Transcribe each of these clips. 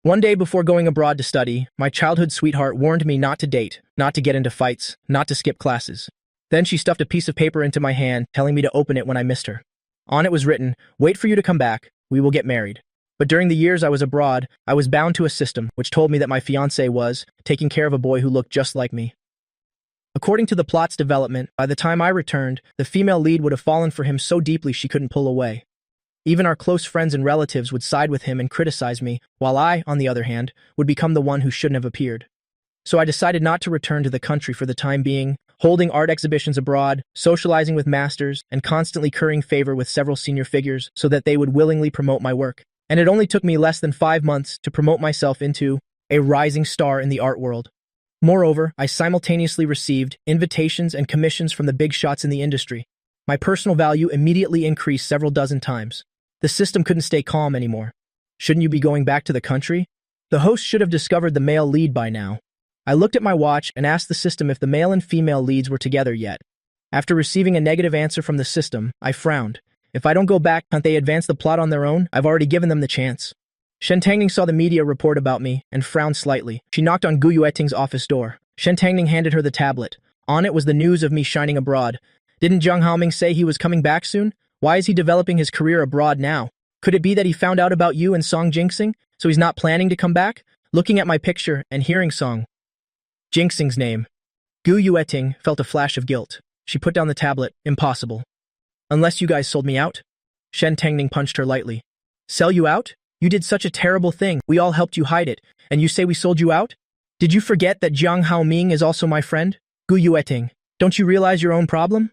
One day before going abroad to study, my childhood sweetheart warned me not to date, not to get into fights, not to skip classes. Then she stuffed a piece of paper into my hand, telling me to open it when I missed her. On it was written, "Wait for you to come back, we will get married." But during the years I was abroad, I was bound to a system which told me that my fiancé was taking care of a boy who looked just like me. According to the plot's development, by the time I returned, the female lead would have fallen for him so deeply she couldn't pull away. Even our close friends and relatives would side with him and criticize me, while I, on the other hand, would become the one who shouldn't have appeared. So I decided not to return to the country for the time being, holding art exhibitions abroad, socializing with masters, and constantly currying favor with several senior figures so that they would willingly promote my work. And it only took me less than 5 months to promote myself into a rising star in the art world. Moreover, I simultaneously received invitations and commissions from the big shots in the industry. My personal value immediately increased several dozen times. The system couldn't stay calm anymore. Shouldn't you be going back to the country? The host should have discovered the male lead by now. I looked at my watch and asked the system if the male and female leads were together yet. After receiving a negative answer from the system, I frowned. If I don't go back, can't they advance the plot on their own? I've already given them the chance. Shen Tangning saw the media report about me and frowned slightly. She knocked on Gu Yueting's office door. Shen Tangning handed her the tablet. On it was the news of me shining abroad. Didn't Jiang Haoming say he was coming back soon? Why is he developing his career abroad now? Could it be that he found out about you and Song Jinxing, so he's not planning to come back? Looking at my picture and hearing Song Jinxing's name, Gu Yueting felt a flash of guilt. She put down the tablet. Impossible. Unless you guys sold me out? Shen Tangning punched her lightly. Sell you out? You did such a terrible thing. We all helped you hide it, and you say we sold you out? Did you forget that Jiang Haoming is also my friend? Gu Yueting, don't you realize your own problem?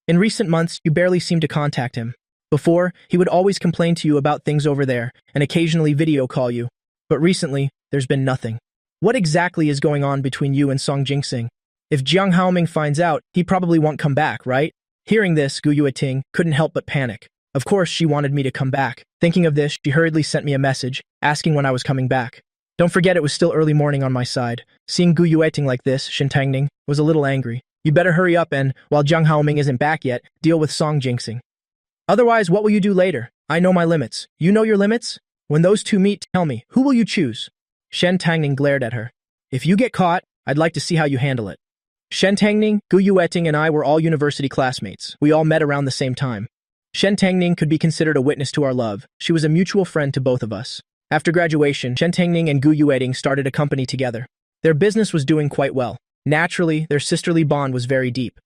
In recent months, you barely seemed to contact him. Before, he would always complain to you about things over there, and occasionally video call you. But recently, there's been nothing. What exactly is going on between you and Song Jinxing? If Jiang Haoming finds out, he probably won't come back, right? Hearing this, Gu Yueting couldn't help but panic. Of course, she wanted me to come back. Thinking of this, she hurriedly sent me a message, asking when I was coming back. Don't forget it was still early morning on my side. Seeing Gu Yueting like this, Shen Tangning was a little angry. You better hurry up and, while Jiang Haoming isn't back yet, deal with Song Jinxing. Otherwise, what will you do later? I know my limits. You know your limits? When those two meet, tell me, who will you choose? Shen Tangning glared at her. If you get caught, I'd like to see how you handle it. Shen Tangning, Gu Yueting, and I were all university classmates. We all met around the same time. Shen Tangning could be considered a witness to our love. She was a mutual friend to both of us. After graduation, Shen Tangning and Gu Yueting started a company together. Their business was doing quite well. Naturally, their sisterly bond was very deep.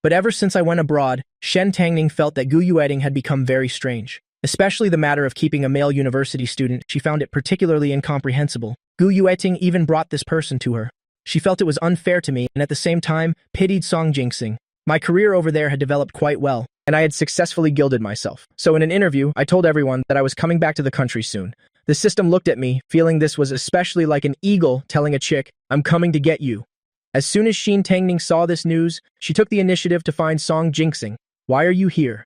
But ever since I went abroad, Shen Tangning felt that Gu Yueting had become very strange. Especially the matter of keeping a male university student, she found it particularly incomprehensible. Gu Yueting even brought this person to her. She felt it was unfair to me and at the same time pitied Song Jinxing. My career over there had developed quite well, and I had successfully gilded myself. So in an interview, I told everyone that I was coming back to the country soon. The system looked at me, feeling this was especially like an eagle telling a chick, "I'm coming to get you." As soon as Shen Tangning saw this news, she took the initiative to find Song Jinxing. Why are you here?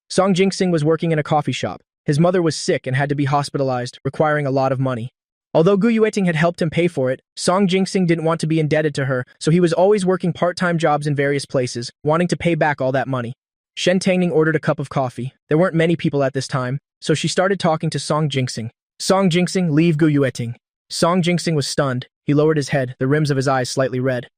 Song Jinxing was working in a coffee shop. His mother was sick and had to be hospitalized, requiring a lot of money. Although Gu Yueting had helped him pay for it, Song Jinxing didn't want to be indebted to her, so he was always working part-time jobs in various places, wanting to pay back all that money. Shen Tangning ordered a cup of coffee. There weren't many people at this time, so she started talking to Song Jinxing. Song Jinxing, leave Gu Yueting. Song Jinxing was stunned. He lowered his head, the rims of his eyes slightly red.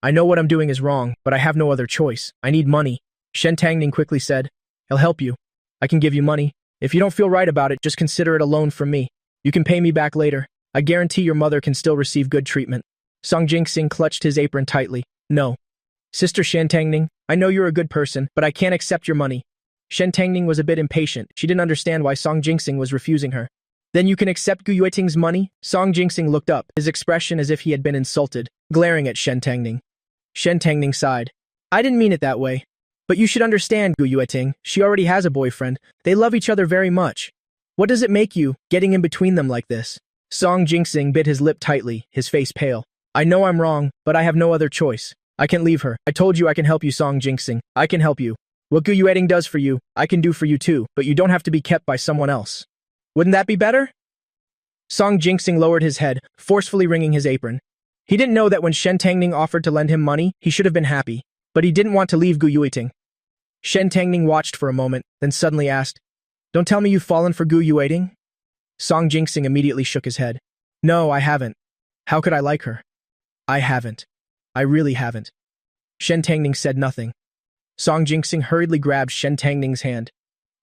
I know what I'm doing is wrong, but I have no other choice. I need money. Shen Tangning quickly said, I'll help you. I can give you money. If you don't feel right about it, just consider it a loan from me. You can pay me back later. I guarantee your mother can still receive good treatment. Song Jinxing clutched his apron tightly. No. Sister Shen Tangning, I know you're a good person, but I can't accept your money. Shen Tangning was a bit impatient. She didn't understand why Song Jinxing was refusing her. Then you can accept Gu Yueting's money? Song Jinxing looked up, his expression as if he had been insulted, glaring at Shen Tangning. Shen Tangning sighed. I didn't mean it that way. But you should understand, Gu Yueting. She already has a boyfriend. They love each other very much. What does it make you, getting in between them like this? Song Jinxing bit his lip tightly, his face pale. I know I'm wrong, but I have no other choice. I can leave her. I told you I can help you, Song Jinxing. I can help you. What Gu Yueting does for you, I can do for you too, but you don't have to be kept by someone else. Wouldn't that be better? Song Jinxing lowered his head, forcefully wringing his apron. He didn't know that when Shen Tangning offered to lend him money, he should have been happy, but he didn't want to leave Gu Yueting. Shen Tangning watched for a moment, then suddenly asked, Don't tell me you've fallen for Gu Yueting? Song Jinxing immediately shook his head. No, I haven't. How could I like her? I haven't. I really haven't. Shen Tangning said nothing. Song Jinxing hurriedly grabbed Shen Tangning's hand.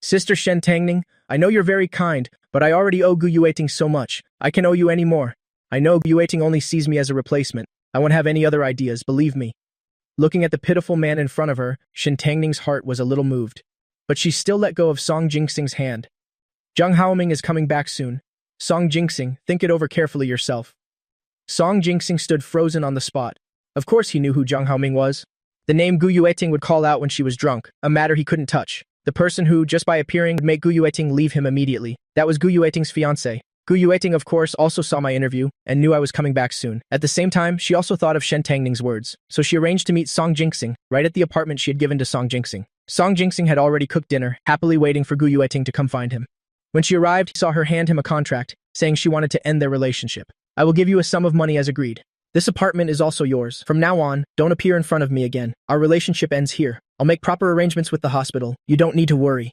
Sister Shen Tangning, I know you're very kind, but I already owe Gu Yueting so much. I can owe you any more. I know Gu Yueting only sees me as a replacement. I won't have any other ideas, believe me. Looking at the pitiful man in front of her, Shen Tangning's heart was a little moved. But she still let go of Song Jinxing's hand. Zhang Haoming is coming back soon. Song Jinxing, think it over carefully yourself. Song Jinxing stood frozen on the spot. Of course he knew who Zhang Haoming was. The name Gu Yueting would call out when she was drunk, a matter he couldn't touch. The person who, just by appearing, would make Gu Yueting leave him immediately. That was Gu Yueting's fiancé. Gu Yueting, of course, also saw my interview and knew I was coming back soon. At the same time, she also thought of Shen Tangning's words, so she arranged to meet Song Jinxing right at the apartment she had given to Song Jinxing. Song Jinxing had already cooked dinner, happily waiting for Gu Yueting to come find him. When she arrived, he saw her hand him a contract, saying she wanted to end their relationship. I will give you a sum of money as agreed. This apartment is also yours. From now on, don't appear in front of me again. Our relationship ends here. I'll make proper arrangements with the hospital. You don't need to worry.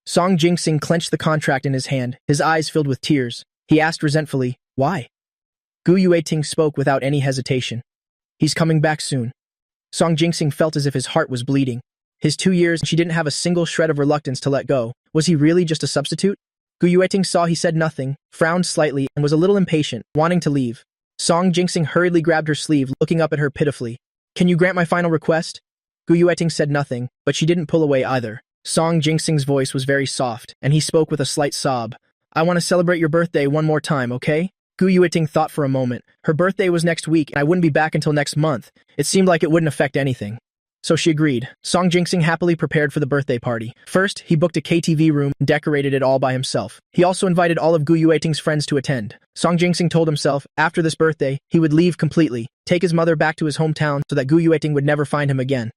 Song Jinxing clenched the contract in his hand, his eyes filled with tears. He asked resentfully, why? Gu Yueting spoke without any hesitation. He's coming back soon. Song Jinxing felt as if his heart was bleeding. His 2 years, she didn't have a single shred of reluctance to let go. Was he really just a substitute? Gu Yueting saw he said nothing, frowned slightly, and was a little impatient, wanting to leave. Song Jinxing hurriedly grabbed her sleeve, looking up at her pitifully. Can you grant my final request? Gu Yueting said nothing, but she didn't pull away either. Song Jinxing's voice was very soft, and he spoke with a slight sob. I want to celebrate your birthday one more time, okay? Gu Yueting thought for a moment. Her birthday was next week, and I wouldn't be back until next month. It seemed like it wouldn't affect anything. So she agreed. Song Jinxing happily prepared for the birthday party. First, he booked a KTV room and decorated it all by himself. He also invited all of Gu Yueting's friends to attend. Song Jinxing told himself, after this birthday, he would leave completely, take his mother back to his hometown so that Gu Yueting would never find him again.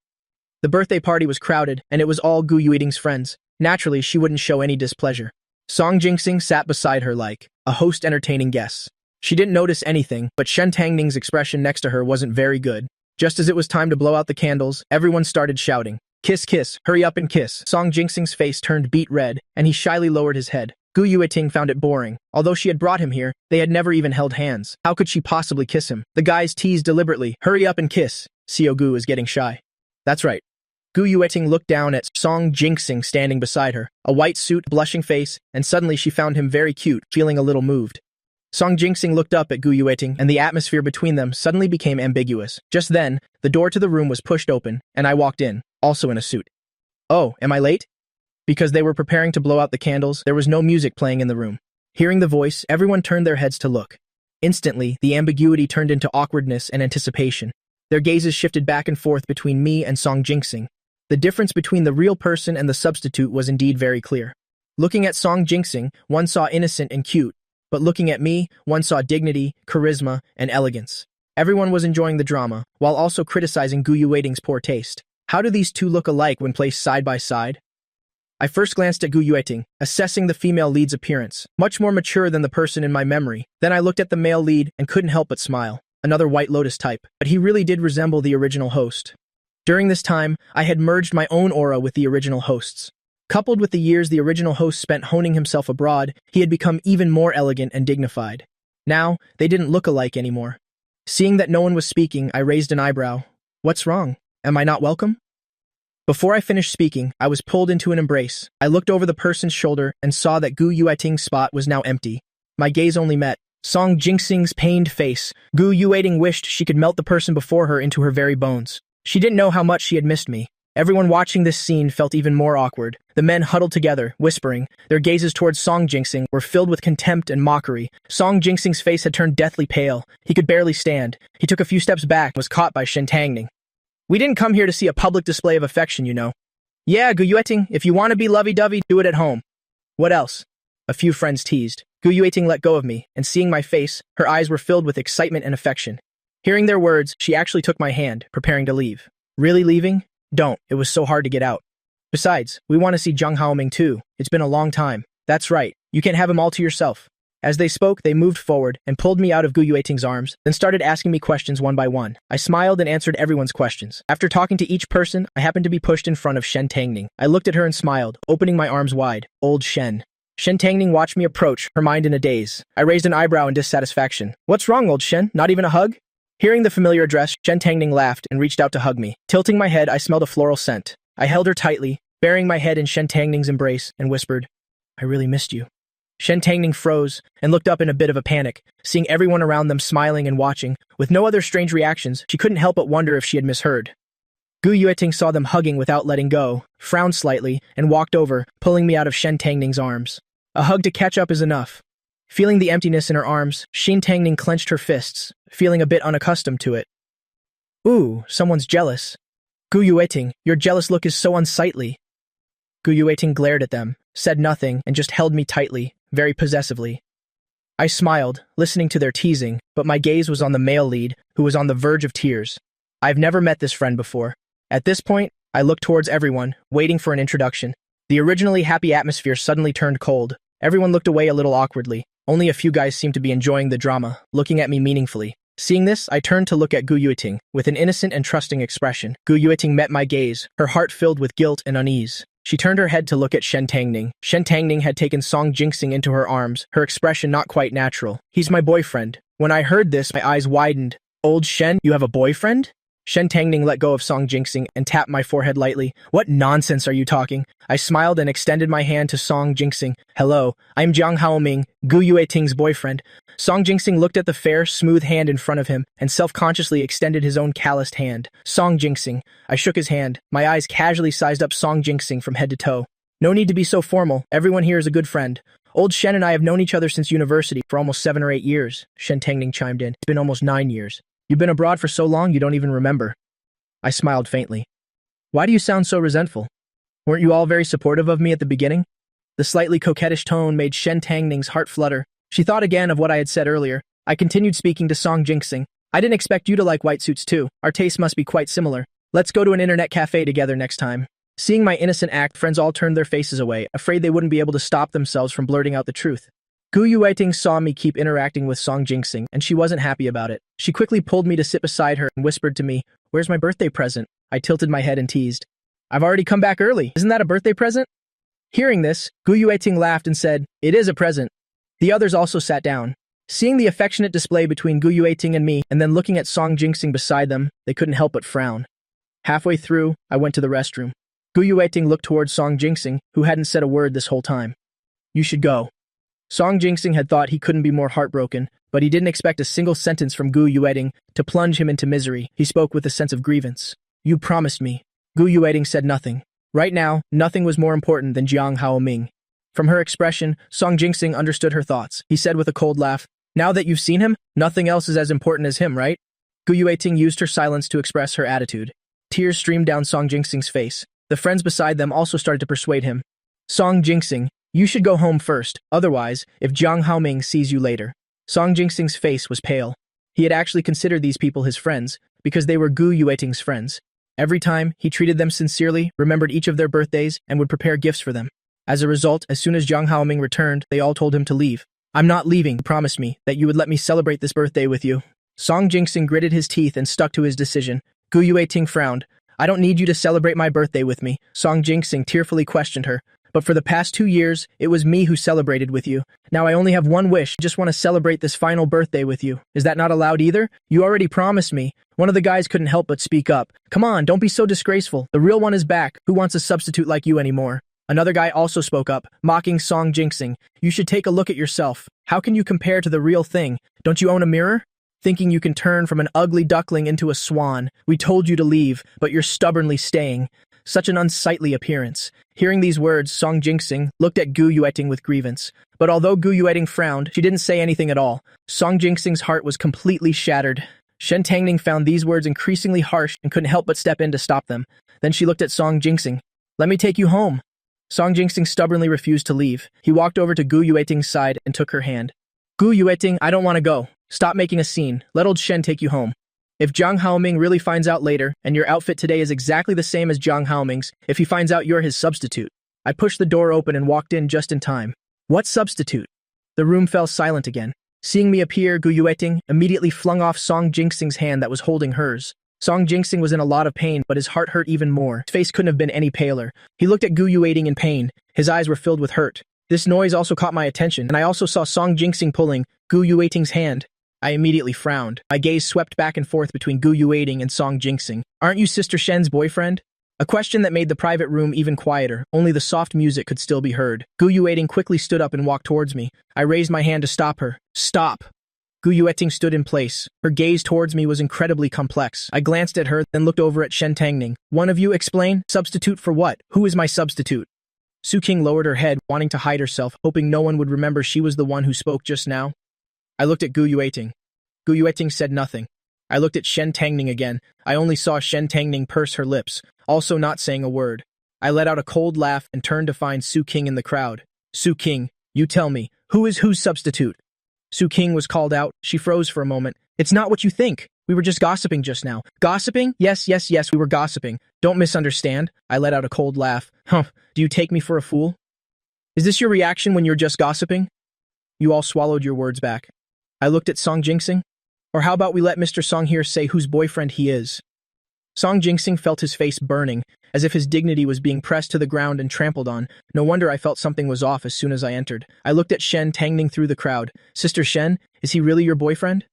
The birthday party was crowded, and it was all Gu Yueting's friends. Naturally, she wouldn't show any displeasure. Song Jinxing sat beside her like a host entertaining guests. She didn't notice anything, but Shen Tangning's expression next to her wasn't very good. Just as it was time to blow out the candles, everyone started shouting, kiss, kiss, hurry up and kiss. Song Jinxing's face turned beet red, and he shyly lowered his head. Gu Yueting found it boring. Although she had brought him here, they had never even held hands. How could she possibly kiss him? The guys teased deliberately, hurry up and kiss. Xiao Gu is getting shy. That's right. Gu Yueting looked down at Song Jinxing standing beside her, a white suit, blushing face, and suddenly she found him very cute, feeling a little moved. Song Jinxing looked up at Gu Yueting, and the atmosphere between them suddenly became ambiguous. Just then, the door to the room was pushed open, and I walked in, also in a suit. Oh, am I late? Because they were preparing to blow out the candles, there was no music playing in the room. Hearing the voice, everyone turned their heads to look. Instantly, the ambiguity turned into awkwardness and anticipation. Their gazes shifted back and forth between me and Song Jinxing. The difference between the real person and the substitute was indeed very clear. Looking at Song Jinxing, one saw innocent and cute, but looking at me, one saw dignity, charisma, and elegance. Everyone was enjoying the drama, while also criticizing Gu Yueting's poor taste. How do these two look alike when placed side by side? I first glanced at Gu Yueting, assessing the female lead's appearance, much more mature than the person in my memory. Then I looked at the male lead and couldn't help but smile. Another White Lotus type, but he really did resemble the original host. During this time, I had merged my own aura with the original host's. Coupled with the years the original host spent honing himself abroad, he had become even more elegant and dignified. Now, they didn't look alike anymore. Seeing that no one was speaking, I raised an eyebrow. What's wrong? Am I not welcome? Before I finished speaking, I was pulled into an embrace. I looked over the person's shoulder and saw that Gu Yueting's spot was now empty. My gaze only met Song Jinxing's pained face. Gu Yueting wished she could melt the person before her into her very bones. She didn't know how much she had missed me. Everyone watching this scene felt even more awkward. The men huddled together, whispering. Their gazes towards Song Jinxing were filled with contempt and mockery. Song Jinxing's face had turned deathly pale. He could barely stand. He took a few steps back and was caught by Shen Tangning. We didn't come here to see a public display of affection, you know. Yeah, Gu Yueting, if you want to be lovey-dovey, do it at home. What else? A few friends teased. Gu Yueting let go of me, and seeing my face, her eyes were filled with excitement and affection. Hearing their words, she actually took my hand, preparing to leave. Really leaving? Don't. It was so hard to get out. Besides, we want to see Zhang Haoming too. It's been a long time. That's right. You can't have him all to yourself. As they spoke, they moved forward and pulled me out of Gu Yueting's arms, then started asking me questions one by one. I smiled and answered everyone's questions. After talking to each person, I happened to be pushed in front of Shen Tangning. I looked at her and smiled, opening my arms wide. Old Shen. Shen Tangning watched me approach, her mind in a daze. I raised an eyebrow in dissatisfaction. What's wrong, old Shen? Not even a hug? Hearing the familiar address, Shen Tangning laughed and reached out to hug me. Tilting my head, I smelled a floral scent. I held her tightly, burying my head in Shen Tangning's embrace, and whispered, I really missed you. Shen Tangning froze and looked up in a bit of a panic, seeing everyone around them smiling and watching. With no other strange reactions, she couldn't help but wonder if she had misheard. Gu Yueting saw them hugging without letting go, frowned slightly, and walked over, pulling me out of Shen Tangning's arms. A hug to catch up is enough. Feeling the emptiness in her arms, Shen Tangning clenched her fists, feeling a bit unaccustomed to it. Ooh, someone's jealous. Gu Yueting, your jealous look is so unsightly. Gu Yueting glared at them, said nothing, and just held me tightly, very possessively. I smiled, listening to their teasing, but my gaze was on the male lead, who was on the verge of tears. I've never met this friend before. At this point, I looked towards everyone, waiting for an introduction. The originally happy atmosphere suddenly turned cold. Everyone looked away a little awkwardly. Only a few guys seemed to be enjoying the drama, looking at me meaningfully. Seeing this, I turned to look at Gu Yueting, with an innocent and trusting expression. Gu Yueting met my gaze, her heart filled with guilt and unease. She turned her head to look at Shen Tangning. Shen Tangning had taken Song Jinxing into her arms, her expression not quite natural. He's my boyfriend. When I heard this, my eyes widened. Old Shen, you have a boyfriend? Shen Tangning let go of Song Jinxing and tapped my forehead lightly. What nonsense are you talking? I smiled and extended my hand to Song Jinxing. Hello, I'm Jiang Haoming, Gu Yueting's boyfriend. Song Jinxing looked at the fair, smooth hand in front of him and self-consciously extended his own calloused hand. Song Jinxing. I shook his hand. My eyes casually sized up Song Jinxing from head to toe. No need to be so formal. Everyone here is a good friend. Old Shen and I have known each other since university for almost 7 or 8 years, Shen Tangning chimed in. It's been almost 9 years. You've been abroad for so long you don't even remember. I smiled faintly. Why do you sound so resentful? Weren't you all very supportive of me at the beginning? The slightly coquettish tone made Shen Tangning's heart flutter. She thought again of what I had said earlier. I continued speaking to Song Jinxing. I didn't expect you to like white suits too. Our tastes must be quite similar. Let's go to an internet cafe together next time. Seeing my innocent act, friends all turned their faces away, afraid they wouldn't be able to stop themselves from blurting out the truth. Gu Yueting saw me keep interacting with Song Jinxing, and she wasn't happy about it. She quickly pulled me to sit beside her and whispered to me, Where's my birthday present? I tilted my head and teased. I've already come back early. Isn't that a birthday present? Hearing this, Gu Yueting laughed and said, It is a present. The others also sat down. Seeing the affectionate display between Gu Yueting and me, and then looking at Song Jinxing beside them, they couldn't help but frown. Halfway through, I went to the restroom. Gu Yueting looked towards Song Jinxing, who hadn't said a word this whole time. You should go. Song Jinxing had thought he couldn't be more heartbroken, but he didn't expect a single sentence from Gu Yueting to plunge him into misery. He spoke with a sense of grievance. You promised me. Gu Yueting said nothing. Right now, nothing was more important than Jiang Haoming. From her expression, Song Jinxing understood her thoughts. He said with a cold laugh, Now that you've seen him, nothing else is as important as him, right? Gu Yueting used her silence to express her attitude. Tears streamed down Song Jinxing's face. The friends beside them also started to persuade him. Song Jinxing, you should go home first, otherwise, if Jiang Haoming sees you later. Song Jinxing's face was pale. He had actually considered these people his friends, because they were Gu Yueting's friends. Every time, he treated them sincerely, remembered each of their birthdays, and would prepare gifts for them. As a result, as soon as Jiang Haoming returned, they all told him to leave. I'm not leaving, promise me, that you would let me celebrate this birthday with you. Song Jinxing gritted his teeth and stuck to his decision. Gu Yueting frowned. I don't need you to celebrate my birthday with me, Song Jinxing tearfully questioned her. But for the past 2 years, it was me who celebrated with you. Now I only have one wish, just want to celebrate this final birthday with you. Is that not allowed either? You already promised me. One of the guys couldn't help but speak up. Come on, don't be so disgraceful. The real one is back. Who wants a substitute like you anymore? Another guy also spoke up, mocking Song Jinxing. You should take a look at yourself. How can you compare to the real thing? Don't you own a mirror? Thinking you can turn from an ugly duckling into a swan. We told you to leave, but you're stubbornly staying. Such an unsightly appearance. Hearing these words, Song Jinxing looked at Gu Yueting with grievance. But although Gu Yueting frowned, she didn't say anything at all. Song Jinxing's heart was completely shattered. Shen Tangning found these words increasingly harsh and couldn't help but step in to stop them. Then she looked at Song Jinxing. Let me take you home. Song Jinxing stubbornly refused to leave. He walked over to Gu Yueting's side and took her hand. Gu Yueting, I don't want to go. Stop making a scene. Let old Shen take you home. If Jiang Haoming really finds out later, and your outfit today is exactly the same as Jiang Haoming's, if he finds out you're his substitute. I pushed the door open and walked in just in time. What substitute? The room fell silent again. Seeing me appear, Gu Yueting immediately flung off Song Jinxing's hand that was holding hers. Song Jinxing was in a lot of pain, but his heart hurt even more. His face couldn't have been any paler. He looked at Gu Yueting in pain. His eyes were filled with hurt. This noise also caught my attention, and I also saw Song Jinxing pulling Gu Yueting's hand. I immediately frowned. My gaze swept back and forth between Gu Yueting and Song Jinxing. Aren't you Sister Shen's boyfriend? A question that made the private room even quieter. Only the soft music could still be heard. Gu Yueting quickly stood up and walked towards me. I raised my hand to stop her. Stop! Gu Yueting stood in place. Her gaze towards me was incredibly complex. I glanced at her, then looked over at Shen Tangning. One of you explain? Substitute for what? Who is my substitute? Su King lowered her head, wanting to hide herself, hoping no one would remember she was the one who spoke just now. I looked at Gu Yueting. Gu Yueting said nothing. I looked at Shen Tangning again. I only saw Shen Tangning purse her lips, also not saying a word. I let out a cold laugh and turned to find Su King in the crowd. Su King, you tell me, who is whose substitute? Su King was called out. She froze for a moment. It's not what you think. We were just gossiping just now. Gossiping? Yes, we were gossiping. Don't misunderstand. I let out a cold laugh. Humph, do you take me for a fool? Is this your reaction when you're just gossiping? You all swallowed your words back. I looked at Song Jinxing. Or how about we let Mr. Song here say whose boyfriend he is? Song Jinxing felt his face burning, as if his dignity was being pressed to the ground and trampled on. No wonder I felt something was off as soon as I entered. I looked at Shen Tangning through the crowd. Sister Shen, is he really your boyfriend?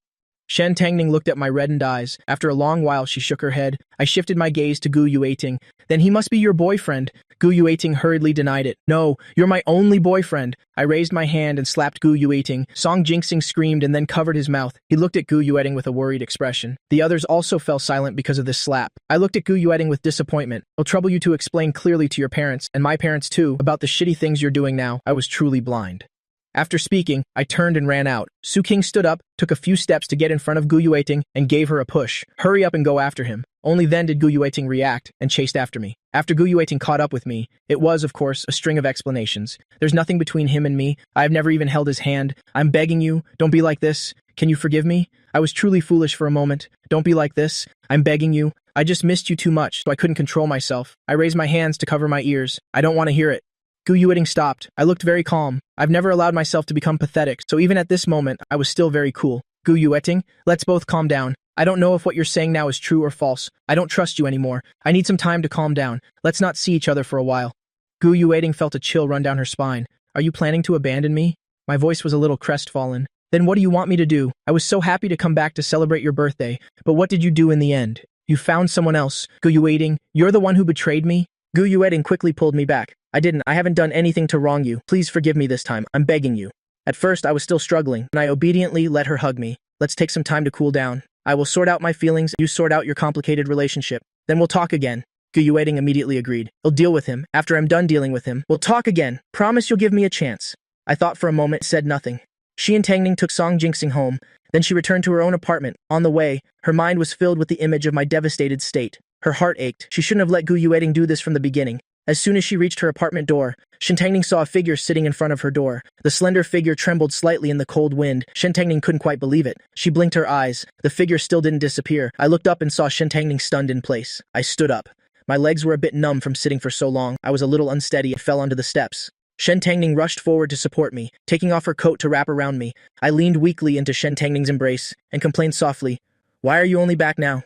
Shen Tangning looked at my reddened eyes. After a long while, she shook her head. I shifted my gaze to Gu Yueting. Then he must be your boyfriend. Gu Yueting hurriedly denied it. No, you're my only boyfriend. I raised my hand and slapped Gu Yueting. Song Jinxing screamed and then covered his mouth. He looked at Gu Yueting with a worried expression. The others also fell silent because of this slap. I looked at Gu Yueting with disappointment. I'll trouble you to explain clearly to your parents, and my parents too, about the shitty things you're doing now. I was truly blind. After speaking, I turned and ran out. Su King stood up, took a few steps to get in front of Gu Yueting, and gave her a push. Hurry up and go after him. Only then did Gu Yueting react and chased after me. After Gu Yueting caught up with me, it was, of course, a string of explanations. There's nothing between him and me. I've never even held his hand. I'm begging you, don't be like this. Can you forgive me? I was truly foolish for a moment. Don't be like this. I'm begging you. I just missed you too much, so I couldn't control myself. I raised my hands to cover my ears. I don't want to hear it. Gu Yueting stopped. I looked very calm. I've never allowed myself to become pathetic, so even at this moment, I was still very cool. Gu Yueting, let's both calm down. I don't know if what you're saying now is true or false. I don't trust you anymore. I need some time to calm down. Let's not see each other for a while. Gu Yueting felt a chill run down her spine. Are you planning to abandon me? My voice was a little crestfallen. Then what do you want me to do? I was so happy to come back to celebrate your birthday, but what did you do in the end? You found someone else. Gu Yueting, you're the one who betrayed me? Gu Yueting quickly pulled me back. I haven't done anything to wrong you. Please forgive me this time. I'm begging you. At first, I was still struggling, and I obediently let her hug me. Let's take some time to cool down. I will sort out my feelings, you sort out your complicated relationship. Then we'll talk again. Gu Yueting immediately agreed. I'll deal with him. After I'm done dealing with him, we'll talk again. Promise you'll give me a chance. I thought for a moment, said nothing. Shen Tangning took Song Jinxing home. Then she returned to her own apartment. On the way, her mind was filled with the image of my devastated state. Her heart ached. She shouldn't have let Gu Yueting do this from the beginning. As soon as she reached her apartment door, Shen Tangning saw a figure sitting in front of her door. The slender figure trembled slightly in the cold wind. Shen Tangning couldn't quite believe it. She blinked her eyes. The figure still didn't disappear. I looked up and saw Shen Tangning stunned in place. I stood up. My legs were a bit numb from sitting for so long. I was a little unsteady and fell onto the steps. Shen Tangning rushed forward to support me, taking off her coat to wrap around me. I leaned weakly into Shen Tangning's embrace and complained softly, "Why are you only back now?"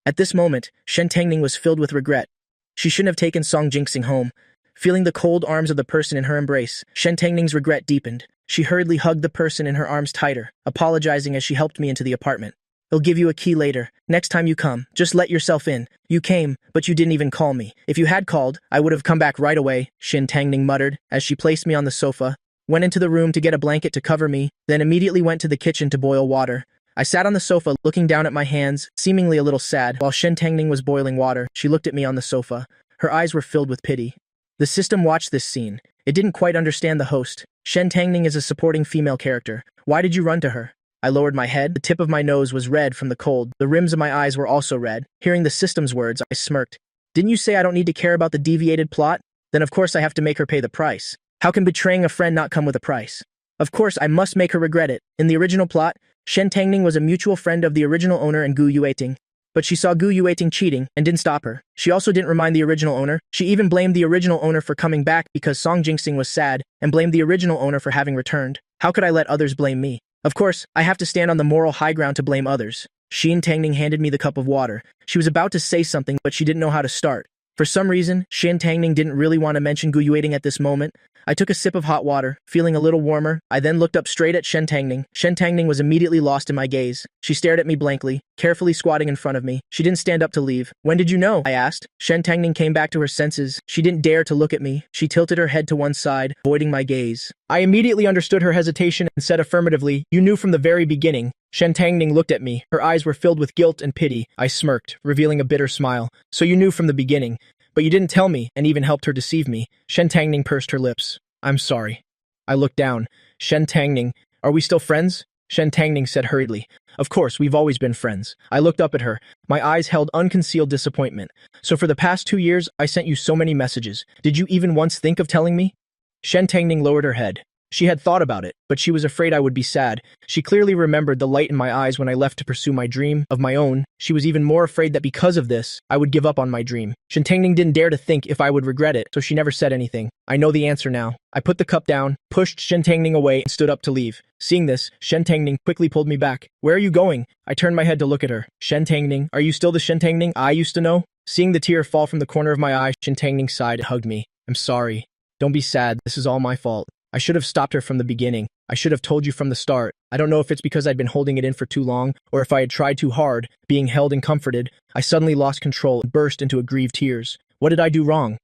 At this moment, Shen Tangning was filled with regret. She shouldn't have taken Song Jinxing home. Feeling the cold arms of the person in her embrace, Shen Tangning's regret deepened. She hurriedly hugged the person in her arms tighter, apologizing as she helped me into the apartment. "I'll give you a key later. Next time you come, just let yourself in. You came, but you didn't even call me. If you had called, I would have come back right away," Shen Tangning muttered as she placed me on the sofa, went into the room to get a blanket to cover me, then immediately went to the kitchen to boil water. I sat on the sofa, looking down at my hands, seemingly a little sad. While Shen Tangning was boiling water, she looked at me on the sofa. Her eyes were filled with pity. The system watched this scene. It didn't quite understand the host. Shen Tangning is a supporting female character. Why did you run to her? I lowered my head. The tip of my nose was red from the cold. The rims of my eyes were also red. Hearing the system's words, I smirked. Didn't you say I don't need to care about the deviated plot? Then of course I have to make her pay the price. How can betraying a friend not come with a price? Of course, I must make her regret it. In the original plot, Shen Tangning was a mutual friend of the original owner and Gu Yueting. But she saw Gu Yueting cheating and didn't stop her. She also didn't remind the original owner. She even blamed the original owner for coming back because Song Jinxing was sad and blamed the original owner for having returned. How could I let others blame me? Of course, I have to stand on the moral high ground to blame others. Shen Tangning handed me the cup of water. She was about to say something, but she didn't know how to start. For some reason, Shen Tangning didn't really want to mention Gu Yueting at this moment. I took a sip of hot water, feeling a little warmer. I then looked up straight at Shen Tangning. Shen Tangning was immediately lost in my gaze. She stared at me blankly, carefully squatting in front of me. She didn't stand up to leave. When did you know? I asked. Shen Tangning came back to her senses. She didn't dare to look at me. She tilted her head to one side, avoiding my gaze. I immediately understood her hesitation and said affirmatively, "You knew from the very beginning." Shen Tangning looked at me. Her eyes were filled with guilt and pity. I smirked, revealing a bitter smile. "So you knew from the beginning. But you didn't tell me, and even helped her deceive me." Shen Tangning pursed her lips. "I'm sorry." I looked down. "Shen Tangning, are we still friends?" Shen Tangning said hurriedly. "Of course, we've always been friends." I looked up at her. My eyes held unconcealed disappointment. "So for the past 2 years, I sent you so many messages. Did you even once think of telling me?" Shen Tangning lowered her head. She had thought about it, but she was afraid I would be sad. She clearly remembered the light in my eyes when I left to pursue my dream of my own. She was even more afraid that because of this, I would give up on my dream. Shen Tangning didn't dare to think if I would regret it, so she never said anything. I know the answer now. I put the cup down, pushed Shen Tangning away, and stood up to leave. Seeing this, Shen Tangning quickly pulled me back. "Where are you going?" I turned my head to look at her. "Shen Tangning, are you still the Shen Tangning I used to know?" Seeing the tear fall from the corner of my eye, Shen Tangning sighed and hugged me. "I'm sorry. Don't be sad. This is all my fault. I should have stopped her from the beginning. I should have told you from the start. I don't know if it's because I'd been holding it in for too long, or if I had tried too hard, being held and comforted. I suddenly lost control and burst into aggrieved tears. What did I do wrong?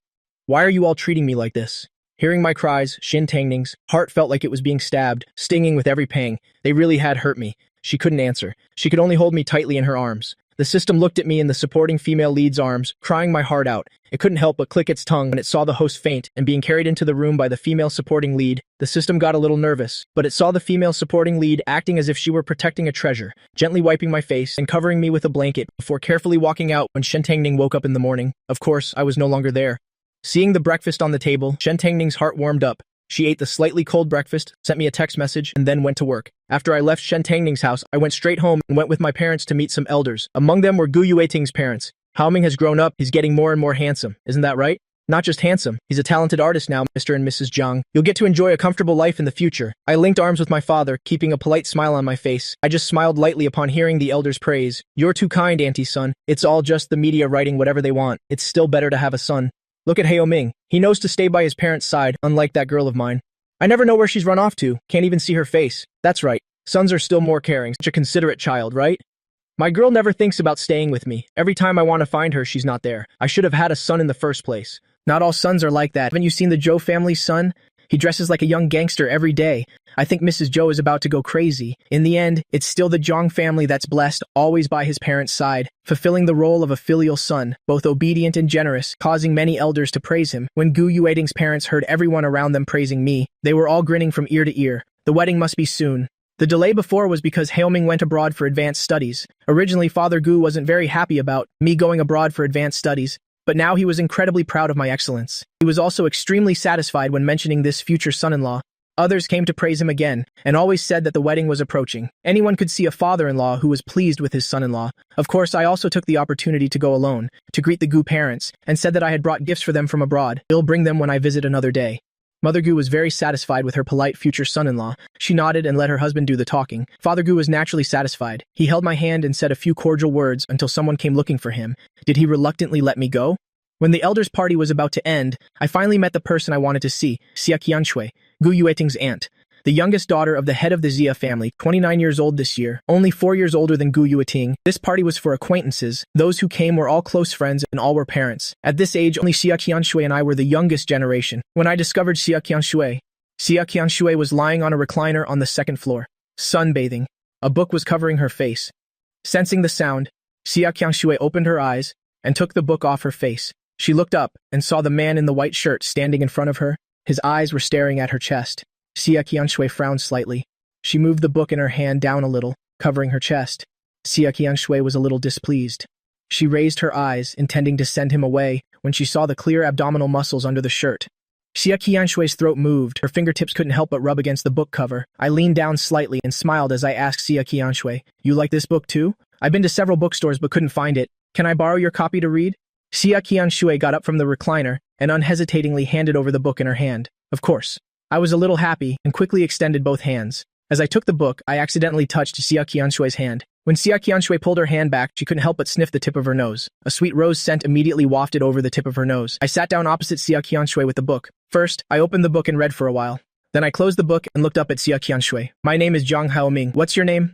Why are you all treating me like this?" Hearing my cries, Shen Tangning's heart felt like it was being stabbed, stinging with every pang. They really had hurt me. She couldn't answer. She could only hold me tightly in her arms. The system looked at me in the supporting female lead's arms, crying my heart out. It couldn't help but click its tongue when it saw the host faint and being carried into the room by the female supporting lead. The system got a little nervous, but it saw the female supporting lead acting as if she were protecting a treasure, gently wiping my face and covering me with a blanket before carefully walking out when Shen Tangning woke up in the morning. Of course, I was no longer there. Seeing the breakfast on the table, Shen Tangning's heart warmed up. She ate the slightly cold breakfast, sent me a text message, and then went to work. After I left Shen Tangning's house, I went straight home and went with my parents to meet some elders. Among them were Gu Yueting's parents. Haoming has grown up, he's getting more and more handsome. Isn't that right? Not just handsome, he's a talented artist now, Mr. and Mrs. Zhang. You'll get to enjoy a comfortable life in the future. I linked arms with my father, keeping a polite smile on my face. I just smiled lightly upon hearing the elders' praise. "You're too kind, auntie son. It's all just the media writing whatever they want. It's still better to have a son. Look at Haoming. He knows to stay by his parents' side, unlike that girl of mine. I never know where she's run off to. Can't even see her face. That's right. Sons are still more caring. Such a considerate child, right? My girl never thinks about staying with me. Every time I want to find her, she's not there. I should have had a son in the first place. Not all sons are like that. Haven't you seen the Zhou family's son? He dresses like a young gangster every day. I think Mrs. Zhou is about to go crazy. In the end, it's still the Zhang family that's blessed, always by his parents' side, fulfilling the role of a filial son, both obedient and generous, causing many elders to praise him. When Gu Yueting's parents heard everyone around them praising me, they were all grinning from ear to ear. The wedding must be soon. The delay before was because Haoming went abroad for advanced studies. Originally, Father Gu wasn't very happy about me going abroad for advanced studies, but now he was incredibly proud of my excellence. He was also extremely satisfied when mentioning this future son-in-law. Others came to praise him again, and always said that the wedding was approaching. Anyone could see a father-in-law who was pleased with his son-in-law. Of course, I also took the opportunity to go alone, to greet the Gu parents, and said that I had brought gifts for them from abroad. I'll bring them when I visit another day. Mother Gu was very satisfied with her polite future son-in-law. She nodded and let her husband do the talking. Father Gu was naturally satisfied. He held my hand and said a few cordial words until someone came looking for him. Did he reluctantly let me go? When the elders' party was about to end, I finally met the person I wanted to see, Xia Qianshui, Gu Yueting's aunt, the youngest daughter of the head of the Xia family, 29 years old this year, only 4 years older than Gu Yueting. This party was for acquaintances. Those who came were all close friends and all were parents. At this age, only Xia Qianshui and I were the youngest generation. When I discovered Xia Qianshui was lying on a recliner on the second floor, sunbathing. A book was covering her face. Sensing the sound, Xia Qianshui opened her eyes and took the book off her face. She looked up and saw the man in the white shirt standing in front of her. His eyes were staring at her chest. Xia Qianshui frowned slightly. She moved the book in her hand down a little, covering her chest. Xia Qianshui was a little displeased. She raised her eyes, intending to send him away, when she saw the clear abdominal muscles under the shirt. Xia Qianshui's throat moved. Her fingertips couldn't help but rub against the book cover. I leaned down slightly and smiled as I asked Xia Qianshui, "You like this book too? I've been to several bookstores but couldn't find it. Can I borrow your copy to read?" Xia Qianshui got up from the recliner and unhesitatingly handed over the book in her hand. Of course. I was a little happy and quickly extended both hands. As I took the book, I accidentally touched Xia Qianshui's hand. When Xia Qianshui pulled her hand back, she couldn't help but sniff the tip of her nose. A sweet rose scent immediately wafted over the tip of her nose. I sat down opposite Xia Qianshui with the book. First, I opened the book and read for a while. Then I closed the book and looked up at Xia Qianshui. My name is Zhang Haoming. What's your name?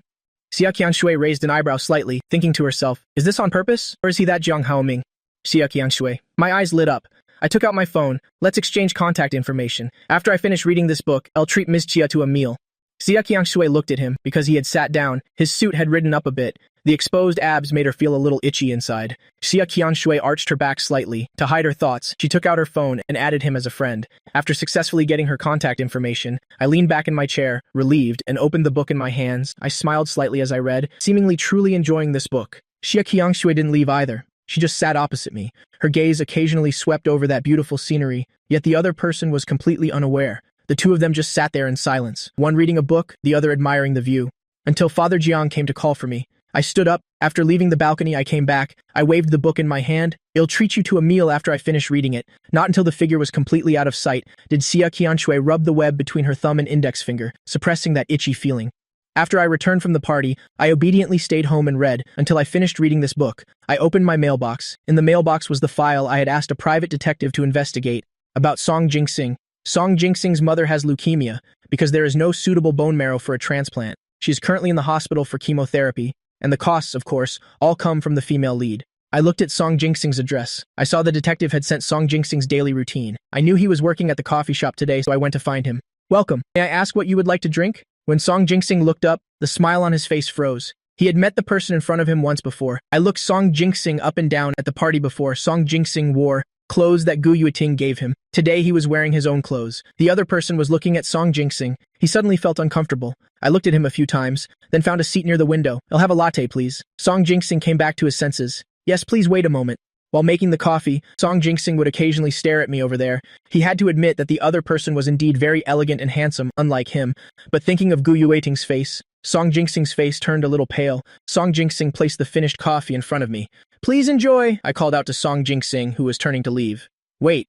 Xia Qianshui raised an eyebrow slightly, thinking to herself, is this on purpose, or is he that Zhang Haoming? Xia Qianshui. My eyes lit up. I took out my phone. Let's exchange contact information. After I finish reading this book, I'll treat Ms. Chia to a meal. Xia Qianshui looked at him because he had sat down. His suit had ridden up a bit. The exposed abs made her feel a little itchy inside. Xia Qianshui arched her back slightly. To hide her thoughts, she took out her phone and added him as a friend. After successfully getting her contact information, I leaned back in my chair, relieved, and opened the book in my hands. I smiled slightly as I read, seemingly truly enjoying this book. Xia Qianshui didn't leave either. She just sat opposite me. Her gaze occasionally swept over that beautiful scenery, yet the other person was completely unaware. The two of them just sat there in silence, one reading a book, the other admiring the view. Until Father Jiang came to call for me. I stood up. After leaving the balcony, I came back. I waved the book in my hand. I'll treat you to a meal after I finish reading it. Not until the figure was completely out of sight did Xia Qianshui rub the web between her thumb and index finger, suppressing that itchy feeling. After I returned from the party, I obediently stayed home and read until I finished reading this book. I opened my mailbox. In the mailbox was the file I had asked a private detective to investigate about Song Jingsing. Song Jingsing's mother has leukemia because there is no suitable bone marrow for a transplant. She is currently in the hospital for chemotherapy, and the costs, of course, all come from the female lead. I looked at Song Jingsing's address. I saw the detective had sent Song Jingsing's daily routine. I knew he was working at the coffee shop today, so I went to find him. Welcome. May I ask what you would like to drink? When Song Jingsing looked up, the smile on his face froze. He had met the person in front of him once before. I looked Song Jingsing up and down at the party before. Song Jingsing wore clothes that Gu Yueting gave him. Today he was wearing his own clothes. The other person was looking at Song Jingsing. He suddenly felt uncomfortable. I looked at him a few times, then found a seat near the window. I'll have a latte, please. Song Jingsing came back to his senses. Yes, please wait a moment. While making the coffee, Song Jingsing would occasionally stare at me over there. He had to admit that the other person was indeed very elegant and handsome, unlike him. But thinking of Gu Yueting's face, Song Jingsing's face turned a little pale. Song Jingsing placed the finished coffee in front of me. Please enjoy, I called out to Song Jingsing, who was turning to leave. Wait.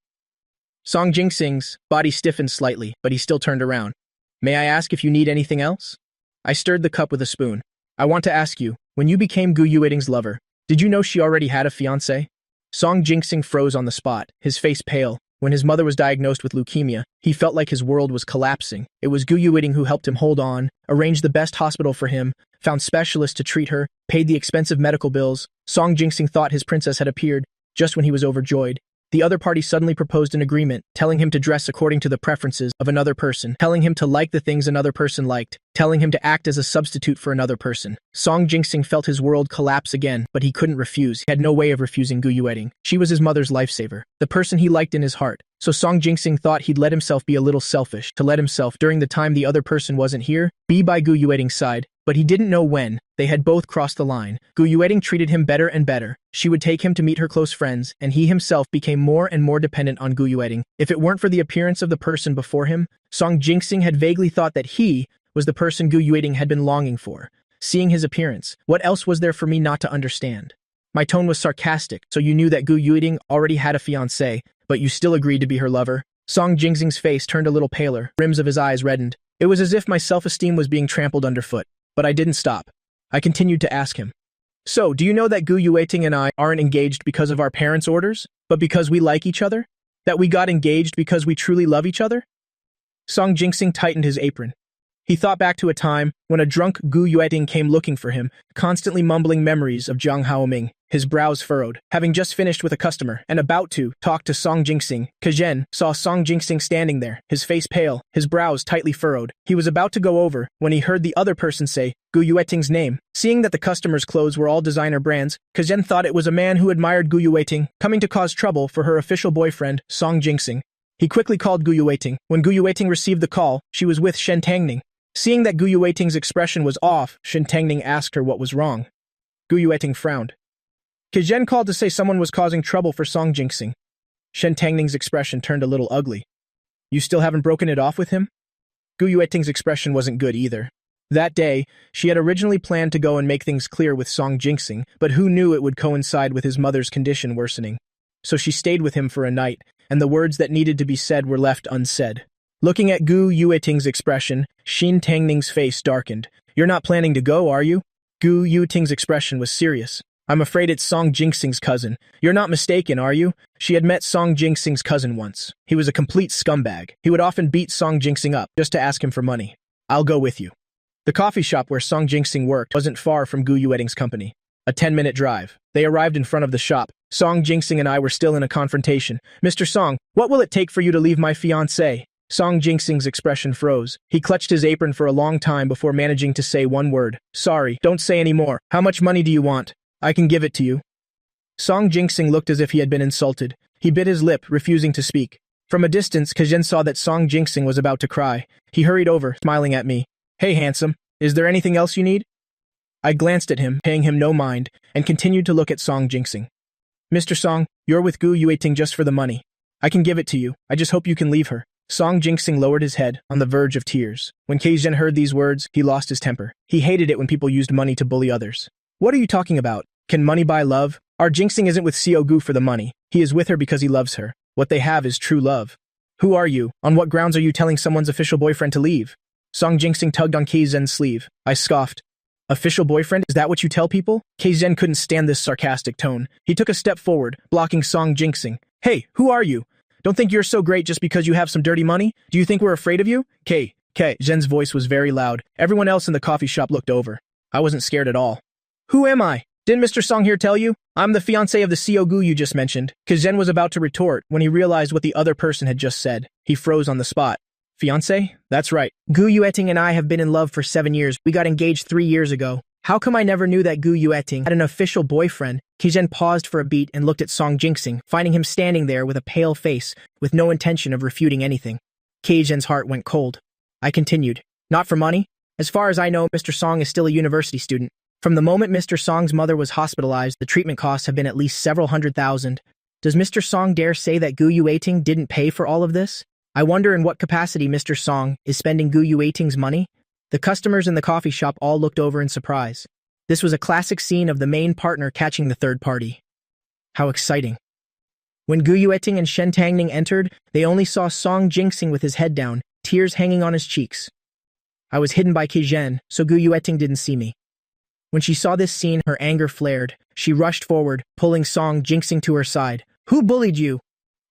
Song Jingsing's body stiffened slightly, but he still turned around. May I ask if you need anything else? I stirred the cup with a spoon. I want to ask you, when you became Gu Yueting's lover, did you know she already had a fiancé? Song Jingsing froze on the spot, his face pale. When his mother was diagnosed with leukemia, he felt like his world was collapsing. It was Gu Yueting who helped him hold on, arranged the best hospital for him, found specialists to treat her, paid the expensive medical bills. Song Jingsing thought his princess had appeared, just when he was overjoyed. The other party suddenly proposed an agreement, telling him to dress according to the preferences of another person, telling him to like the things another person liked, telling him to act as a substitute for another person. Song Jingsing felt his world collapse again, but he couldn't refuse. He had no way of refusing Gu Yueting. She was his mother's lifesaver, the person he liked in his heart. So Song Jingsing thought he'd let himself be a little selfish, to let himself, during the time the other person wasn't here, be by Gu Yueting's side. But he didn't know when. They had both crossed the line. Gu Yueting treated him better and better. She would take him to meet her close friends, and he himself became more and more dependent on Gu Yueting. If it weren't for the appearance of the person before him, Song Jingsing had vaguely thought that he was the person Gu Yueting had been longing for. Seeing his appearance, what else was there for me not to understand? My tone was sarcastic, so you knew that Gu Yueting already had a fiancé, but you still agreed to be her lover? Song Jingsing's face turned a little paler, rims of his eyes reddened. It was as if my self-esteem was being trampled underfoot. But I didn't stop. I continued to ask him. So, do you know that Gu Yueting and I aren't engaged because of our parents' orders, but because we like each other? That we got engaged because we truly love each other? Song Jingsing tightened his apron. He thought back to a time when a drunk Gu Yueting came looking for him, constantly mumbling memories of Zhang Haoming, his brows furrowed. Having just finished with a customer and about to talk to Song Jingsing, Kazhen saw Song Jingsing standing there, his face pale, his brows tightly furrowed. He was about to go over when he heard the other person say Gu Yueting's name. Seeing that the customer's clothes were all designer brands, Kazhen thought it was a man who admired Gu Yueting, coming to cause trouble for her official boyfriend, Song Jingsing. He quickly called Gu Yueting. When Gu Yueting received the call, she was with Shen Tangning. Seeing that Gu Yueting's expression was off, Shen Tangning asked her what was wrong. Gu Yueting frowned. Kazhen called to say someone was causing trouble for Song Jingsing. Shen Tangning's expression turned a little ugly. You still haven't broken it off with him? Gu Yueting's expression wasn't good either. That day, she had originally planned to go and make things clear with Song Jingsing, but who knew it would coincide with his mother's condition worsening. So she stayed with him for a night, and the words that needed to be said were left unsaid. Looking at Gu Yueting's expression, Shen Tangning's face darkened. You're not planning to go, are you? Gu Yueting's expression was serious. I'm afraid it's Song Jingsing's cousin. You're not mistaken, are you? She had met Song Jingsing's cousin once. He was a complete scumbag. He would often beat Song Jingsing up just to ask him for money. I'll go with you. The coffee shop where Song Jingsing worked wasn't far from Gu Yueting's company. A 10-minute drive. They arrived in front of the shop. Song Jingsing and I were still in a confrontation. Mr. Song, what will it take for you to leave my fiancé? Song Jingsing's expression froze. He clutched his apron for a long time before managing to say one word. Sorry, don't say any more. How much money do you want? I can give it to you. Song Jingsing looked as if he had been insulted. He bit his lip, refusing to speak. From a distance, Kazhen saw that Song Jingsing was about to cry. He hurried over, smiling at me. Hey, handsome, is there anything else you need? I glanced at him, paying him no mind, and continued to look at Song Jingsing. Mr. Song, you're with Gu Yueting just for the money. I can give it to you. I just hope you can leave her. Song Jingsing lowered his head, on the verge of tears. When Kazhen heard these words, he lost his temper. He hated it when people used money to bully others. What are you talking about? Can money buy love? Our Jingsing isn't with Xiao Gu for the money. He is with her because he loves her. What they have is true love. Who are you? On what grounds are you telling someone's official boyfriend to leave? Song Jingsing tugged on Kazhen's sleeve. I scoffed. Official boyfriend? Is that what you tell people? Kazhen couldn't stand this sarcastic tone. He took a step forward, blocking Song Jingsing. Hey, who are you? Don't think you're so great just because you have some dirty money? Do you think we're afraid of you? Zhen's voice was very loud. Everyone else in the coffee shop looked over. I wasn't scared at all. Who am I? Didn't Mr. Song here tell you? I'm the fiancé of the Xiao Gu you just mentioned. Zhen was about to retort when he realized what the other person had just said. He froze on the spot. Fiancé? That's right. Gu Yueting and I have been in love for 7 years. We got engaged 3 years ago. How come I never knew that Gu Yueting had an official boyfriend? Kazhen paused for a beat and looked at Song Jingsing, finding him standing there with a pale face, with no intention of refuting anything. Kazhen's heart went cold. I continued. Not for money? As far as I know, Mr. Song is still a university student. From the moment Mr. Song's mother was hospitalized, the treatment costs have been at least several $100,000. Does Mr. Song dare say that Gu Yueting didn't pay for all of this? I wonder in what capacity Mr. Song is spending Gu Yueting's money? The customers in the coffee shop all looked over in surprise. This was a classic scene of the main partner catching the third party. How exciting. When Gu Yueting and Shen Tangning entered, they only saw Song Jingsing with his head down, tears hanging on his cheeks. I was hidden by Kazhen, so Gu Yueting didn't see me. When she saw this scene, her anger flared. She rushed forward, pulling Song Jingsing to her side. Who bullied you?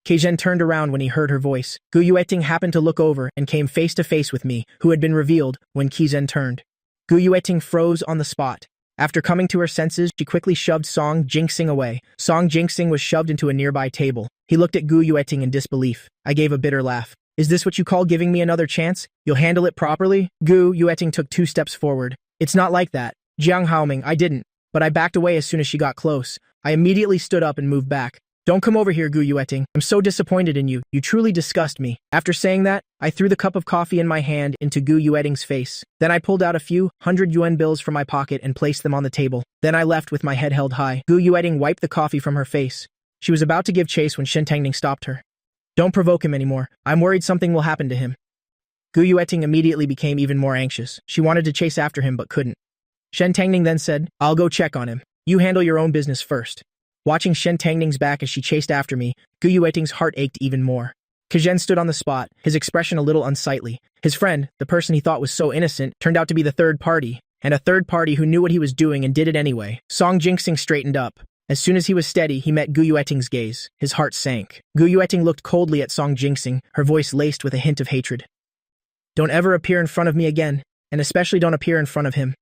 Kazhen turned around when he heard her voice. Gu Yueting happened to look over and came face to face with me, who had been revealed when Kazhen turned. Gu Yueting froze on the spot. After coming to her senses, she quickly shoved Song Jingsing away. Song Jingsing was shoved into a nearby table. He looked at Gu Yueting in disbelief. I gave a bitter laugh. Is this what you call giving me another chance? You'll handle it properly? Gu Yueting took 2 steps forward. It's not like that. Jiang Haoming, I didn't. But I backed away as soon as she got close. I immediately stood up and moved back. Don't come over here, Gu Yueting. I'm so disappointed in you. You truly disgust me. After saying that, I threw the cup of coffee in my hand into Gu Yueting's face. Then I pulled out a few 100 yuan bills from my pocket and placed them on the table. Then I left with my head held high. Gu Yueting wiped the coffee from her face. She was about to give chase when Shen Tangning stopped her. Don't provoke him anymore. I'm worried something will happen to him. Gu Yueting immediately became even more anxious. She wanted to chase after him but couldn't. Shen Tangning then said, I'll go check on him. You handle your own business first. Watching Shen Tangning's back as she chased after me, Gu Yueting's heart ached even more. Kazhen stood on the spot, his expression a little unsightly. His friend, the person he thought was so innocent, turned out to be the third party, and a third party who knew what he was doing and did it anyway. Song Jingsing straightened up. As soon as he was steady, he met Gu Yueting's gaze. His heart sank. Gu Yueting looked coldly at Song Jingsing, her voice laced with a hint of hatred. Don't ever appear in front of me again, and especially don't appear in front of him.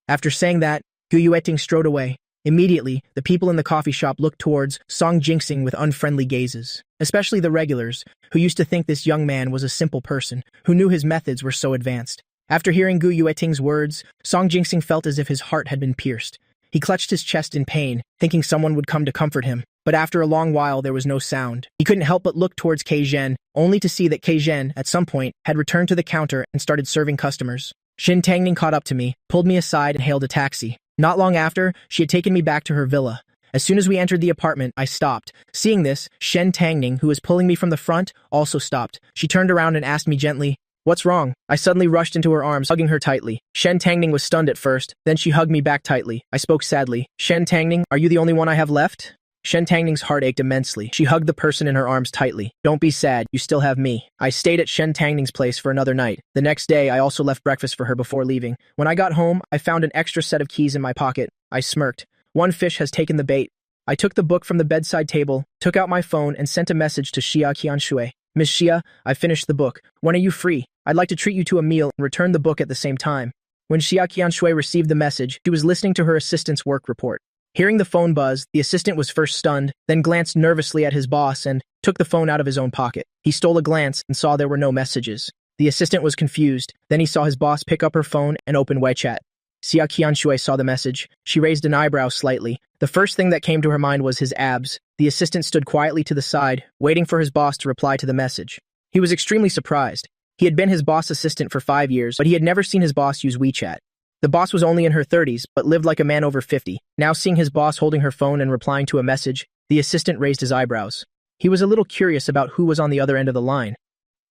After saying that, Gu Yueting strode away. Immediately, the people in the coffee shop looked towards Song Jingsing with unfriendly gazes, especially the regulars, who used to think this young man was a simple person, who knew his methods were so advanced. After hearing Gu Yueting's words, Song Jingsing felt as if his heart had been pierced. He clutched his chest in pain, thinking someone would come to comfort him, but after a long while there was no sound. He couldn't help but look towards Kazhen, only to see that Kazhen, at some point, had returned to the counter and started serving customers. Shen Tangning caught up to me, pulled me aside and hailed a taxi. Not long after, she had taken me back to her villa. As soon as we entered the apartment, I stopped. Seeing this, Shen Tangning, who was pulling me from the front, also stopped. She turned around and asked me gently, What's wrong? I suddenly rushed into her arms, hugging her tightly. Shen Tangning was stunned at first, then she hugged me back tightly. I spoke sadly. Shen Tangning, are you the only one I have left? Shen Tangning's heart ached immensely. She hugged the person in her arms tightly. Don't be sad, you still have me. I stayed at Shen Tangning's place for another night. The next day, I also left breakfast for her before leaving. When I got home, I found an extra set of keys in my pocket. I smirked. One fish has taken the bait. I took the book from the bedside table, took out my phone, and sent a message to Xia Qianshui. Miss Xia, I finished the book. When are you free? I'd like to treat you to a meal and return the book at the same time. When Xia Qianshui received the message, she was listening to her assistant's work report. Hearing the phone buzz, the assistant was first stunned, then glanced nervously at his boss and took the phone out of his own pocket. He stole a glance and saw there were no messages. The assistant was confused. Then he saw his boss pick up her phone and open WeChat. Xia Qianshui saw the message. She raised an eyebrow slightly. The first thing that came to her mind was his abs. The assistant stood quietly to the side, waiting for his boss to reply to the message. He was extremely surprised. He had been his boss' assistant for 5 years, but he had never seen his boss use WeChat. The boss was only in her 30s, but lived like a man over 50. Now seeing his boss holding her phone and replying to a message, the assistant raised his eyebrows. He was a little curious about who was on the other end of the line.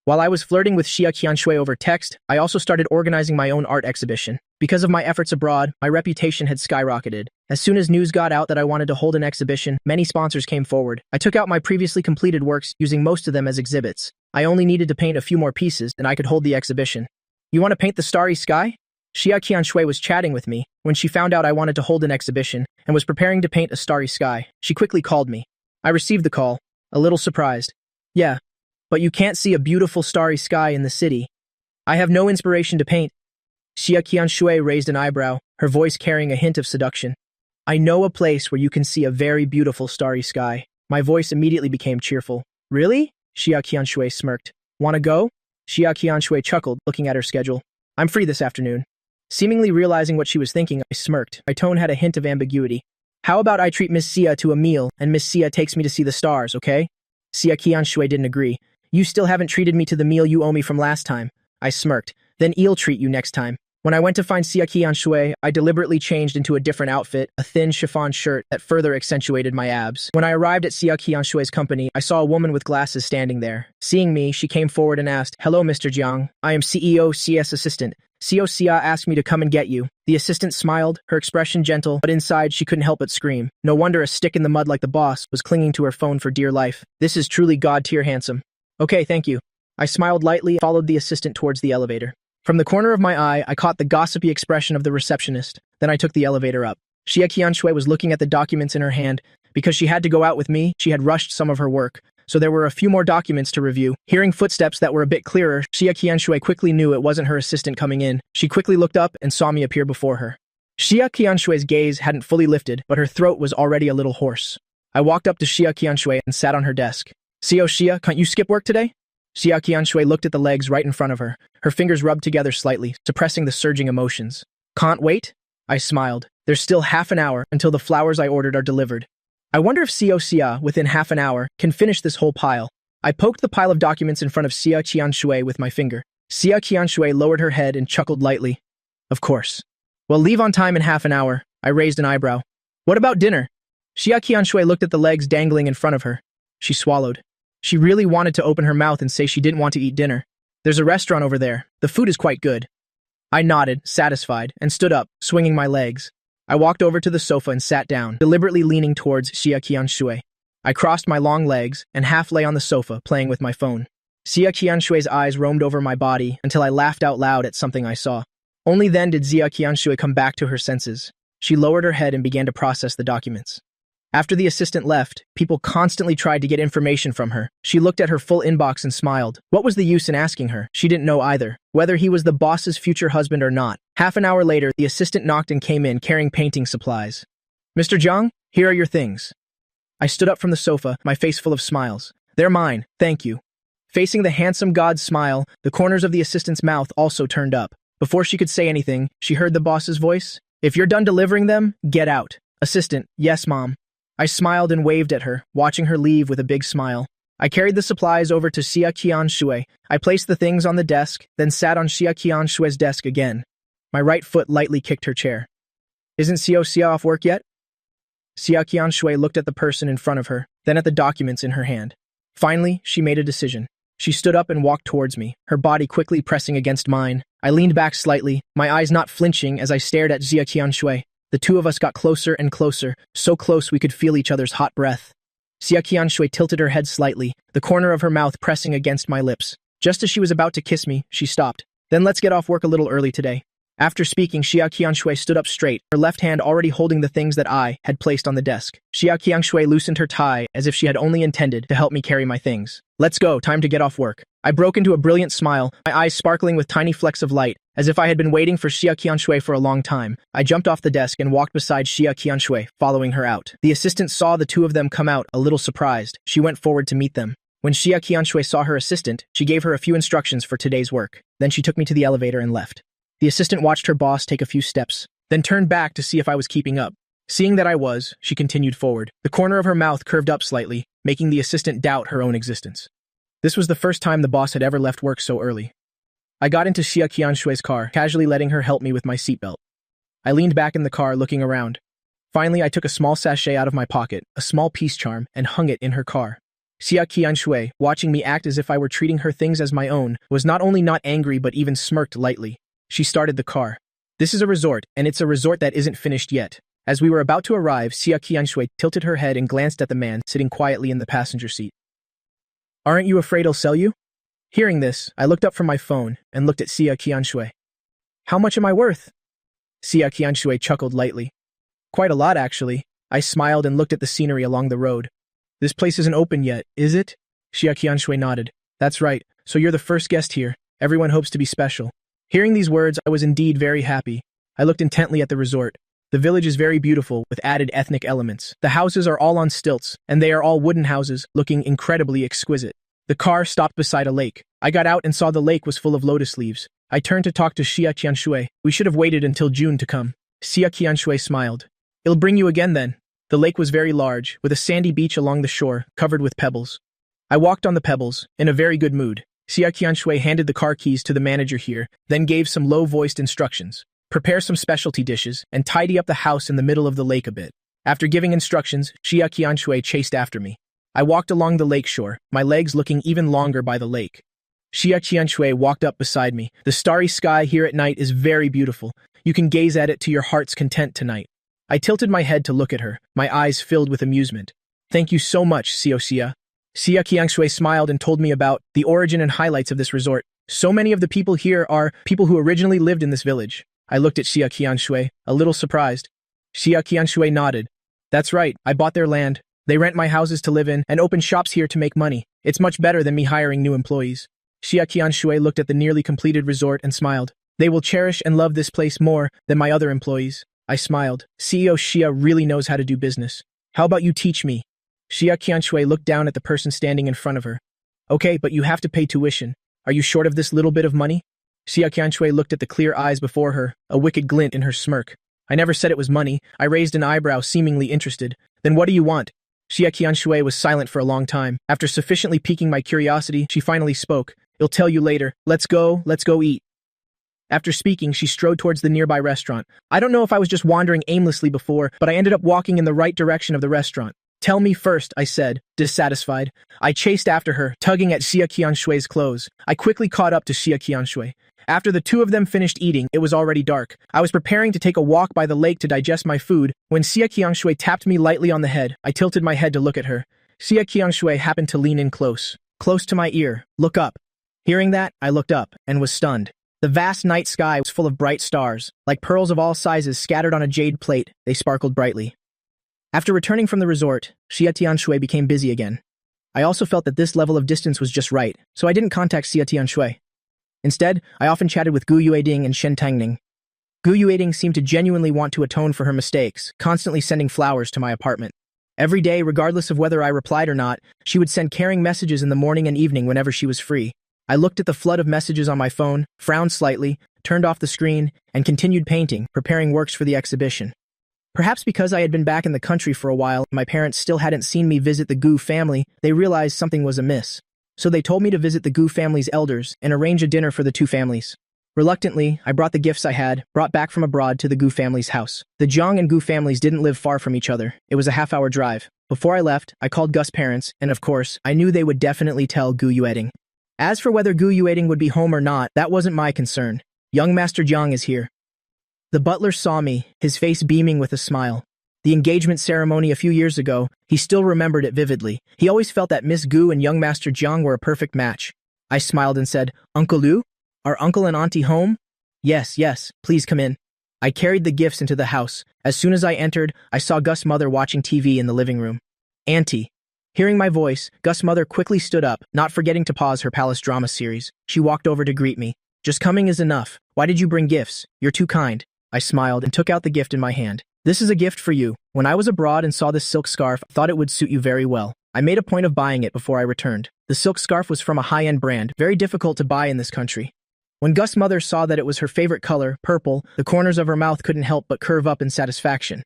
While I was flirting with Xia Qianshui over text, I also started organizing my own art exhibition. Because of my efforts abroad, my reputation had skyrocketed. As soon as news got out that I wanted to hold an exhibition, many sponsors came forward. I took out my previously completed works, using most of them as exhibits. I only needed to paint a few more pieces, and I could hold the exhibition. You want to paint the starry sky? Xia Qianshui was chatting with me when she found out I wanted to hold an exhibition and was preparing to paint a starry sky. She quickly called me. I received the call, a little surprised. Yeah, but you can't see a beautiful starry sky in the city. I have no inspiration to paint. Xia Qianshui raised an eyebrow, her voice carrying a hint of seduction. I know a place where you can see a very beautiful starry sky. My voice immediately became cheerful. Really? Xia Qianshui smirked. Wanna go? Xia Qianshui chuckled, looking at her schedule. I'm free this afternoon. Seemingly realizing what she was thinking, I smirked. My tone had a hint of ambiguity. How about I treat Miss Xia to a meal and Miss Xia takes me to see the stars, okay? Xia Qianshui didn't agree. You still haven't treated me to the meal you owe me from last time. I smirked. Then I'll treat you next time. When I went to find Xia Qianshui, I deliberately changed into a different outfit, a thin chiffon shirt that further accentuated my abs. When I arrived at Xia Qianshui's company, I saw a woman with glasses standing there. Seeing me, she came forward and asked, Hello, Mr. Jiang. I am CEO Xia's assistant. CEO Xia asked me to come and get you. The assistant smiled, her expression gentle, but inside she couldn't help but scream. No wonder a stick in the mud like the boss was clinging to her phone for dear life. This is truly god-tier handsome. Okay, thank you. I smiled lightly and followed the assistant towards the elevator. From the corner of my eye, I caught the gossipy expression of the receptionist. Then I took the elevator up. Xia Qianshui was looking at the documents in her hand. Because she had to go out with me, she had rushed some of her work. So there were a few more documents to review. Hearing footsteps that were a bit clearer, Xia Qianshui quickly knew it wasn't her assistant coming in. She quickly looked up and saw me appear before her. Xia Qianshui's gaze hadn't fully lifted, but her throat was already a little hoarse. I walked up to Xia Qianshui and sat on her desk. CEO Xia, can't you skip work today? Xia Qianshui looked at the legs right in front of her. Her fingers rubbed together slightly, suppressing the surging emotions. Can't wait? I smiled. There's still half an hour until the flowers I ordered are delivered. I wonder if CEO Xia, within half an hour, can finish this whole pile. I poked the pile of documents in front of Xia Qianshui with my finger. Xia Qianshui lowered her head and chuckled lightly. Of course. Well, leave on time in half an hour. I raised an eyebrow. What about dinner? Xia Qianshui looked at the legs dangling in front of her. She swallowed. She really wanted to open her mouth and say she didn't want to eat dinner. There's a restaurant over there. The food is quite good. I nodded, satisfied, and stood up, swinging my legs. I walked over to the sofa and sat down, deliberately leaning towards Xia Qianshui. I crossed my long legs and half lay on the sofa, playing with my phone. Xia Qianshui's eyes roamed over my body until I laughed out loud at something I saw. Only then did Xia Qianshui come back to her senses. She lowered her head and began to process the documents. After the assistant left, people constantly tried to get information from her. She looked at her full inbox and smiled. What was the use in asking her? She didn't know either, whether he was the boss's future husband or not. Half an hour later, the assistant knocked and came in carrying painting supplies. Mr. Jiang, here are your things. I stood up from the sofa, my face full of smiles. They're mine, thank you. Facing the handsome god's smile, the corners of the assistant's mouth also turned up. Before she could say anything, she heard the boss's voice. If you're done delivering them, get out. Assistant, yes, mom. I smiled and waved at her, watching her leave with a big smile. I carried the supplies over to Xia Qianshui. I placed the things on the desk, then sat on Xia Qianshui's desk again. My right foot lightly kicked her chair. Isn't CEO Xia off work yet? Xia Qianshui looked at the person in front of her, then at the documents in her hand. Finally, she made a decision. She stood up and walked towards me, her body quickly pressing against mine. I leaned back slightly, my eyes not flinching as I stared at Xia Qianshui. The two of us got closer and closer, so close we could feel each other's hot breath. Xia Qianshui tilted her head slightly, the corner of her mouth pressing against my lips. Just as she was about to kiss me, she stopped. Then let's get off work a little early today. After speaking, Xia Qiangshui stood up straight, her left hand already holding the things that I had placed on the desk. Xia Qiangshui loosened her tie as if she had only intended to help me carry my things. Let's go, time to get off work. I broke into a brilliant smile, my eyes sparkling with tiny flecks of light, as if I had been waiting for Xia Qiangshui for a long time. I jumped off the desk and walked beside Xia Qiangshui, following her out. The assistant saw the two of them come out, a little surprised. She went forward to meet them. When Xia Qiangshui saw her assistant, she gave her a few instructions for today's work. Then she took me to the elevator and left. The assistant watched her boss take a few steps, then turned back to see if I was keeping up. Seeing that I was, she continued forward. The corner of her mouth curved up slightly, making the assistant doubt her own existence. This was the first time the boss had ever left work so early. I got into Xia Qiangshui's car, casually letting her help me with my seatbelt. I leaned back in the car, looking around. Finally, I took a small sachet out of my pocket, a small peace charm, and hung it in her car. Xia Qiangshui, watching me act as if I were treating her things as my own, was not only not angry but even smirked lightly. She started the car. This is a resort, and it's a resort that isn't finished yet. As we were about to arrive, Xia Qiangshui tilted her head and glanced at the man sitting quietly in the passenger seat. Aren't you afraid I'll sell you? Hearing this, I looked up from my phone and looked at Xia Qiangshui. How much am I worth? Xia Qiangshui chuckled lightly. Quite a lot, actually. I smiled and looked at the scenery along the road. This place isn't open yet, is it? Xia Qiangshui nodded. That's right, so you're the first guest here. Everyone hopes to be special. Hearing these words, I was indeed very happy. I looked intently at the resort. The village is very beautiful, with added ethnic elements. The houses are all on stilts, and they are all wooden houses, looking incredibly exquisite. The car stopped beside a lake. I got out and saw the lake was full of lotus leaves. I turned to talk to Xia Qiangshui. We should have waited until June to come. Xia Qiangshui smiled. It'll bring you again then. The lake was very large, with a sandy beach along the shore, covered with pebbles. I walked on the pebbles, in a very good mood. Xia Qiangshui handed the car keys to the manager here, then gave some low-voiced instructions. Prepare some specialty dishes, and tidy up the house in the middle of the lake a bit. After giving instructions, Xia Qiangshui chased after me. I walked along the lake shore, my legs looking even longer by the lake. Xia Qiangshui walked up beside me. The starry sky here at night is very beautiful. You can gaze at it to your heart's content tonight. I tilted my head to look at her, my eyes filled with amusement. Thank you so much, Xia. Xia Qiangshui smiled and told me about the origin and highlights of this resort. So many of the people here are people who originally lived in this village. I looked at Xia Qiangshui, a little surprised. Xia Qiangshui nodded. That's right, I bought their land. They rent my houses to live in and open shops here to make money. It's much better than me hiring new employees. Xia Qiangshui looked at the nearly completed resort and smiled. They will cherish and love this place more than my other employees. I smiled. CEO Xia really knows how to do business. How about you teach me? Xia Qiangshui looked down at the person standing in front of her. Okay, but you have to pay tuition. Are you short of this little bit of money? Xia Qiangshui looked at the clear eyes before her, a wicked glint in her smirk. I never said it was money. I raised an eyebrow, seemingly interested. Then what do you want? Xia Qiangshui was silent for a long time. After sufficiently piquing my curiosity, she finally spoke. I'll tell you later. Let's go eat. After speaking, she strode towards the nearby restaurant. I don't know if I was just wandering aimlessly before, but I ended up walking in the right direction of the restaurant. Tell me first, I said, dissatisfied. I chased after her, tugging at Xia Qiangshui's clothes. I quickly caught up to Xia Qiangshui. After the two of them finished eating, it was already dark. I was preparing to take a walk by the lake to digest my food when Xia Qiangshui tapped me lightly on the head. I tilted my head to look at her. Xia Qiangshui happened to lean in close to my ear. Look up. Hearing that, I looked up and was stunned. The vast night sky was full of bright stars. Like pearls of all sizes scattered on a jade plate, they sparkled brightly. After returning from the resort, Xia Qiangshui became busy again. I also felt that this level of distance was just right, so I didn't contact Xia Qiangshui. Instead, I often chatted with Gu Yueding and Shen Tangning. Gu Yueding seemed to genuinely want to atone for her mistakes, constantly sending flowers to my apartment. Every day, regardless of whether I replied or not, she would send caring messages in the morning and evening whenever she was free. I looked at the flood of messages on my phone, frowned slightly, turned off the screen, and continued painting, preparing works for the exhibition. Perhaps because I had been back in the country for a while, my parents still hadn't seen me visit the Gu family, they realized something was amiss. So they told me to visit the Gu family's elders and arrange a dinner for the two families. Reluctantly, I brought the gifts I had, brought back from abroad to the Gu family's house. The Zhang and Gu families didn't live far from each other. It was a half-hour drive. Before I left, I called Gus' parents, and of course, I knew they would definitely tell Gu Yueding. As for whether Gu Yueding would be home or not, that wasn't my concern. Young Master Zhang is here. The butler saw me, his face beaming with a smile. The engagement ceremony a few years ago, he still remembered it vividly. He always felt that Miss Gu and young Master Zhang were a perfect match. I smiled and said, Uncle Liu? Are Uncle and Auntie home? Yes, yes, please come in. I carried the gifts into the house. As soon as I entered, I saw Gus' mother watching TV in the living room. Auntie. Hearing my voice, Gus' mother quickly stood up, not forgetting to pause her palace drama series. She walked over to greet me. Just coming is enough. Why did you bring gifts? You're too kind. I smiled and took out the gift in my hand. This is a gift for you. When I was abroad and saw this silk scarf, I thought it would suit you very well. I made a point of buying it before I returned. The silk scarf was from a high-end brand, very difficult to buy in this country. When Gus' mother saw that it was her favorite color, purple, the corners of her mouth couldn't help but curve up in satisfaction.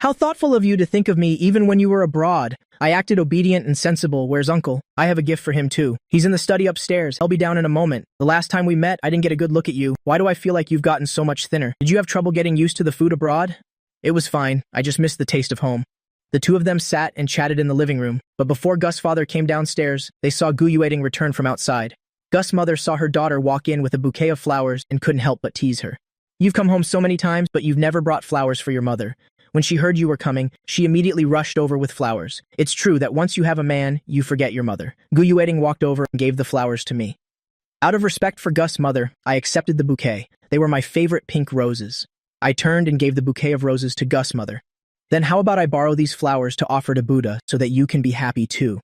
How thoughtful of you to think of me even when you were abroad. I acted obedient and sensible. Where's Uncle? I have a gift for him too. He's in the study upstairs. I'll be down in a moment. The last time we met, I didn't get a good look at you. Why do I feel like you've gotten so much thinner? Did you have trouble getting used to the food abroad? It was fine. I just missed the taste of home. The two of them sat and chatted in the living room, but before Gus' father came downstairs, they saw Gu Yueting return from outside. Gus' mother saw her daughter walk in with a bouquet of flowers and couldn't help but tease her. You've come home so many times, but you've never brought flowers for your mother. When she heard you were coming, she immediately rushed over with flowers. It's true that once you have a man, you forget your mother. Gu Yueting walked over and gave the flowers to me. Out of respect for Gus' mother, I accepted the bouquet. They were my favorite pink roses. I turned and gave the bouquet of roses to Gus' mother. Then how about I borrow these flowers to offer to Buddha so that you can be happy too?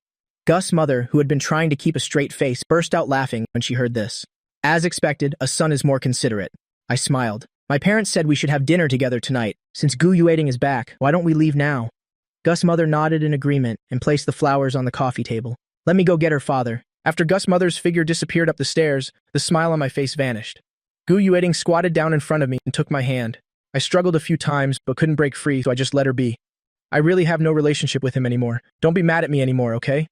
Gus' mother, who had been trying to keep a straight face, burst out laughing when she heard this. As expected, a son is more considerate. I smiled. My parents said we should have dinner together tonight. Since Gu Yueting is back, why don't we leave now? Gus' mother nodded in agreement and placed the flowers on the coffee table. Let me go get her father. After Gus' mother's figure disappeared up the stairs, the smile on my face vanished. Gu Yueting squatted down in front of me and took my hand. I struggled a few times, but couldn't break free, so I just let her be. I really have no relationship with him anymore. Don't be mad at me anymore, okay?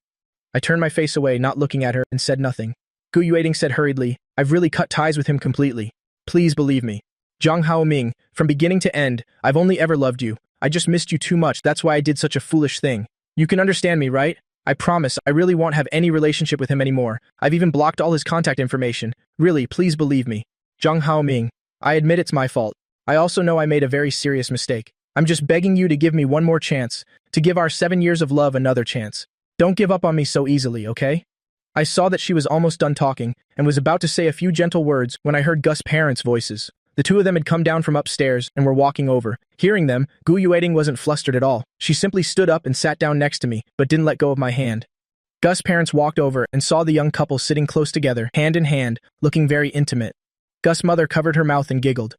I turned my face away, not looking at her, and said nothing. Gu Yueting said hurriedly, I've really cut ties with him completely. Please believe me. Zhang Haoming, from beginning to end, I've only ever loved you. I just missed you too much, that's why I did such a foolish thing. You can understand me, right? I promise, I really won't have any relationship with him anymore. I've even blocked all his contact information. Really, please believe me. Zhang Haoming, I admit it's my fault. I also know I made a very serious mistake. I'm just begging you to give me one more chance, to give our 7 years of love another chance. Don't give up on me so easily, okay? I saw that she was almost done talking, and was about to say a few gentle words when I heard Gus' parents' voices. The two of them had come down from upstairs and were walking over. Hearing them, Gu Yueting wasn't flustered at all. She simply stood up and sat down next to me, but didn't let go of my hand. Gus' parents walked over and saw the young couple sitting close together, hand in hand, looking very intimate. Gus' mother covered her mouth and giggled.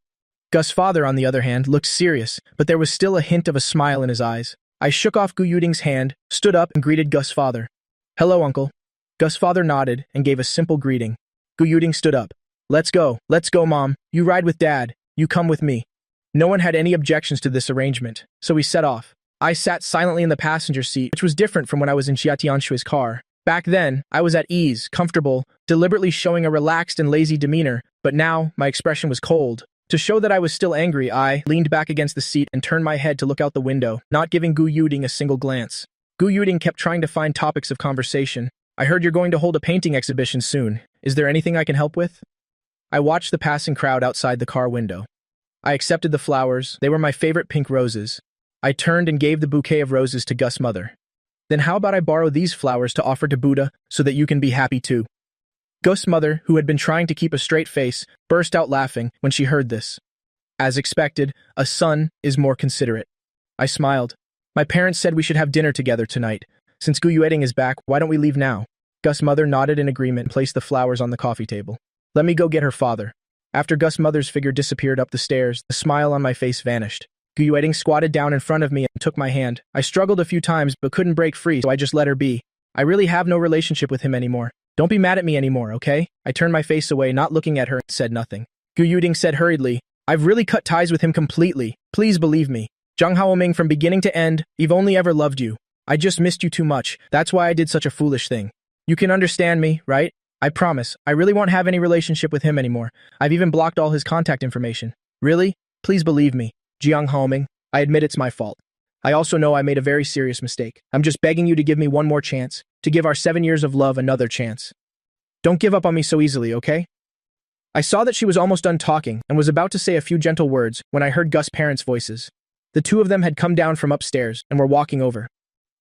Gus' father, on the other hand, looked serious, but there was still a hint of a smile in his eyes. I shook off Gu Yueting's hand, stood up, and greeted Gus' father. Hello, uncle. Gus' father nodded and gave a simple greeting. Gu Yueting stood up. Let's go, mom. You ride with dad. You come with me. No one had any objections to this arrangement, so we set off. I sat silently in the passenger seat, which was different from when I was in Jia Tianshui's car. Back then, I was at ease, comfortable, deliberately showing a relaxed and lazy demeanor, but now my expression was cold. To show that I was still angry, I leaned back against the seat and turned my head to look out the window, not giving Gu Yueting a single glance. Gu Yueting kept trying to find topics of conversation. I heard you're going to hold a painting exhibition soon. Is there anything I can help with? I watched the passing crowd outside the car window. I accepted the flowers. They were my favorite pink roses. I turned and gave the bouquet of roses to Gus' mother. Then how about I borrow these flowers to offer to Buddha so that you can be happy too? Gus' mother, who had been trying to keep a straight face, burst out laughing when she heard this. As expected, a son is more considerate. I smiled. My parents said we should have dinner together tonight. Since Gu Yueting is back, why don't we leave now? Gus' mother nodded in agreement and placed the flowers on the coffee table. Let me go get her father. After Gus' mother's figure disappeared up the stairs, the smile on my face vanished. Gu Yueting squatted down in front of me and took my hand. I struggled a few times but couldn't break free, so I just let her be. I really have no relationship with him anymore. Don't be mad at me anymore, okay? I turned my face away, not looking at her, and said nothing. Gu Yueting said hurriedly, I've really cut ties with him completely. Please believe me. Zhang Haoming, from beginning to end, I've only ever loved you. I just missed you too much. That's why I did such a foolish thing. You can understand me, right? I promise, I really won't have any relationship with him anymore. I've even blocked all his contact information. Really? Please believe me. Jiang Haoming, I admit it's my fault. I also know I made a very serious mistake. I'm just begging you to give me one more chance, to give our 7 years of love another chance. Don't give up on me so easily, okay? I saw that she was almost done talking and was about to say a few gentle words when I heard Gus' parents' voices. The two of them had come down from upstairs and were walking over.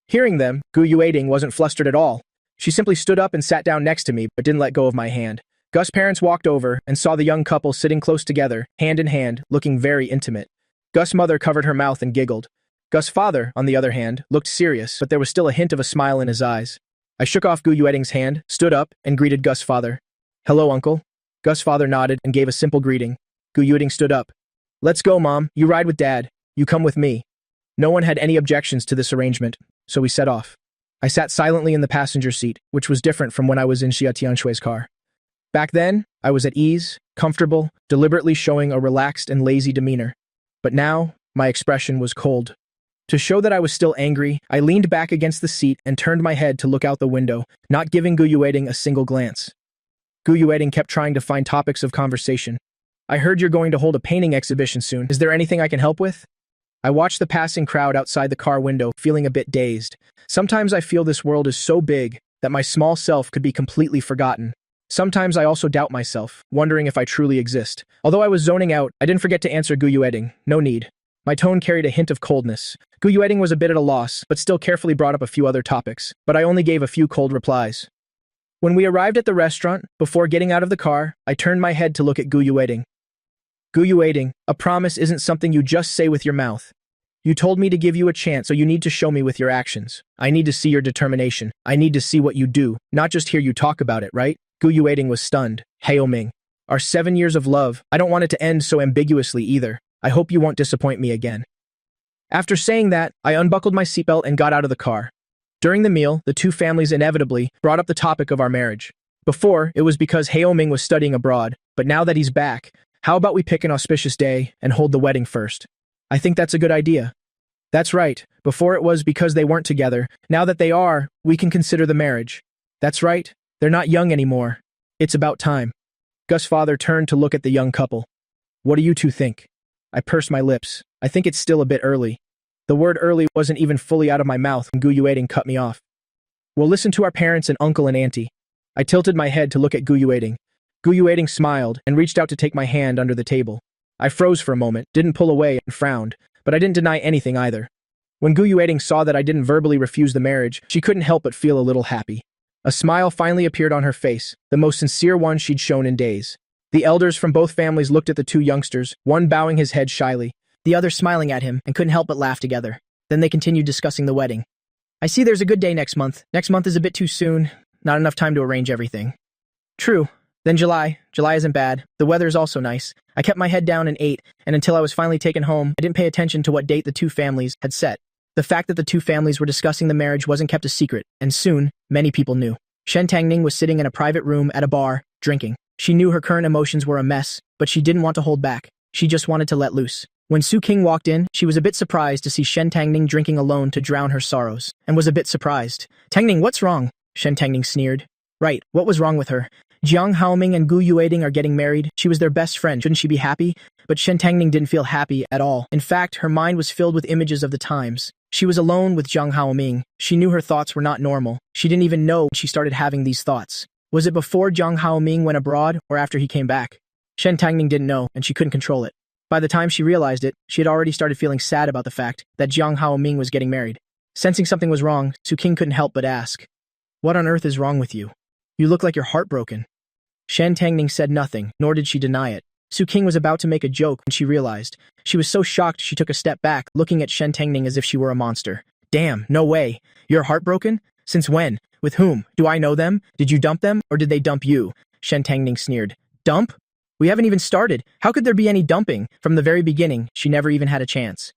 Hearing them, Gu Yueting wasn't flustered at all. She simply stood up and sat down next to me but didn't let go of my hand. Gus' parents walked over and saw the young couple sitting close together, hand in hand, looking very intimate. Gus' mother covered her mouth and giggled. Gus' father, on the other hand, looked serious, but there was still a hint of a smile in his eyes. I shook off Gu Yueting's hand, stood up, and greeted Gus' father. "Hello, uncle." Gus' father nodded and gave a simple greeting. Gu Yueting stood up. "Let's go, Mom. You ride with Dad. You come with me." No one had any objections to this arrangement, so we set off. I sat silently in the passenger seat, which was different from when I was in Xia Tianshui's car. Back then, I was at ease, comfortable, deliberately showing a relaxed and lazy demeanor. But now, my expression was cold. To show that I was still angry, I leaned back against the seat and turned my head to look out the window, not giving Gu Yueting a single glance. Gu Yueting kept trying to find topics of conversation. "I heard you're going to hold a painting exhibition soon. Is there anything I can help with?" I watched the passing crowd outside the car window, feeling a bit dazed. Sometimes I feel this world is so big that my small self could be completely forgotten. Sometimes I also doubt myself, wondering if I truly exist. Although I was zoning out, I didn't forget to answer Gu Yueting. No need. My tone carried a hint of coldness. Gu Yueting was a bit at a loss, but still carefully brought up a few other topics, but I only gave a few cold replies. When we arrived at the restaurant, before getting out of the car, I turned my head to look at Gu Yueting. "Gu Yueting, a promise isn't something you just say with your mouth. You told me to give you a chance, so you need to show me with your actions. I need to see your determination. I need to see what you do, not just hear you talk about it, right?" Gu Yueting was stunned. "Haoming, our 7 years of love, I don't want it to end so ambiguously either. I hope you won't disappoint me again." After saying that, I unbuckled my seatbelt and got out of the car. During the meal, the two families inevitably brought up the topic of our marriage. Before, it was because Haoming was studying abroad, but now that he's back, how about we pick an auspicious day and hold the wedding first? I think that's a good idea. That's right. Before it was because they weren't together. Now that they are, we can consider the marriage. That's right. They're not young anymore. It's about time. Gus' father turned to look at the young couple. "What do you two think?" I pursed my lips. "I think it's still a bit early." The word early wasn't even fully out of my mouth when Gu Yueting cut me off. "We'll listen to our parents and uncle and auntie." I tilted my head to look at Gu Yueting. Gu Yueting smiled and reached out to take my hand under the table. I froze for a moment, didn't pull away, and frowned, but I didn't deny anything either. When Gu Yueting saw that I didn't verbally refuse the marriage, she couldn't help but feel a little happy. A smile finally appeared on her face, the most sincere one she'd shown in days. The elders from both families looked at the two youngsters, one bowing his head shyly, the other smiling at him, and couldn't help but laugh together. Then they continued discussing the wedding. "I see there's a good day next month. Next month is a bit too soon. Not enough time to arrange everything." "True. Then July. July isn't bad. The weather is also nice." I kept my head down and ate, and until I was finally taken home, I didn't pay attention to what date the two families had set. The fact that the two families were discussing the marriage wasn't kept a secret, and soon, many people knew. Shen Tangning was sitting in a private room at a bar, drinking. She knew her current emotions were a mess, but she didn't want to hold back. She just wanted to let loose. When Su King walked in, she was a bit surprised to see Shen Tangning drinking alone to drown her sorrows, and was a bit surprised. "Tangning, what's wrong?" Shen Tangning sneered. "Right, what was wrong with her? Jiang Haoming and Gu Yueting are getting married. She was their best friend. Shouldn't she be happy?" But Shen Tangning didn't feel happy at all. In fact, her mind was filled with images of the times. She was alone with Jiang Haoming. She knew her thoughts were not normal. She didn't even know she started having these thoughts. Was it before Jiang Haoming went abroad or after he came back? Shen Tangning didn't know, and she couldn't control it. By the time she realized it, she had already started feeling sad about the fact that Jiang Haoming was getting married. Sensing something was wrong, Su King couldn't help but ask, "What on earth is wrong with you? You look like you're heartbroken." Shen Tangning said nothing, nor did she deny it. Su King was about to make a joke when she realized. She was so shocked she took a step back, looking at Shen Tangning as if she were a monster. "Damn, no way. You're heartbroken? Since when? With whom? Do I know them? Did you dump them, or did they dump you?" Shen Tangning sneered. "Dump? We haven't even started. How could there be any dumping? From the very beginning, she never even had a chance."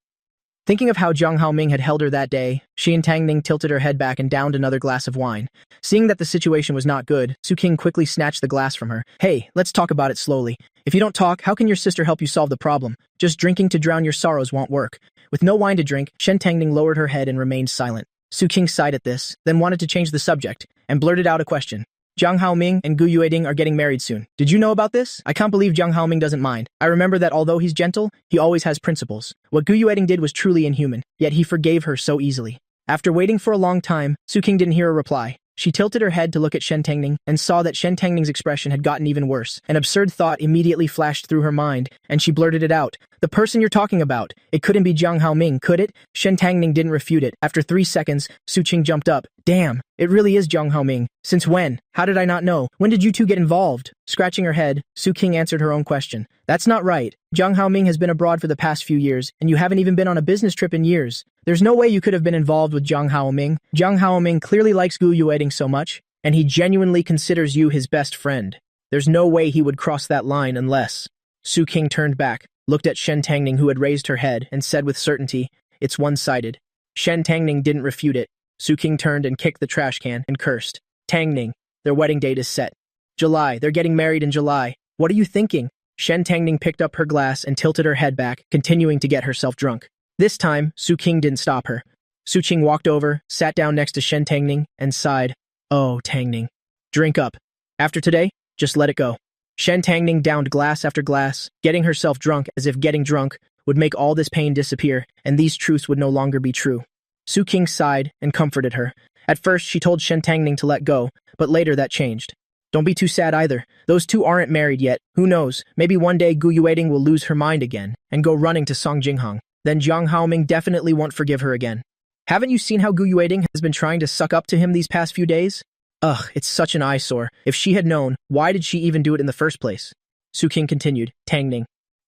Thinking of how Jiang Haoming had held her that day, she and Tangning tilted her head back and downed another glass of wine. Seeing that the situation was not good, Su King quickly snatched the glass from her. "Hey, let's talk about it slowly. If you don't talk, how can your sister help you solve the problem? Just drinking to drown your sorrows won't work." With no wine to drink, Shen Tangning lowered her head and remained silent. Su King sighed at this, then wanted to change the subject, and blurted out a question. "Jiang Haoming and Gu Yueting are getting married soon. Did you know about this? I can't believe Jiang Haoming doesn't mind. I remember that although he's gentle, he always has principles. What Gu Yueting did was truly inhuman, yet he forgave her so easily." After waiting for a long time, Su King didn't hear a reply. She tilted her head to look at Shen Tangning and saw that Shen Tangning's expression had gotten even worse. An absurd thought immediately flashed through her mind, and she blurted it out. The person you're talking about. It couldn't be Jiang Haoming, could it? Shen Tangning didn't refute it. After 3 seconds, Su Qing jumped up. Damn, it really is Jiang Haoming. Since when? How did I not know? When did you two get involved? Scratching her head, Su Qing answered her own question. That's not right. Jiang Haoming has been abroad for the past few years, and you haven't even been on a business trip in years. There's no way you could have been involved with Jiang Haoming. Jiang Haoming clearly likes Gu Yueting so much, and he genuinely considers you his best friend. There's no way he would cross that line unless... Su Qing turned back, looked at Shen Tangning, who had raised her head, and said with certainty, it's one-sided. Shen Tangning didn't refute it. Su Qing turned and kicked the trash can and cursed. Tangning, their wedding date is set. July, they're getting married in July. What are you thinking? Shen Tangning picked up her glass and tilted her head back, continuing to get herself drunk. This time, Su Qing didn't stop her. Su Qing walked over, sat down next to Shen Tangning, and sighed. Oh, Tangning. Drink up. After today, just let it go. Shen Tangning downed glass after glass, getting herself drunk as if getting drunk would make all this pain disappear, and these truths would no longer be true. Su Qing sighed and comforted her. At first, she told Shen Tangning to let go, but later that changed. Don't be too sad either. Those two aren't married yet. Who knows? Maybe one day Gu Yueting will lose her mind again and go running to Song Jinghang. Then Jiang Haoming definitely won't forgive her again. Haven't you seen how Gu Yueting has been trying to suck up to him these past few days? Ugh, it's such an eyesore. If she had known, why did she even do it in the first place? Su Qing continued, Tangning.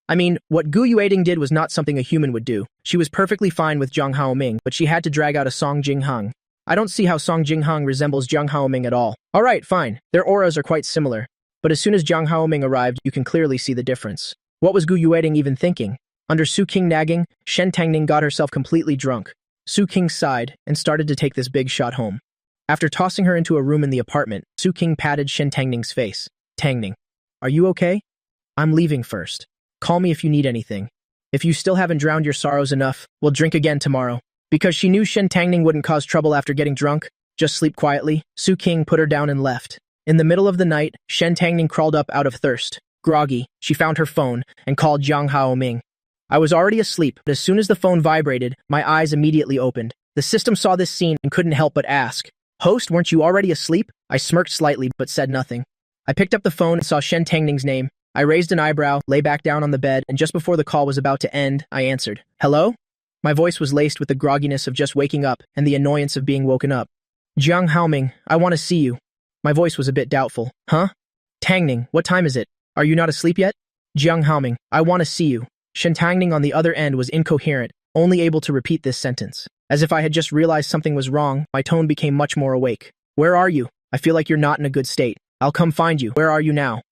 I mean, what Gu Yueting did was not something a human would do. She was perfectly fine with Jiang Haoming, but she had to drag out a Song Jinghang. I don't see how Song Jinghang resembles Jiang Haoming at all. Alright, fine. Their auras are quite similar. But as soon as Jiang Haoming arrived, you can clearly see the difference. What was Gu Yueting even thinking? Under Su Qing nagging, Shen Tangning got herself completely drunk. Su Qing sighed and started to take this big shot home. After tossing her into a room in the apartment, Su Qing patted Shen Tangning's face. Tangning, are you okay? I'm leaving first. Call me if you need anything. If you still haven't drowned your sorrows enough, we'll drink again tomorrow. Because she knew Shen Tangning wouldn't cause trouble after getting drunk, just sleep quietly, Su Qing put her down and left. In the middle of the night, Shen Tangning crawled up out of thirst. Groggy, she found her phone and called Jiang Haoming. I was already asleep, but as soon as the phone vibrated, my eyes immediately opened. The system saw this scene and couldn't help but ask, Host, weren't you already asleep? I smirked slightly, but said nothing. I picked up the phone and saw Shen Tangning's name. I raised an eyebrow, lay back down on the bed, and just before the call was about to end, I answered. Hello? My voice was laced with the grogginess of just waking up and the annoyance of being woken up. Jiang Haoming, I want to see you. My voice was a bit doubtful. Huh? Tangning, what time is it? Are you not asleep yet? Jiang Haoming, I want to see you. Shen Tangning on the other end was incoherent, only able to repeat this sentence. As if I had just realized something was wrong, my tone became much more awake. Where are you? I feel like you're not in a good state. I'll come find you. Where are you now?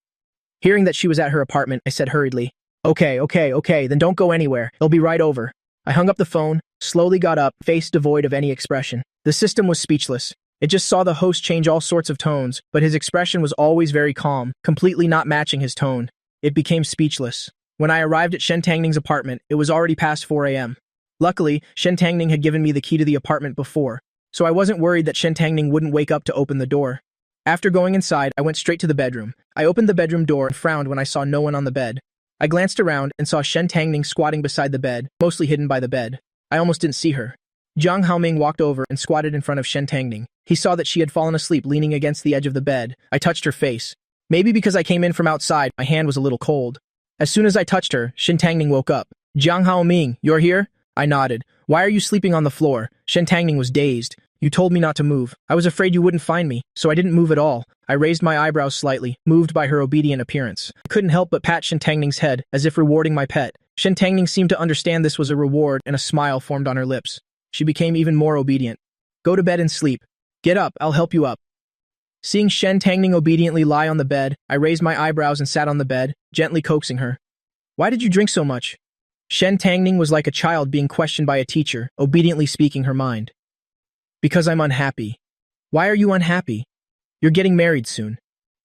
Hearing that she was at her apartment, I said hurriedly, Okay, then don't go anywhere. It'll be right over. I hung up the phone, slowly got up, face devoid of any expression. The system was speechless. It just saw the host change all sorts of tones, but his expression was always very calm, completely not matching his tone. It became speechless. When I arrived at Shen Tangning's apartment, it was already past 4 a.m. Luckily, Shen Tangning had given me the key to the apartment before, so I wasn't worried that Shen Tangning wouldn't wake up to open the door. After going inside, I went straight to the bedroom. I opened the bedroom door and frowned when I saw no one on the bed. I glanced around and saw Shen Tangning squatting beside the bed, mostly hidden by the bed. I almost didn't see her. Jiang Haoming walked over and squatted in front of Shen Tangning. He saw that she had fallen asleep leaning against the edge of the bed. I touched her face. Maybe because I came in from outside, my hand was a little cold. As soon as I touched her, Shen Tangning woke up. Jiang Haoming, you're here? I nodded. Why are you sleeping on the floor? Shen Tangning was dazed. You told me not to move. I was afraid you wouldn't find me, so I didn't move at all. I raised my eyebrows slightly, moved by her obedient appearance. I couldn't help but pat Shen Tangning's head, as if rewarding my pet. Shen Tangning seemed to understand this was a reward, and a smile formed on her lips. She became even more obedient. Go to bed and sleep. Get up, I'll help you up. Seeing Shen Tangning obediently lie on the bed, I raised my eyebrows and sat on the bed, gently coaxing her. Why did you drink so much? Shen Tangning was like a child being questioned by a teacher, obediently speaking her mind. Because I'm unhappy. Why are you unhappy? You're getting married soon.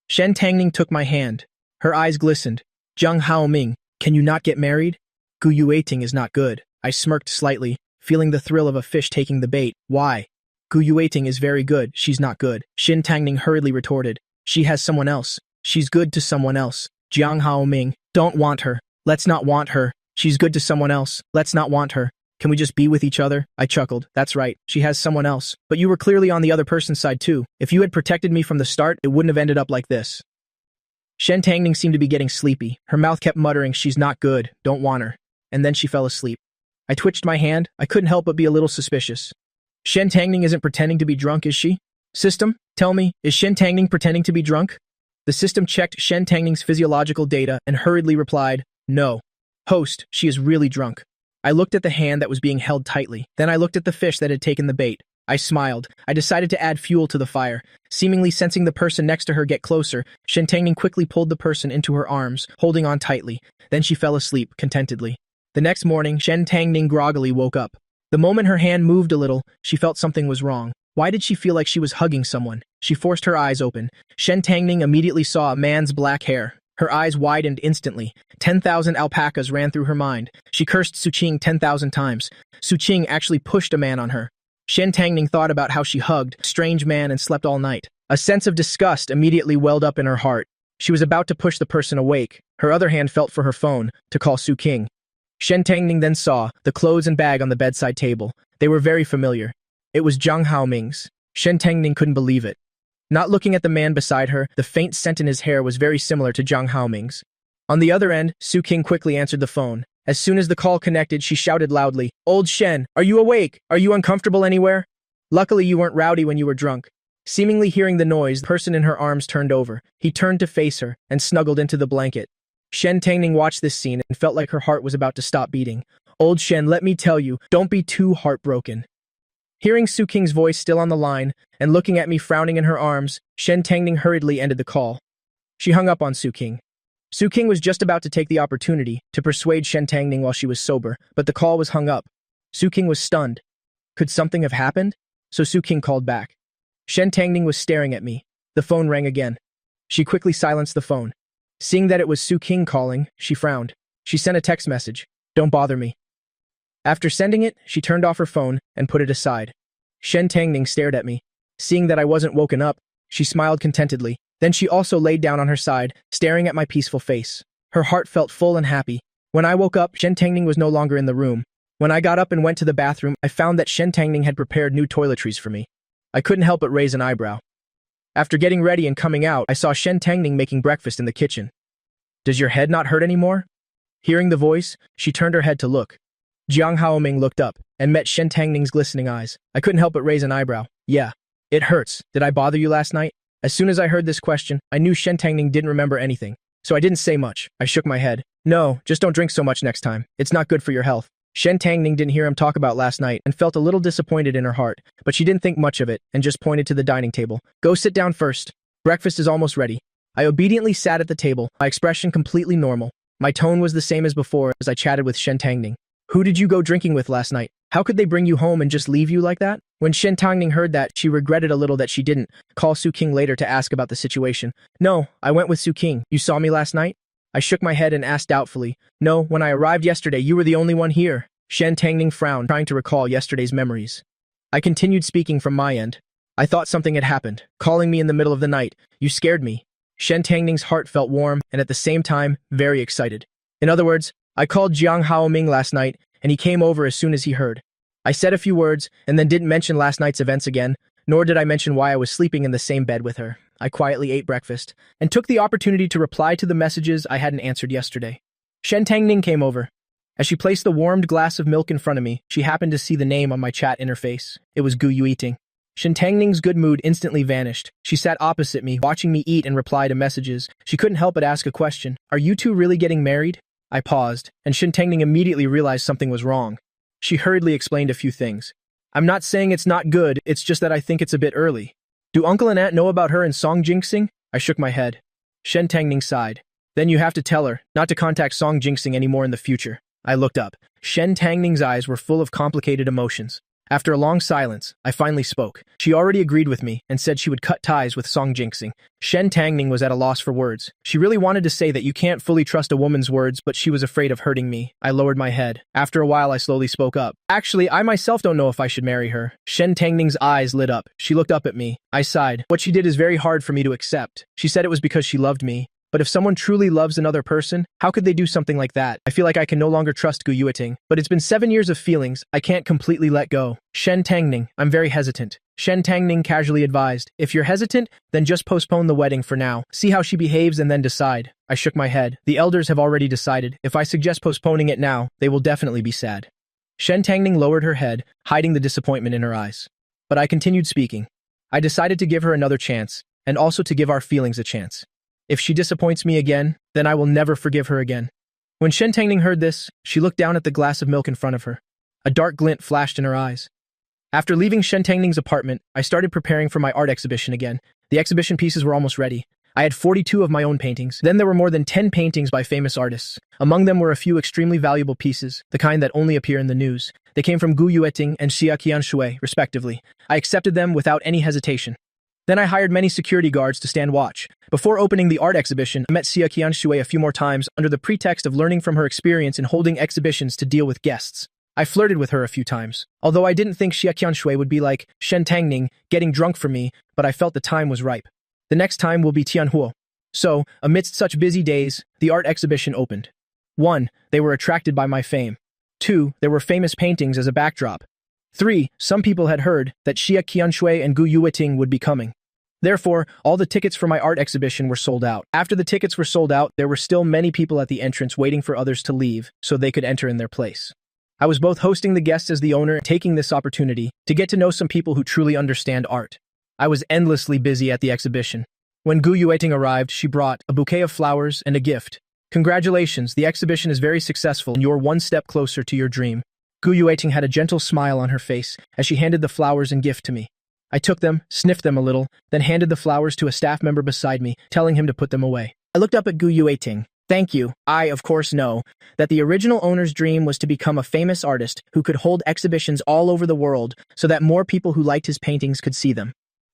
Shen Tangning took my hand. Her eyes glistened. Jiang Haoming, can you not get married? Gu Yueting is not good. I smirked slightly, feeling the thrill of a fish taking the bait. Why? Gu Yueting is very good. She's not good. Shen Tangning hurriedly retorted. She has someone else. She's good to someone else. Jiang Haoming, don't want her. Let's not want her. She's good to someone else. Let's not want her. Can we just be with each other? I chuckled. That's right. She has someone else. But you were clearly on the other person's side too. If you had protected me from the start, it wouldn't have ended up like this. Shen Tangning seemed to be getting sleepy. Her mouth kept muttering, she's not good. Don't want her. and then she fell asleep. I twitched my hand. I couldn't help but be a little suspicious. Shen Tangning isn't pretending to be drunk, is she? System, tell me, is Shen Tangning pretending to be drunk? The system checked Shen Tangning's physiological data and hurriedly replied, no. Host, she is really drunk. I looked at the hand that was being held tightly. Then I looked at the fish that had taken the bait. I smiled. I decided to add fuel to the fire. Seemingly sensing the person next to her get closer, Shen Tangning quickly pulled the person into her arms, holding on tightly. Then she fell asleep, contentedly. The next morning, Shen Tangning groggily woke up. The moment her hand moved a little, she felt something was wrong. Why did she feel like she was hugging someone? She forced her eyes open. Shen Tangning immediately saw a man's black hair. Her eyes widened instantly. 10,000 alpacas ran through her mind. She cursed Su Qing 10,000 times. Su Qing actually pushed a man on her. Shen Tangning thought about how she hugged a strange man and slept all night. A sense of disgust immediately welled up in her heart. She was about to push the person awake. Her other hand felt for her phone to call Su Qing. Shen Tangning then saw the clothes and bag on the bedside table. They were very familiar. It was Jiang Haoming's. Shen Tangning couldn't believe it. Not looking at the man beside her, the faint scent in his hair was very similar to Jiang Haoming's. On the other end, Su Qing quickly answered the phone. As soon as the call connected, she shouted loudly, "Old Shen, are you awake? Are you uncomfortable anywhere? Luckily you weren't rowdy when you were drunk." Seemingly hearing the noise, the person in her arms turned over. He turned to face her and snuggled into the blanket. Shen Tangning watched this scene and felt like her heart was about to stop beating. "Old Shen, let me tell you, don't be too heartbroken." Hearing Su Qing's voice still on the line and looking at me frowning in her arms, Shen Tangning hurriedly ended the call. She hung up on Su Qing. Su Qing was just about to take the opportunity to persuade Shen Tangning while she was sober, but the call was hung up. Su Qing was stunned. Could something have happened? So Su Qing called back. Shen Tangning was staring at me. The phone rang again. She quickly silenced the phone. Seeing that it was Su Qing calling, she frowned. She sent a text message. "Don't bother me." After sending it, she turned off her phone and put it aside. Shen Tangning stared at me. Seeing that I wasn't woken up, she smiled contentedly. Then she also laid down on her side, staring at my peaceful face. Her heart felt full and happy. When I woke up, Shen Tangning was no longer in the room. When I got up and went to the bathroom, I found that Shen Tangning had prepared new toiletries for me. I couldn't help but raise an eyebrow. After getting ready and coming out, I saw Shen Tangning making breakfast in the kitchen. "Does your head not hurt anymore?" Hearing the voice, she turned her head to look. Jiang Haoming looked up and met Shen Tangning's glistening eyes. I couldn't help but raise an eyebrow. "Yeah, it hurts. Did I bother you last night?" As soon as I heard this question, I knew Shen Tangning didn't remember anything, so I didn't say much. I shook my head. "No, just don't drink so much next time. It's not good for your health." Shen Tangning didn't hear him talk about last night and felt a little disappointed in her heart, but she didn't think much of it and just pointed to the dining table. "Go sit down first. Breakfast is almost ready." I obediently sat at the table, my expression completely normal. My tone was the same as before as I chatted with Shen Tangning. "Who did you go drinking with last night? How could they bring you home and just leave you like that?" When Shen Tangning heard that, she regretted a little that she didn't call Su Qing later to ask about the situation. "No, I went with Su Qing. You saw me last night?" I shook my head and asked doubtfully. "No, when I arrived yesterday, you were the only one here." Shen Tangning frowned, trying to recall yesterday's memories. I continued speaking from my end. "I thought something had happened, calling me in the middle of the night. You scared me." Shen Tangning's heart felt warm and at the same time, very excited. "In other words, I called Jiang Haoming last night, and he came over as soon as he heard. I said a few words, and then didn't mention last night's events again, nor did I mention why I was sleeping in the same bed with her. I quietly ate breakfast, and took the opportunity to reply to the messages I hadn't answered yesterday." Shen Tangning came over. As she placed the warmed glass of milk in front of me, she happened to see the name on my chat interface. It was Gu Yuiting. Shen Tangning's good mood instantly vanished. She sat opposite me, watching me eat and reply to messages. She couldn't help but ask a question. "Are you two really getting married?" I paused, and Shen Tangning immediately realized something was wrong. She hurriedly explained a few things. "I'm not saying it's not good, it's just that I think it's a bit early." "Do uncle and aunt know about her and Song Jinxing?" I shook my head. Shen Tangning sighed. "Then you have to tell her not to contact Song Jinxing anymore in the future." I looked up. Shen Tangning's eyes were full of complicated emotions. After a long silence, I finally spoke. She already agreed with me and said she would cut ties with Song Jinxing. Shen Tangning was at a loss for words. She really wanted to say that you can't fully trust a woman's words, but she was afraid of hurting me. I lowered my head. After a while, I slowly spoke up. "Actually, I myself don't know if I should marry her." Shen Tangning's eyes lit up. She looked up at me. I sighed. What she did is very hard for me to accept. She said it was because she loved me. But if someone truly loves another person, how could they do something like that? I feel like I can no longer trust Gu Yuiting. But it's been 7 years of feelings I can't completely let go. Shen Tangning, I'm very hesitant. Shen Tangning casually advised. If you're hesitant, then just postpone the wedding for now. See how she behaves and then decide. I shook my head. The elders have already decided. If I suggest postponing it now, they will definitely be sad. Shen Tangning lowered her head, hiding the disappointment in her eyes. But I continued speaking. I decided to give her another chance, and also to give our feelings a chance. If she disappoints me again, then I will never forgive her again. When Shen Tangning heard this, she looked down at the glass of milk in front of her. A dark glint flashed in her eyes. After leaving Shen Tangning's apartment, I started preparing for my art exhibition again. The exhibition pieces were almost ready. I had 42 of my own paintings. Then there were more than 10 paintings by famous artists. Among them were a few extremely valuable pieces, the kind that only appear in the news. They came from Gu Yueting and Xia Qianshui, respectively. I accepted them without any hesitation. Then I hired many security guards to stand watch. Before opening the art exhibition, I met Xia Qianshui a few more times under the pretext of learning from her experience in holding exhibitions to deal with guests. I flirted with her a few times. Although I didn't think Xia Qianshui would be like Shen Tangning, getting drunk for me, but I felt the time was ripe. The next time will be Tianhuo. So, amidst such busy days, the art exhibition opened. 1. They were attracted by my fame. 2. There were famous paintings as a backdrop. 3. Some people had heard that Xia Qianshui and Gu Yueting would be coming. Therefore, all the tickets for my art exhibition were sold out. After the tickets were sold out, there were still many people at the entrance waiting for others to leave so they could enter in their place. I was both hosting the guests as the owner and taking this opportunity to get to know some people who truly understand art. I was endlessly busy at the exhibition. When Gu Yueting arrived, she brought a bouquet of flowers and a gift. Congratulations, the exhibition is very successful and you're one step closer to your dream. Gu Yueting had a gentle smile on her face as she handed the flowers and gift to me. I took them, sniffed them a little, then handed the flowers to a staff member beside me, telling him to put them away. I looked up at Gu Yueting. Thank you. I, of course, know that the original owner's dream was to become a famous artist who could hold exhibitions all over the world so that more people who liked his paintings could see them.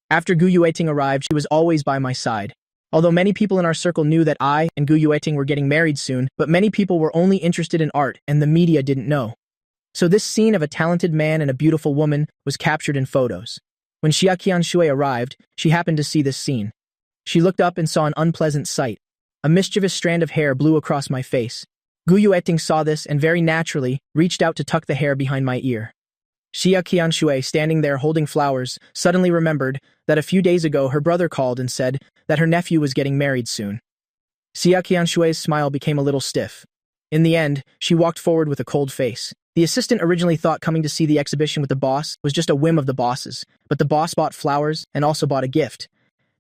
After Gu Yueting arrived, she was always by my side. Although many people in our circle knew that I and Gu Yueting were getting married soon, but many people were only interested in art and the media didn't know. So this scene of a talented man and a beautiful woman was captured in photos. When Xia Qianshui arrived, she happened to see this scene. She looked up and saw an unpleasant sight. A mischievous strand of hair blew across my face. Gu Yueting saw this and very naturally reached out to tuck the hair behind my ear. Xia Qianshui, standing there holding flowers, suddenly remembered that a few days ago her brother called and said that her nephew was getting married soon. Xia Qianshui's smile became a little stiff. In the end, she walked forward with a cold face. The assistant originally thought coming to see the exhibition with the boss was just a whim of the boss's, but the boss bought flowers and also bought a gift.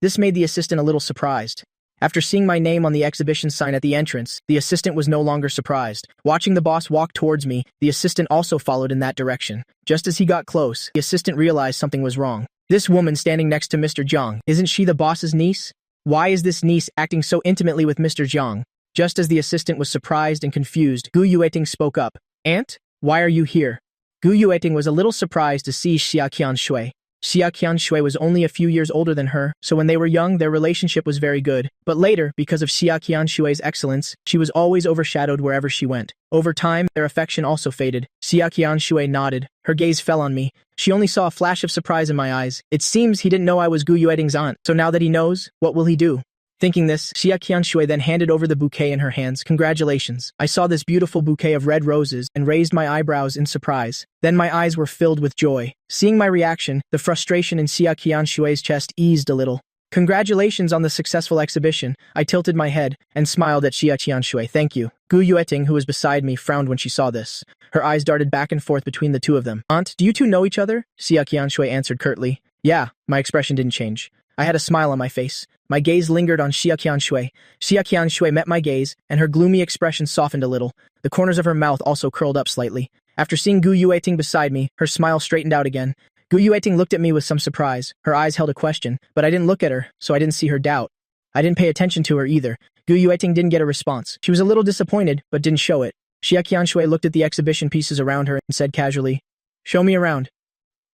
This made the assistant a little surprised. After seeing my name on the exhibition sign at the entrance, the assistant was no longer surprised. Watching the boss walk towards me, the assistant also followed in that direction. Just as he got close, the assistant realized something was wrong. This woman standing next to Mr. Jiang, isn't she the boss's niece? Why is this niece acting so intimately with Mr. Jiang? Just as the assistant was surprised and confused, Gu Yueting spoke up. Aunt, why are you here? Gu Yueting was a little surprised to see Xia Qianshui. Xia Qianshui was only a few years older than her, so when they were young, their relationship was very good. But later, because of Xia Qianshui's excellence, she was always overshadowed wherever she went. Over time, their affection also faded. Xia Qianshui nodded. Her gaze fell on me. She only saw a flash of surprise in my eyes. It seems he didn't know I was Gu Yueting's aunt, so now that he knows, what will he do? Thinking this, Xia Qianshui then handed over the bouquet in her hands. Congratulations. I saw this beautiful bouquet of red roses and raised my eyebrows in surprise. Then my eyes were filled with joy. Seeing my reaction, the frustration in Xia Qianshui's chest eased a little. Congratulations on the successful exhibition. I tilted my head and smiled at Xia Qianshui. Thank you. Gu Yueting, who was beside me, frowned when she saw this. Her eyes darted back and forth between the two of them. Aunt, do you two know each other? Xia Qianshui answered curtly. Yeah, my expression didn't change. I had a smile on my face. My gaze lingered on Xia Qianshui. Xia Qianshui met my gaze, and her gloomy expression softened a little. The corners of her mouth also curled up slightly. After seeing Gu Yueting beside me, her smile straightened out again. Gu Yueting looked at me with some surprise. Her eyes held a question, but I didn't look at her, so I didn't see her doubt. I didn't pay attention to her either. Gu Yueting didn't get a response. She was a little disappointed, but didn't show it. Xia Qianshui looked at the exhibition pieces around her and said casually, "Show me around."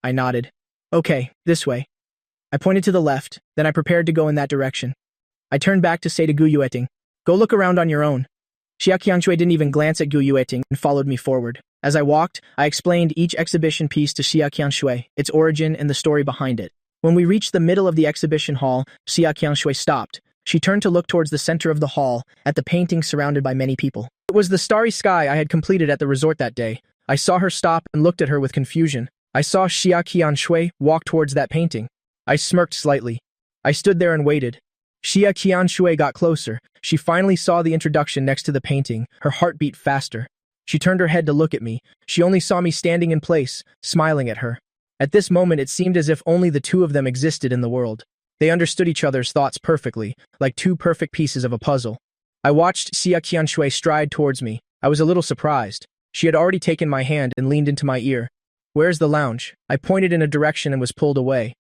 I nodded. Okay, this way. I pointed to the left, then I prepared to go in that direction. I turned back to say to Gu Yueting, "Go look around on your own." Xia Qianshui didn't even glance at Gu Yueting and followed me forward. As I walked, I explained each exhibition piece to Xia Qianshui, its origin and the story behind it. When we reached the middle of the exhibition hall, Xia Qianshui stopped. She turned to look towards the center of the hall, at the painting surrounded by many people. It was the starry sky I had completed at the resort that day. I saw her stop and looked at her with confusion. I saw Xia Qianshui walk towards that painting. I smirked slightly. I stood there and waited. Xia Qianshui got closer. She finally saw the introduction next to the painting. Her heart beat faster. She turned her head to look at me. She only saw me standing in place, smiling at her. At this moment, it seemed as if only the two of them existed in the world. They understood each other's thoughts perfectly, like two perfect pieces of a puzzle. I watched Xia Qianshui stride towards me. I was a little surprised. She had already taken my hand and leaned into my ear. "Where's the lounge?" I pointed in a direction and was pulled away.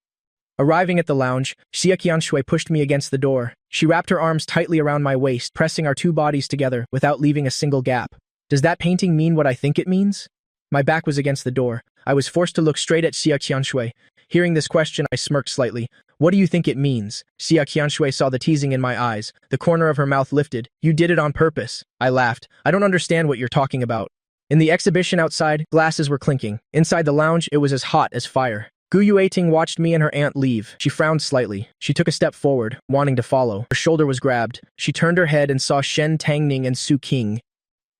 Arriving at the lounge, Xia Qianshui pushed me against the door. She wrapped her arms tightly around my waist, pressing our two bodies together without leaving a single gap. Does that painting mean what I think it means? My back was against the door. I was forced to look straight at Xia Qianshui. Hearing this question, I smirked slightly. "What do you think it means?" Xia Qianshui saw the teasing in my eyes. The corner of her mouth lifted. "You did it on purpose." I laughed. "I don't understand what you're talking about." In the exhibition outside, glasses were clinking. Inside the lounge, it was as hot as fire. Gu Yueting watched me and her aunt leave. She frowned slightly. She took a step forward, wanting to follow. Her shoulder was grabbed. She turned her head and saw Shen Tangning and Su Qing.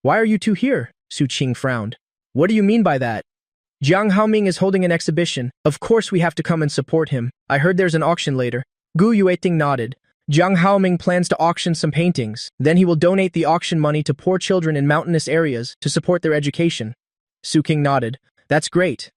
"Why are you two here?" Su Qing frowned. "What do you mean by that?" "Jiang Haoming is holding an exhibition. Of course we have to come and support him. I heard there's an auction later." Gu Yueting nodded. "Jiang Haoming plans to auction some paintings. Then he will donate the auction money to poor children in mountainous areas to support their education." Su Qing nodded. "That's great.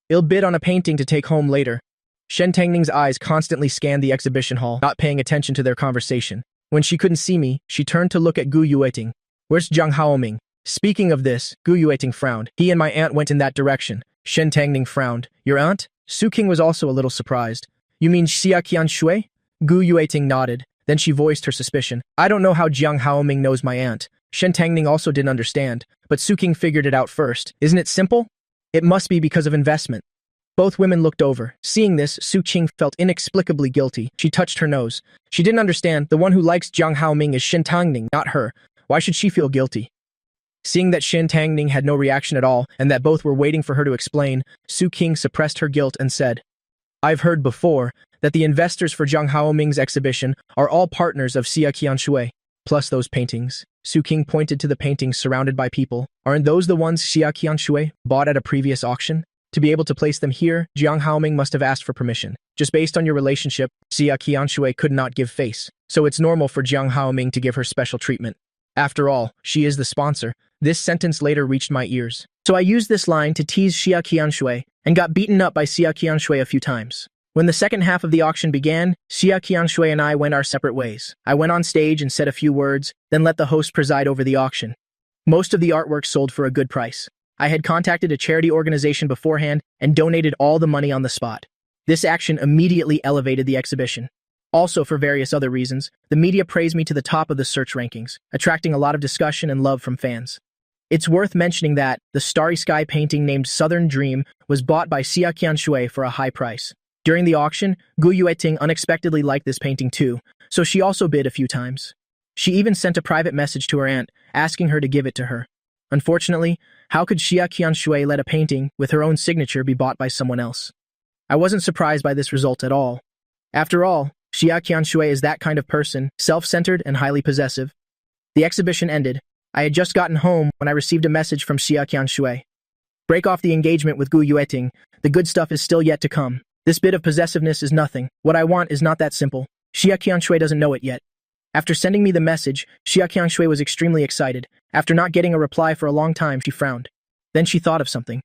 He'll bid on a painting to take home later." Shen Tangning's eyes constantly scanned the exhibition hall, not paying attention to their conversation. When she couldn't see me, she turned to look at Gu Yueting. "Where's Jiang Haoming?" Speaking of this, Gu Yueting frowned. "He and my aunt went in that direction." Shen Tangning frowned. "Your aunt?" Su Qing was also a little surprised. "You mean Xia Qianshui?" Gu Yueting nodded. Then she voiced her suspicion. "I don't know how Jiang Haoming knows my aunt." Shen Tangning also didn't understand, but Su Qing figured it out first. "Isn't it simple? It must be because of investment." Both women looked over. Seeing this, Su Qing felt inexplicably guilty. She touched her nose. She didn't understand. The one who likes Jiang Haoming is Shen Tangning, not her. Why should she feel guilty? Seeing that Shen Tangning had no reaction at all, and that both were waiting for her to explain, Su Qing suppressed her guilt and said, "I've heard before that the investors for Jiang Haoming's exhibition are all partners of Xia Qianshui, plus those paintings." Su Qing pointed to the paintings surrounded by people. "Aren't those the ones Xia Qianshui bought at a previous auction? To be able to place them here, Jiang Haoming must have asked for permission. Just based on your relationship, Xia Qianshui could not give face, so it's normal for Jiang Haoming to give her special treatment. After all, she is the sponsor." This sentence later reached my ears. So I used this line to tease Xia Qianshui and got beaten up by Xia Qianshui a few times. When the second half of the auction began, Xia Qianshui and I went our separate ways. I went on stage and said a few words, then let the host preside over the auction. Most of the artwork sold for a good price. I had contacted a charity organization beforehand and donated all the money on the spot. This action immediately elevated the exhibition. Also, for various other reasons, the media praised me to the top of the search rankings, attracting a lot of discussion and love from fans. It's worth mentioning that the Starry Sky painting named Southern Dream was bought by Xia Qianshui for a high price. During the auction, Gu Yueting unexpectedly liked this painting too, so she also bid a few times. She even sent a private message to her aunt, asking her to give it to her. Unfortunately, how could Xia Qianshui let a painting with her own signature be bought by someone else? I wasn't surprised by this result at all. After all, Xia Qianshui is that kind of person, self-centered and highly possessive. The exhibition ended. I had just gotten home when I received a message from Xia Qianshui. "Break off the engagement with Gu Yueting. The good stuff is still yet to come. This bit of possessiveness is nothing. What I want is not that simple. Xia Qianshui doesn't know it yet." After sending me the message, Xia Qianshui was extremely excited. After not getting a reply for a long time, she frowned. Then she thought of something.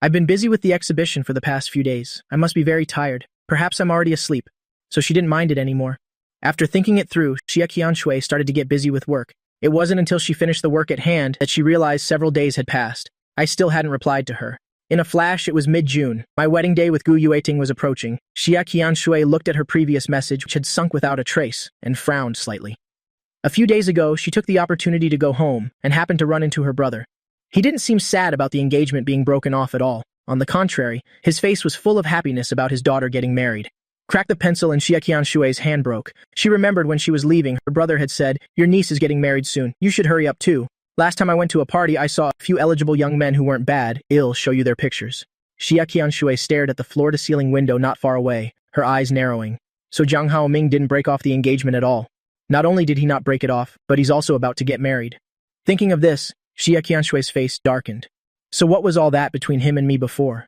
"I've been busy with the exhibition for the past few days. I must be very tired. Perhaps I'm already asleep." So she didn't mind it anymore. After thinking it through, Xia Qianshui started to get busy with work. It wasn't until she finished the work at hand that she realized several days had passed. I still hadn't replied to her. In a flash, it was mid-June. My wedding day with Gu Yueting was approaching. Xia Qianshui looked at her previous message, which had sunk without a trace, and frowned slightly. A few days ago, she took the opportunity to go home and happened to run into her brother. He didn't seem sad about the engagement being broken off at all. On the contrary, his face was full of happiness about his daughter getting married. Cracked the pencil and Xia Qianshui's hand broke. She remembered when she was leaving, her brother had said, "Your niece is getting married soon. You should hurry up too. Last time I went to a party, I saw a few eligible young men who weren't bad. I'll show you their pictures." Xia Qianshui stared at the floor-to-ceiling window not far away, her eyes narrowing. So Jiang Haoming didn't break off the engagement at all. Not only did he not break it off, but he's also about to get married. Thinking of this, Xia Qianshui's face darkened. So what was all that between him and me before?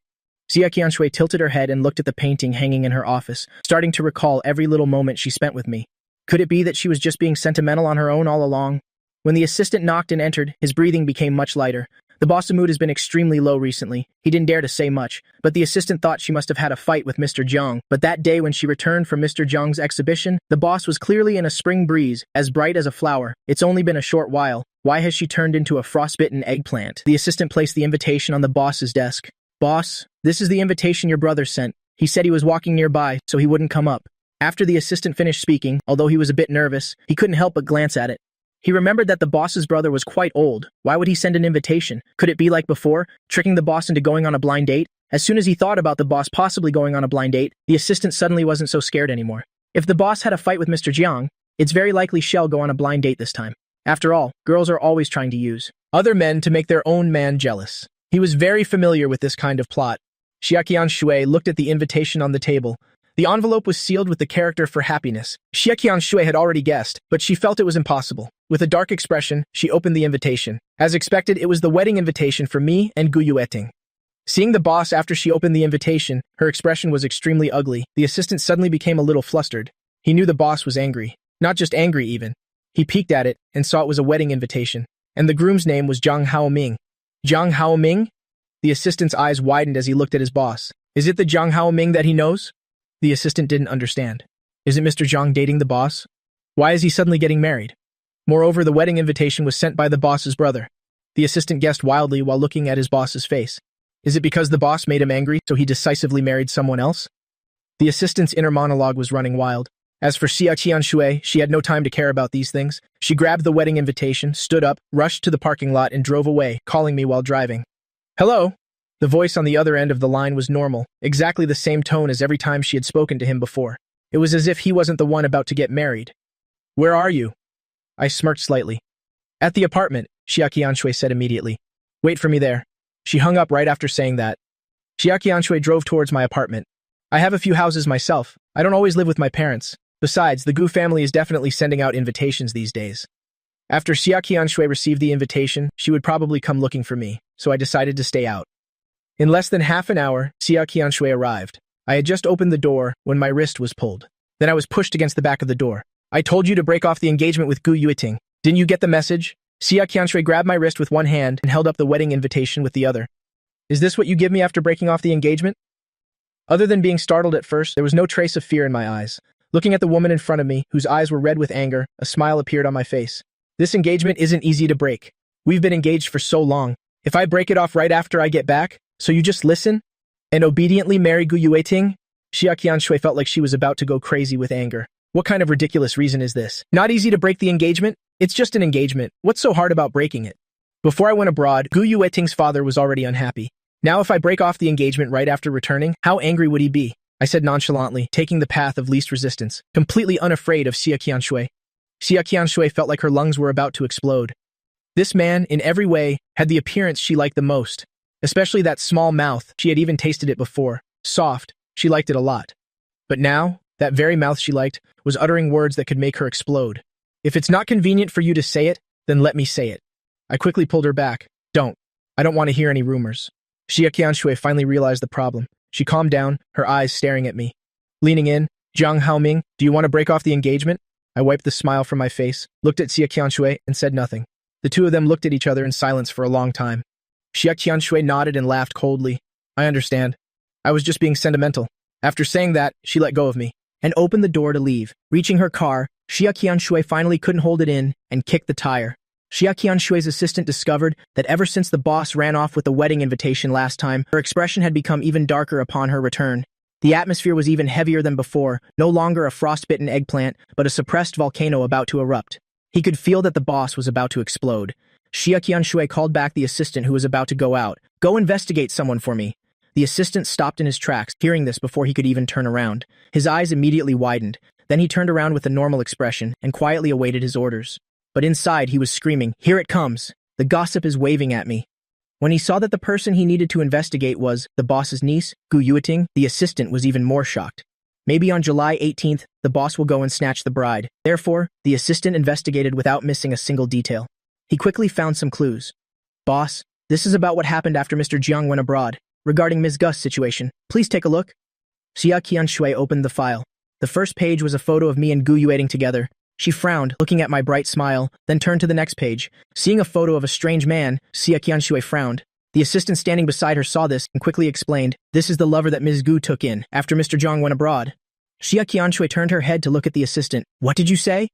Xia Qianshui tilted her head and looked at the painting hanging in her office, starting to recall every little moment she spent with me. Could it be that she was just being sentimental on her own all along? When the assistant knocked and entered, his breathing became much lighter. The boss's mood has been extremely low recently. He didn't dare to say much, but the assistant thought she must have had a fight with Mr. Jiang. But that day when she returned from Mr. Jiang's exhibition, the boss was clearly in a spring breeze, as bright as a flower. It's only been a short while. Why has she turned into a frostbitten eggplant? The assistant placed the invitation on the boss's desk. Boss, this is the invitation your brother sent. He said he was walking nearby, so he wouldn't come up. After the assistant finished speaking, although he was a bit nervous, he couldn't help but glance at it. He remembered that the boss's brother was quite old. Why would he send an invitation? Could it be like before, tricking the boss into going on a blind date? As soon as he thought about the boss possibly going on a blind date, the assistant suddenly wasn't so scared anymore. If the boss had a fight with Mr. Jiang, it's very likely she'll go on a blind date this time. After all, girls are always trying to use other men to make their own man jealous. He was very familiar with this kind of plot. Xia Qianshui looked at the invitation on the table. The envelope was sealed with the character for happiness. Xia Qianshui had already guessed, but she felt it was impossible. With a dark expression, she opened the invitation. As expected, it was the wedding invitation for me and Gu Yueting. Seeing the boss after she opened the invitation, her expression was extremely ugly. The assistant suddenly became a little flustered. He knew the boss was angry. Not just angry, even. He peeked at it and saw it was a wedding invitation. And the groom's name was Zhang Haoming. Zhang Haoming? The assistant's eyes widened as he looked at his boss. Is it the Zhang Haoming that he knows? The assistant didn't understand. Isn't Mr. Zhang dating the boss? Why is he suddenly getting married? Moreover, the wedding invitation was sent by the boss's brother. The assistant guessed wildly while looking at his boss's face. Is it because the boss made him angry, so he decisively married someone else? The assistant's inner monologue was running wild. As for Xia Qianshui, she had no time to care about these things. She grabbed the wedding invitation, stood up, rushed to the parking lot, and drove away, calling me while driving. Hello? The voice on the other end of the line was normal, exactly the same tone as every time she had spoken to him before. It was as if he wasn't the one about to get married. Where are you? I smirked slightly. At the apartment, Xia Qianshui said immediately. Wait for me there. She hung up right after saying that. Xia Qianshui drove towards my apartment. I have a few houses myself. I don't always live with my parents. Besides, the Gu family is definitely sending out invitations these days. After Xia Qianshui received the invitation, she would probably come looking for me, so I decided to stay out. In less than half an hour, Xia Qianshui arrived. I had just opened the door when my wrist was pulled. Then I was pushed against the back of the door. I told you to break off the engagement with Gu Yueting. Didn't you get the message? Xia Qianshui grabbed my wrist with one hand and held up the wedding invitation with the other. Is this what you give me after breaking off the engagement? Other than being startled at first, there was no trace of fear in my eyes. Looking at the woman in front of me, whose eyes were red with anger, a smile appeared on my face. This engagement isn't easy to break. We've been engaged for so long. If I break it off right after I get back, so you just listen and obediently marry Gu Yueting? Xia Qianshui felt like she was about to go crazy with anger. What kind of ridiculous reason is this? Not easy to break the engagement? It's just an engagement. What's so hard about breaking it? Before I went abroad, Gu Yueting's father was already unhappy. Now if I break off the engagement right after returning, how angry would he be? I said nonchalantly, taking the path of least resistance, completely unafraid of Xia Qianshui. Xia Qianshui felt like her lungs were about to explode. This man, in every way, had the appearance she liked the most. Especially that small mouth. She had even tasted it before. Soft. She liked it a lot. But now, that very mouth she liked was uttering words that could make her explode. If it's not convenient for you to say it, then let me say it. I quickly pulled her back. Don't. I don't want to hear any rumors. Xia Qianshui finally realized the problem. She calmed down, her eyes staring at me. Leaning in, Zhang Haoming, do you want to break off the engagement? I wiped the smile from my face, looked at Xia Qianshui, and said nothing. The two of them looked at each other in silence for a long time. Xia Qianshui nodded and laughed coldly. I understand. I was just being sentimental. After saying that, she let go of me and opened the door to leave. Reaching her car, Xia Qianshui finally couldn't hold it in and kicked the tire. Xia Qianshui's assistant discovered that ever since the boss ran off with the wedding invitation last time, her expression had become even darker upon her return. The atmosphere was even heavier than before, no longer a frostbitten eggplant, but a suppressed volcano about to erupt. He could feel that the boss was about to explode. Xia Qianshui called back the assistant who was about to go out. Go investigate someone for me. The assistant stopped in his tracks, hearing this before he could even turn around. His eyes immediately widened. Then he turned around with a normal expression and quietly awaited his orders. But inside, he was screaming, "Here it comes! The gossip is waving at me." When he saw that the person he needed to investigate was the boss's niece, Gu Yueting, the assistant was even more shocked. Maybe on July 18th, the boss will go and snatch the bride. Therefore, the assistant investigated without missing a single detail. He quickly found some clues. Boss, this is about what happened after Mr. Jiang went abroad. regarding Ms. Gus' situation. Please take a look. Xia Qianshui opened the file. The first page was a photo of me and Gu Yueting together. She frowned, looking at my bright smile, then turned to the next page. Seeing a photo of a strange man, Xia Qianshui frowned. The assistant standing beside her saw this and quickly explained, "This is the lover that Ms. Gu took in after Mr. Zhang went abroad." Xia Qianshui turned her head to look at the assistant. "What did you say?"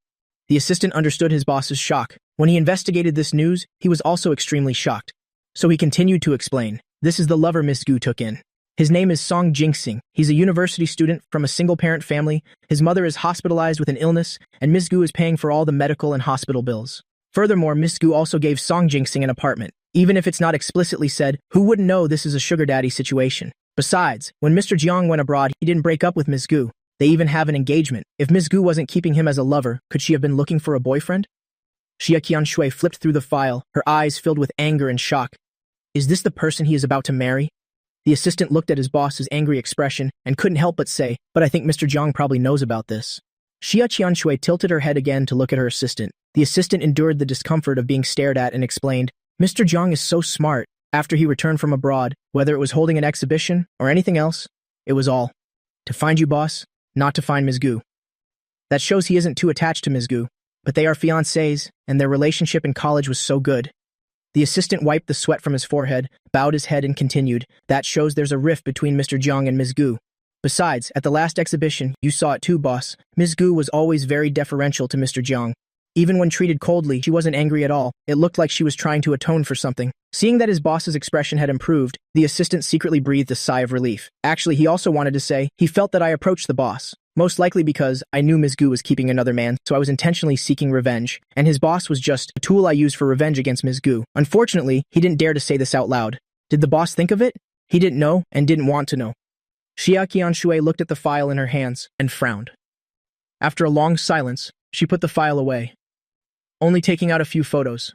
The assistant understood his boss's shock. When he investigated this news, he was also extremely shocked. So he continued to explain, "This is the lover Ms. Gu took in. His name is Song Jingxing. He's a university student from a single-parent family. His mother is hospitalized with an illness, and Ms. Gu is paying for all the medical and hospital bills. Furthermore, Ms. Gu also gave Song Jingxing an apartment. Even if it's not explicitly said, who wouldn't know this is a sugar daddy situation? Besides, when Mr. Jiang went abroad, he didn't break up with Ms. Gu. They even have an engagement. If Ms. Gu wasn't keeping him as a lover, could she have been looking for a boyfriend?" Xia Qianshui flipped through the file, her eyes filled with anger and shock. "Is this the person he is about to marry?" The assistant looked at his boss's angry expression and couldn't help but say, "But I think Mr. Jiang probably knows about this." Xia Qianshui tilted her head again to look at her assistant. The assistant endured the discomfort of being stared at and explained, "Mr. Jiang is so smart. After he returned from abroad, whether it was holding an exhibition or anything else, it was all to find you, boss, not to find Ms. Gu. That shows he isn't too attached to Ms. Gu, but they are fiancés, and their relationship in college was so good." The assistant wiped the sweat from his forehead, bowed his head and continued, "That shows there's a rift between Mr. Jiang and Ms. Gu. Besides, at the last exhibition, you saw it too, boss. Ms. Gu was always very deferential to Mr. Jiang. Even when treated coldly, she wasn't angry at all. It looked like she was trying to atone for something." Seeing that his boss's expression had improved, the assistant secretly breathed a sigh of relief. Actually, he also wanted to say, he felt that I approached the boss. Most likely because I knew Ms. Gu was keeping another man, so I was intentionally seeking revenge, and his boss was just a tool I used for revenge against Ms. Gu. Unfortunately, he didn't dare to say this out loud. Did the boss think of it? He didn't know and didn't want to know. Xia Qianshui looked at the file in her hands and frowned. After a long silence, she put the file away, only taking out a few photos.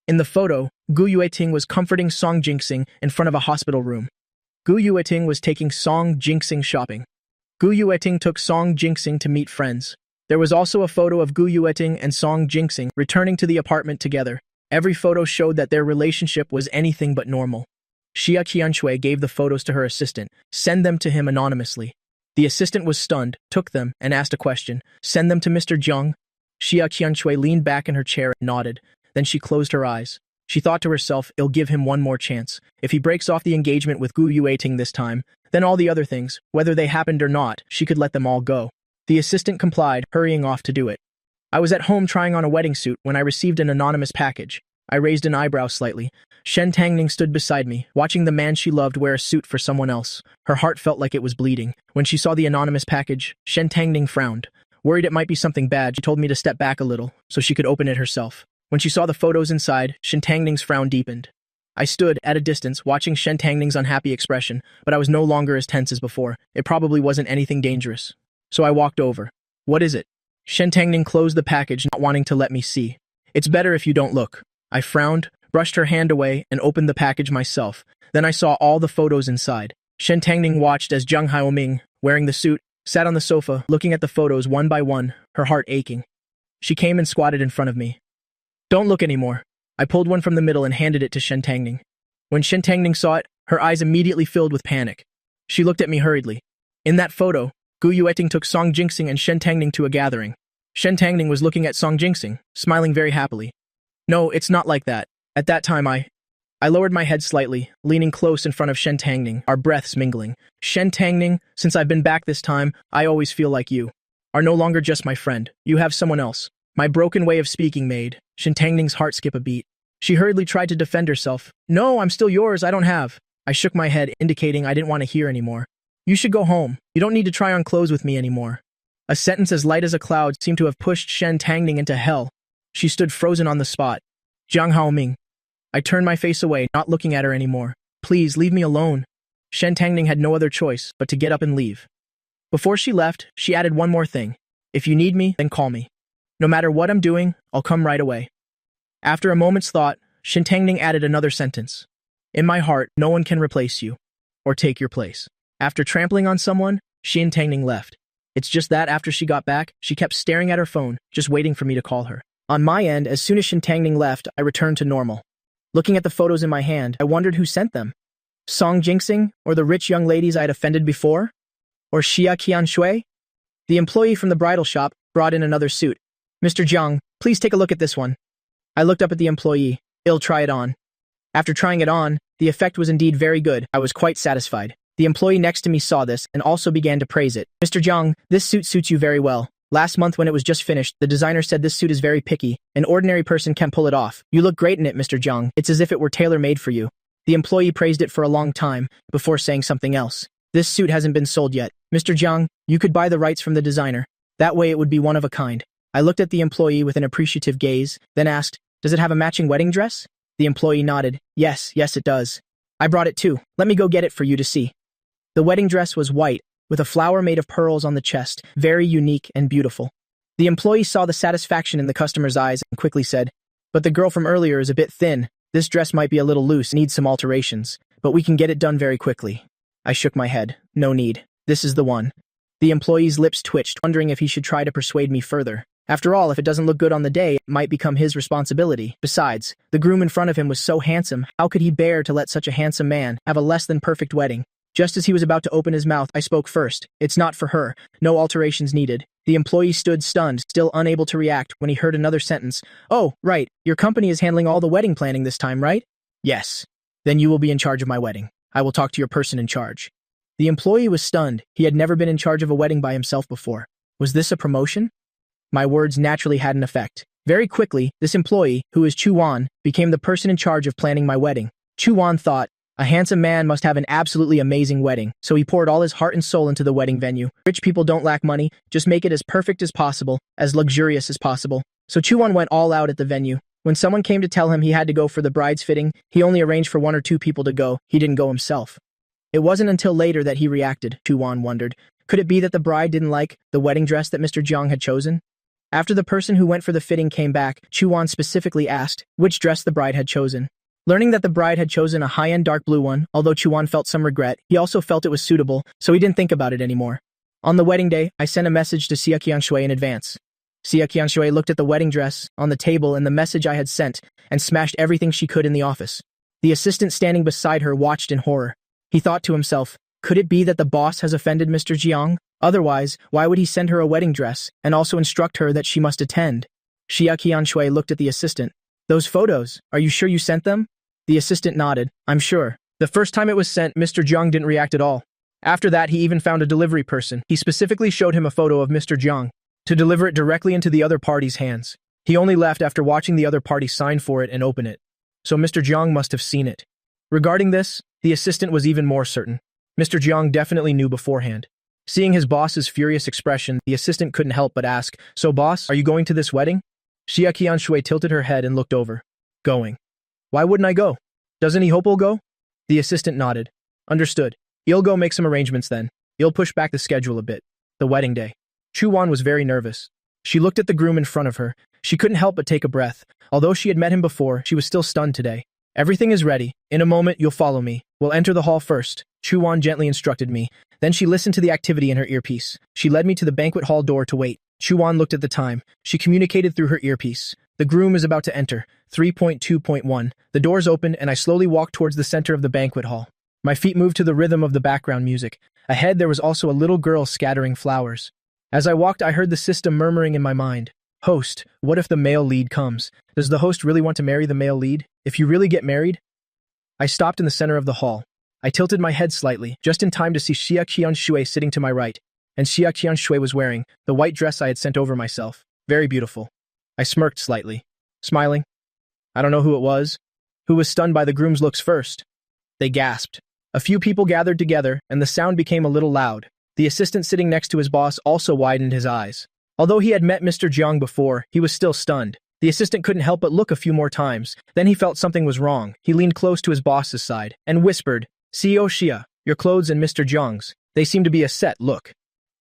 In the photo, Gu Yueting was comforting Song Jingxing in front of a hospital room. Gu Yueting was taking Song Jingxing shopping. Gu Yueting took Song Jingxing to meet friends. There was also a photo of Gu Yueting and Song Jingxing returning to the apartment together. Every photo showed that their relationship was anything but normal. Xia Qianshui gave the photos to her assistant. "Send them to him anonymously." The assistant was stunned, took them, and asked a question. "Send them to Mr. Jiang?" Xia Qianshui leaned back in her chair and nodded. Then she closed her eyes. She thought to herself, "I'll give him one more chance. If he breaks off the engagement with Gu Yueting this time, then all the other things, whether they happened or not, she could let them all go." The assistant complied, hurrying off to do it. I was at home trying on a wedding suit when I received an anonymous package. I raised an eyebrow slightly. Shen Tangning stood beside me, watching the man she loved wear a suit for someone else. Her heart felt like it was bleeding. When she saw the anonymous package, Shen Tangning frowned. Worried it might be something bad, she told me to step back a little, so she could open it herself. When she saw the photos inside, Shen Tangning's frown deepened. I stood, at a distance, watching Shen Tangning's unhappy expression, but I was no longer as tense as before. It probably wasn't anything dangerous. So I walked over. "What is it?" Shen Tangning closed the package, not wanting to let me see. "It's better if you don't look." I frowned, brushed her hand away, and opened the package myself. Then I saw all the photos inside. Shen Tangning watched as Zhang Haoming, wearing the suit, sat on the sofa, looking at the photos one by one, her heart aching. She came and squatted in front of me. "Don't look anymore." I pulled one from the middle and handed it to Shen Tangning. When Shen Tangning saw it, her eyes immediately filled with panic. She looked at me hurriedly. In that photo, Gu Yueting took Song Jingxing and Shen Tangning to a gathering. Shen Tangning was looking at Song Jingxing, smiling very happily. "No, it's not like that. At that time I lowered my head slightly, leaning close in front of Shen Tangning, our breaths mingling. "Shen Tangning, since I've been back this time, I always feel like you are no longer just my friend. You have someone else." My broken way of speaking made Shen Tangning's heart skip a beat. She hurriedly tried to defend herself. "No, I'm still yours, I don't have." I shook my head, indicating I didn't want to hear anymore. "You should go home. You don't need to try on clothes with me anymore." A sentence as light as a cloud seemed to have pushed Shen Tangning into hell. She stood frozen on the spot. "Zhang Haoming." I turned my face away, not looking at her anymore. "Please, leave me alone." Shen Tangning had no other choice but to get up and leave. Before she left, she added one more thing. "If you need me, then call me. No matter what I'm doing, I'll come right away." After a moment's thought, Shen Tangning added another sentence. "In my heart, no one can replace you or take your place." After trampling on someone, Shen Tangning left. It's just that after she got back, she kept staring at her phone, just waiting for me to call her. On my end, as soon as Shen Tangning left, I returned to normal. Looking at the photos in my hand, I wondered who sent them. Song Jinxing, or the rich young ladies I had offended before? Or Xia Qianshui? The employee from the bridal shop brought in another suit. Mr. Jiang, please take a look at this one. I looked up at the employee. I'll try it on. After trying it on, the effect was indeed very good. I was quite satisfied. The employee next to me saw this and also began to praise it. Mr. Jiang, this suit suits you very well. Last month when it was just finished, the designer said this suit is very picky. An ordinary person can't pull it off. You look great in it, Mr. Jiang. It's as if it were tailor-made for you. The employee praised it for a long time before saying something else. This suit hasn't been sold yet. Mr. Jiang, you could buy the rights from the designer. That way it would be one of a kind. I looked at the employee with an appreciative gaze, then asked, does it have a matching wedding dress? The employee nodded. Yes, it does. I brought it too. Let me go get it for you to see. The wedding dress was white, with a flower made of pearls on the chest, very unique and beautiful. The employee saw the satisfaction in the customer's eyes and quickly said, but the girl from earlier is a bit thin. This dress might be a little loose, needs some alterations, but we can get it done very quickly. I shook my head. No need. This is the one. The employee's lips twitched, wondering if he should try to persuade me further. After all, if it doesn't look good on the day, it might become his responsibility. Besides, the groom in front of him was so handsome, how could he bear to let such a handsome man have a less than perfect wedding? Just as he was about to open his mouth, I spoke first. It's not for her. No alterations needed. The employee stood stunned, still unable to react, when he heard another sentence. Oh, right. Your company is handling all the wedding planning this time, right? Yes. Then you will be in charge of my wedding. I will talk to your person in charge. The employee was stunned. He had never been in charge of a wedding by himself before. Was this a promotion? My words naturally had an effect. Very quickly, this employee, who is Chu Wan, became the person in charge of planning my wedding. Chu Wan thought, a handsome man must have an absolutely amazing wedding, so he poured all his heart and soul into the wedding venue. Rich people don't lack money, just make it as perfect as possible, as luxurious as possible. So Chu Wan went all out at the venue. When someone came to tell him he had to go for the bride's fitting, he only arranged for 1 or 2 people to go. He didn't go himself. It wasn't until later that he reacted. Chu Wan wondered, could it be that the bride didn't like the wedding dress that Mr. Jiang had chosen? After the person who went for the fitting came back, Chu Wan specifically asked which dress the bride had chosen. Learning that the bride had chosen a high-end dark blue one, although Chu Wan felt some regret, he also felt it was suitable, so he didn't think about it anymore. On the wedding day, I sent a message to Xia Qianshui in advance. Xia Qianshui looked at the wedding dress on the table and the message I had sent and smashed everything she could in the office. The assistant standing beside her watched in horror. He thought to himself, could it be that the boss has offended Mr. Jiang? Otherwise, why would he send her a wedding dress and also instruct her that she must attend? Xia Qianshui looked at the assistant. Those photos, are you sure you sent them? The assistant nodded. I'm sure. The first time it was sent, Mr. Jiang didn't react at all. After that, he even found a delivery person. He specifically showed him a photo of Mr. Jiang to deliver it directly into the other party's hands. He only left after watching the other party sign for it and open it. So Mr. Jiang must have seen it. Regarding this, the assistant was even more certain. Mr. Jiang definitely knew beforehand. Seeing his boss's furious expression, the assistant couldn't help but ask, so boss, are you going to this wedding? Xia Qianshui tilted her head and looked over. Going. Why wouldn't I go? Doesn't he hope we'll go? The assistant nodded. Understood. He'll go make some arrangements then. He'll push back the schedule a bit. The wedding day. Chu Wan was very nervous. She looked at the groom in front of her. She couldn't help but take a breath. Although she had met him before, she was still stunned today. Everything is ready. In a moment, you'll follow me. We'll enter the hall first. Chu Wan gently instructed me. Then she listened to the activity in her earpiece. She led me to the banquet hall door to wait. Chu Wan looked at the time. She communicated through her earpiece. The groom is about to enter. 3.2.1. The doors opened and I slowly walked towards the center of the banquet hall. My feet moved to the rhythm of the background music. Ahead there was also a little girl scattering flowers. As I walked, I heard the system murmuring in my mind. Host, what if the male lead comes? Does the host really want to marry the male lead? If you really get married? I stopped in the center of the hall. I tilted my head slightly, just in time to see Xia Qianshui sitting to my right. And Xia Qianshui was wearing the white dress I had sent over myself. Very beautiful. I smirked slightly, smiling. I don't know who it was. Who was stunned by the groom's looks first? They gasped. A few people gathered together, and the sound became a little loud. The assistant sitting next to his boss also widened his eyes. Although he had met Mr. Jiang before, he was still stunned. The assistant couldn't help but look a few more times. Then he felt something was wrong. He leaned close to his boss's side and whispered, CEO Xia, your clothes and Mr. Jiang's. They seem to be a set look.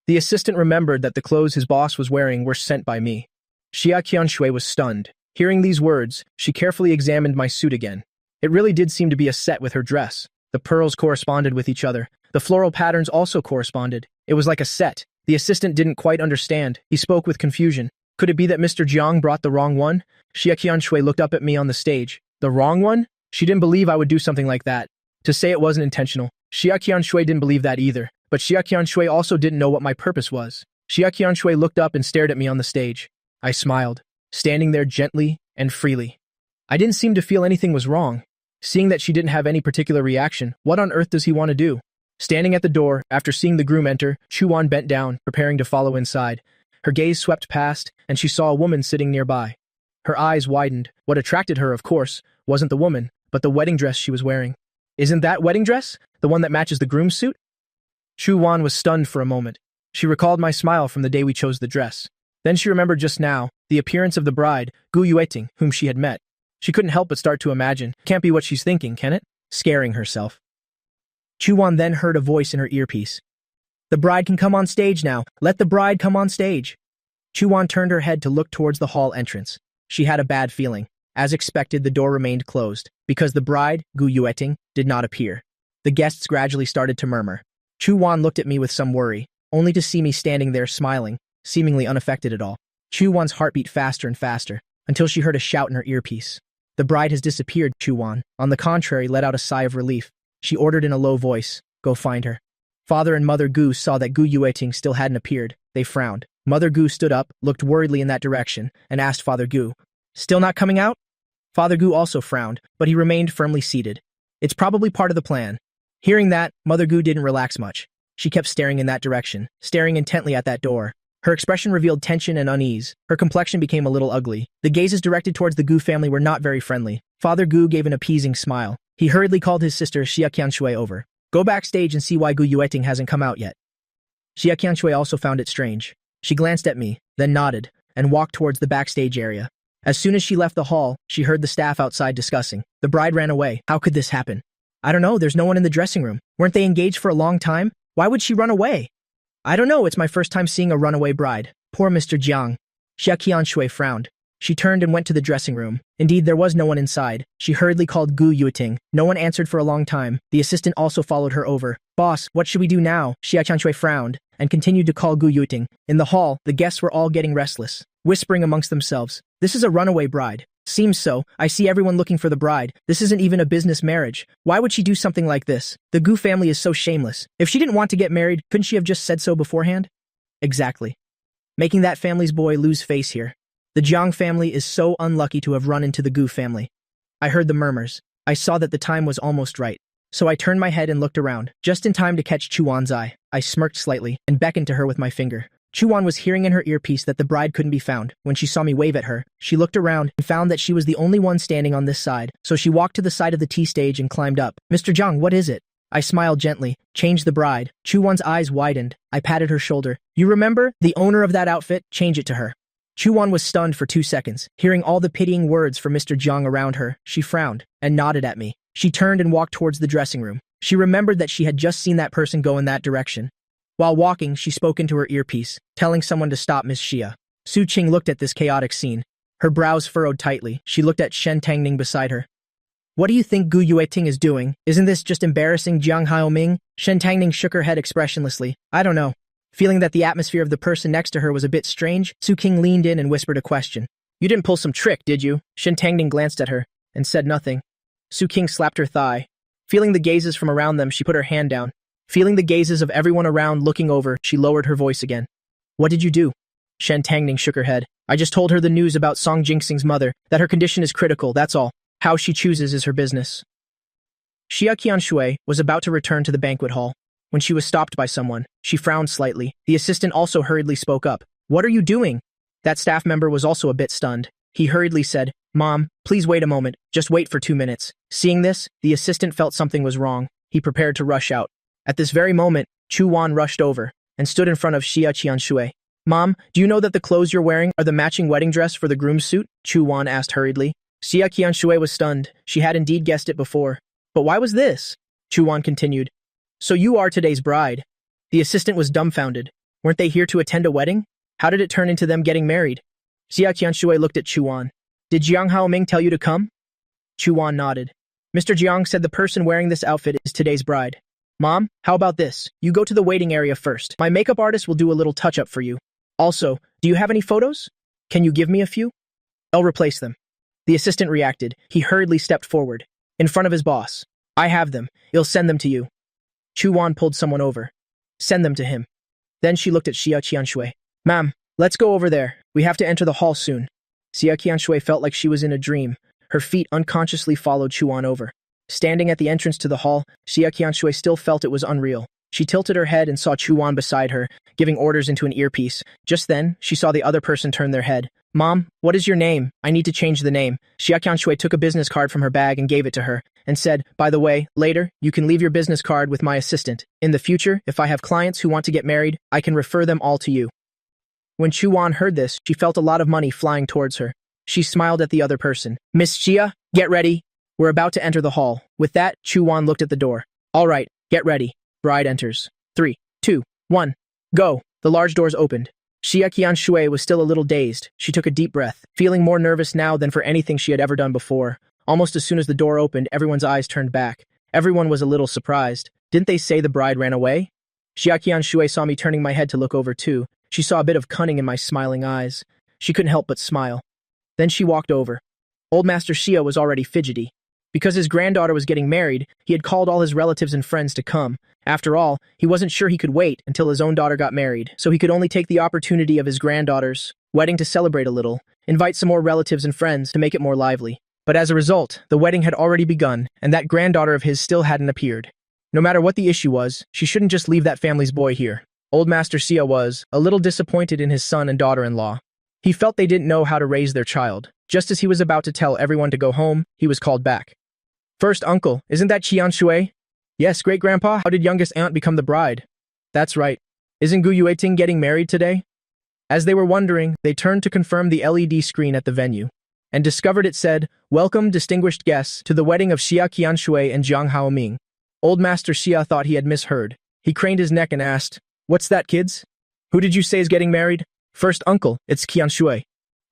The assistant remembered that the clothes his boss was wearing were sent by me. Xia Qianshui was stunned. Hearing these words, she carefully examined my suit again. It really did seem to be a set with her dress. The pearls corresponded with each other. The floral patterns also corresponded. It was like a set. The assistant didn't quite understand. He spoke with confusion. Could it be that Mr. Jiang brought the wrong one? Xia Qianshui looked up at me on the stage. The wrong one? She didn't believe I would do something like that. to say it wasn't intentional. Xia Qianshui didn't believe that either, but Xia Qianshui also didn't know what my purpose was. Xia Qianshui looked up and stared at me on the stage. I smiled, standing there gently and freely. I didn't seem to feel anything was wrong. Seeing that she didn't have any particular reaction, what on earth does he want to do? Standing at the door, after seeing the groom enter, Chuan bent down, preparing to follow inside. Her gaze swept past, and she saw a woman sitting nearby. Her eyes widened. What attracted her, of course, wasn't the woman, but the wedding dress she was wearing. Isn't that wedding dress? The one that matches the groom's suit? Chuan was stunned for a moment. She recalled my smile from the day we chose the dress. Then she remembered just now the appearance of the bride, Gu Yueting, whom she had met. She couldn't help but start to imagine. Can't be what she's thinking, can it? Scaring herself. Chuan then heard a voice in her earpiece. The bride can come on stage now. Let the bride come on stage. Chuan turned her head to look towards the hall entrance. She had a bad feeling. As expected, the door remained closed, because the bride, Gu Yueting, did not appear. The guests gradually started to murmur. Chuan looked at me with some worry, only to see me standing there smiling, seemingly unaffected at all. Chuan's heart beat faster and faster, until she heard a shout in her earpiece. The bride has disappeared. Chuan, on the contrary, let out a sigh of relief. She ordered in a low voice, go find her. Father and Mother Gu saw that Gu Yueting still hadn't appeared. They frowned. Mother Gu stood up, looked worriedly in that direction, and asked Father Gu, still not coming out? Father Gu also frowned, but he remained firmly seated. It's probably part of the plan. Hearing that, Mother Gu didn't relax much. She kept staring in that direction, staring intently at that door. Her expression revealed tension and unease. Her complexion became a little ugly. The gazes directed towards the Gu family were not very friendly. Father Gu gave an appeasing smile. He hurriedly called his sister Xia Qianshui over. Go backstage and see why Gu Yueting hasn't come out yet. Xia Qianshui also found it strange. She glanced at me, then nodded, and walked towards the backstage area. As soon as she left the hall, she heard the staff outside discussing. The bride ran away. How could this happen? I don't know, there's no one in the dressing room. Weren't they engaged for a long time? Why would she run away? I don't know, it's my first time seeing a runaway bride. Poor Mr. Jiang. Xia Qianshui frowned. She turned and went to the dressing room. Indeed, there was no one inside. She hurriedly called Gu Yueting. No one answered for a long time. The assistant also followed her over. Boss, what should we do now? Xia Qianshui frowned and continued to call Gu Yueting. In the hall, the guests were all getting restless, whispering amongst themselves. This is a runaway bride. Seems so. I see everyone looking for the bride. This isn't even a business marriage. Why would she do something like this? The Gu family is so shameless. If she didn't want to get married, couldn't she have just said so beforehand? Exactly. Making that family's boy lose face here. The Jiang family is so unlucky to have run into the Gu family. I heard the murmurs. I saw that the time was almost right. So I turned my head and looked around, just in time to catch Chuan's eye. I smirked slightly and beckoned to her with my finger. Chuan was hearing in her earpiece that the bride couldn't be found. When she saw me wave at her, she looked around and found that she was the only one standing on this side. So she walked to the side of the tea stage and climbed up. Mr. Jiang, what is it? I smiled gently. Change the bride. Chuan's eyes widened. I patted her shoulder. You remember? The owner of that outfit? Change it to her. Chuan was stunned for 2 seconds. Hearing all the pitying words from Mr. Jiang around her, she frowned and nodded at me. She turned and walked towards the dressing room. She remembered that she had just seen that person go in that direction. While walking, she spoke into her earpiece, telling someone to stop Miss Xia. Su Qing looked at this chaotic scene. Her brows furrowed tightly. She looked at Shen Tangning beside her. What do you think Gu Yueting is doing? Isn't this just embarrassing, Jiang Haoming? Shen Tangning shook her head expressionlessly. I don't know. Feeling that the atmosphere of the person next to her was a bit strange, Su Qing leaned in and whispered a question. You didn't pull some trick, did you? Shen Tangning glanced at her and said nothing. Su Qing slapped her thigh. Feeling the gazes from around them, she put her hand down. Feeling the gazes of everyone around looking over, she lowered her voice again. What did you do? Shen Tangning shook her head. I just told her the news about Song Jingxing's mother, that her condition is critical, that's all. How she chooses is her business. Xia Qianshui was about to return to the banquet hall. When she was stopped by someone, she frowned slightly. The assistant also hurriedly spoke up. What are you doing? That staff member was also a bit stunned. He hurriedly said, Mom, please wait a moment, just wait for 2 minutes. Seeing this, the assistant felt something was wrong. He prepared to rush out. At this very moment, Chuan rushed over and stood in front of Xia Qianshui. Mom, do you know that the clothes you're wearing are the matching wedding dress for the groom's suit? Chuan asked hurriedly. Xia Qianshui was stunned. She had indeed guessed it before. But why was this? Chuan continued. So you are today's bride. The assistant was dumbfounded. Weren't they here to attend a wedding? How did it turn into them getting married? Xia Qianshui looked at Chuan. Did Jiang Haoming tell you to come? Chuan nodded. Mr. Jiang said the person wearing this outfit is today's bride. Mom, how about this? You go to the waiting area first. My makeup artist will do a little touch-up for you. Also, do you have any photos? Can you give me a few? I'll replace them. The assistant reacted. He hurriedly stepped forward, in front of his boss. I have them. I'll send them to you. Chuan pulled someone over. Send them to him. Then she looked at Xia Qianshui. Ma'am, let's go over there. We have to enter the hall soon. Xia Qianshui felt like she was in a dream. Her feet unconsciously followed Chuan over. Standing at the entrance to the hall, Xia Qianshui still felt it was unreal. She tilted her head and saw Chuan beside her, giving orders into an earpiece. Just then, she saw the other person turn their head. Mom, what is your name? I need to change the name. Xia Qianshui took a business card from her bag and gave it to her, and said, by the way, later, you can leave your business card with my assistant. In the future, if I have clients who want to get married, I can refer them all to you. When Chuan heard this, she felt a lot of money flying towards her. She smiled at the other person. Miss Xia, get ready. We're about to enter the hall. With that, Chuan looked at the door. All right, get ready. Bride enters. 3, 2, 1, go. The large doors opened. Xia Qianshui was still a little dazed. She took a deep breath, feeling more nervous now than for anything she had ever done before. Almost as soon as the door opened, everyone's eyes turned back. Everyone was a little surprised. Didn't they say the bride ran away? Xia Qianshui saw me turning my head to look over too. She saw a bit of cunning in my smiling eyes. She couldn't help but smile. Then she walked over. Old Master Xia was already fidgety. Because his granddaughter was getting married, he had called all his relatives and friends to come. After all, he wasn't sure he could wait until his own daughter got married, so he could only take the opportunity of his granddaughter's wedding to celebrate a little, invite some more relatives and friends to make it more lively. But as a result, the wedding had already begun, and that granddaughter of his still hadn't appeared. No matter what the issue was, she shouldn't just leave that family's boy here. Old Master Xia was a little disappointed in his son and daughter-in-law. He felt they didn't know how to raise their child. Just as he was about to tell everyone to go home, he was called back. First, uncle, isn't that Qianshui? Yes, great-grandpa, how did youngest aunt become the bride? That's right. Isn't Gu Yueting getting married today? As they were wondering, they turned to confirm the LED screen at the venue, and discovered it said, Welcome, distinguished guests, to the wedding of Xia Qianshui and Jiang Haoming. Old Master Xia thought he had misheard. He craned his neck and asked, What's that, kids? Who did you say is getting married? First, uncle, it's Qianshui.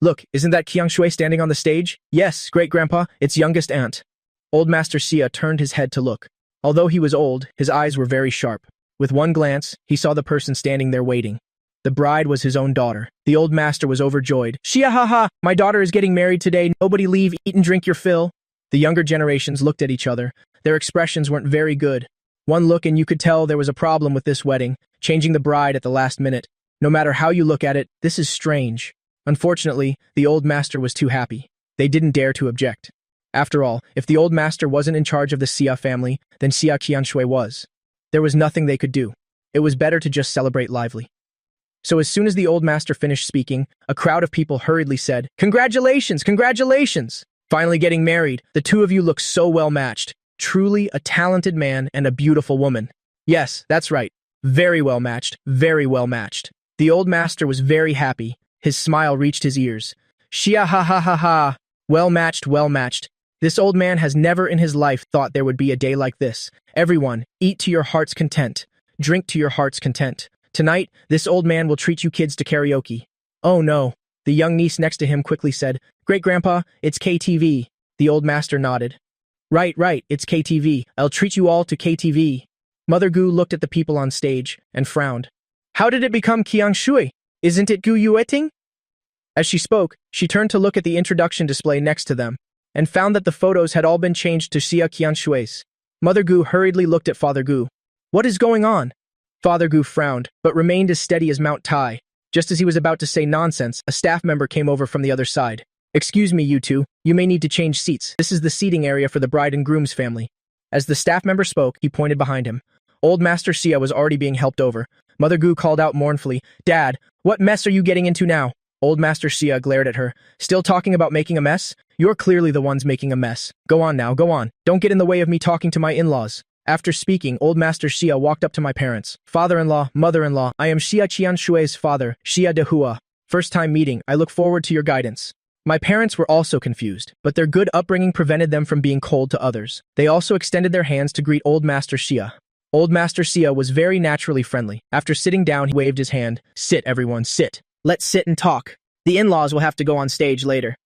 Look, isn't that Qianshui standing on the stage? Yes, great-grandpa, it's youngest aunt. Old Master Xia turned his head to look. Although he was old, his eyes were very sharp. With one glance, he saw the person standing there waiting. The bride was his own daughter. The old master was overjoyed. Xia ha, my daughter is getting married today. Nobody leave, eat and drink your fill. The younger generations looked at each other. Their expressions weren't very good. One look and you could tell there was a problem with this wedding, changing the bride at the last minute. No matter how you look at it, this is strange. Unfortunately, the old master was too happy. They didn't dare to object. After all, if the old master wasn't in charge of the Xia family, then Xia Qianshui was. There was nothing they could do. It was better to just celebrate lively. So as soon as the old master finished speaking, a crowd of people hurriedly said, Congratulations, congratulations! Finally getting married, the two of you look so well matched. Truly a talented man and a beautiful woman. Yes, that's right. Very well matched, very well matched. The old master was very happy. His smile reached his ears. Xia ha. Well matched, well matched. This old man has never in his life thought there would be a day like this. Everyone, eat to your heart's content. Drink to your heart's content. Tonight, this old man will treat you kids to karaoke. Oh no. The young niece next to him quickly said, Great-grandpa, it's KTV. The old master nodded. Right, it's KTV. I'll treat you all to KTV. Mother Gu looked at the people on stage and frowned. How did it become Qianshui? Isn't it Gu Yueting? As she spoke, she turned to look at the introduction display next to them, and found that the photos had all been changed to Xia Qianshui's. Mother Gu hurriedly looked at Father Gu. What is going on? Father Gu frowned, but remained as steady as Mount Tai. Just as he was about to say nonsense, a staff member came over from the other side. Excuse me, you two. You may need to change seats. This is the seating area for the bride and groom's family. As the staff member spoke, he pointed behind him. Old Master Xia was already being helped over. Mother Gu called out mournfully, Dad, what mess are you getting into now? Old Master Xia glared at her. Still talking about making a mess? You're clearly the ones making a mess. Go on now, go on. Don't get in the way of me talking to my in-laws. After speaking, Old Master Xia walked up to my parents. Father-in-law, mother-in-law, I am Xia Qianshui's father, Xia de Hua. First time meeting, I look forward to your guidance. My parents were also confused, but their good upbringing prevented them from being cold to others. They also extended their hands to greet Old Master Xia. Old Master Xia was very naturally friendly. After sitting down, he waved his hand. Sit, everyone, sit. Let's sit and talk. The in-laws will have to go on stage later.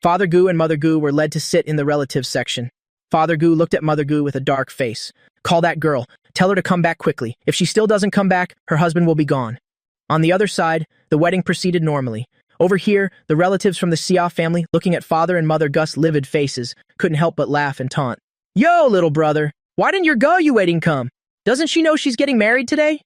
Father Gu and Mother Gu were led to sit in the relatives section. Father Gu looked at Mother Gu with a dark face. Call that girl. Tell her to come back quickly. If she still doesn't come back, her husband will be gone. On the other side, the wedding proceeded normally. Over here, the relatives from the Xia family, looking at Father and Mother Gus' livid faces, couldn't help but laugh and taunt. Yo, little brother, why didn't your Gu come? Doesn't she know she's getting married today?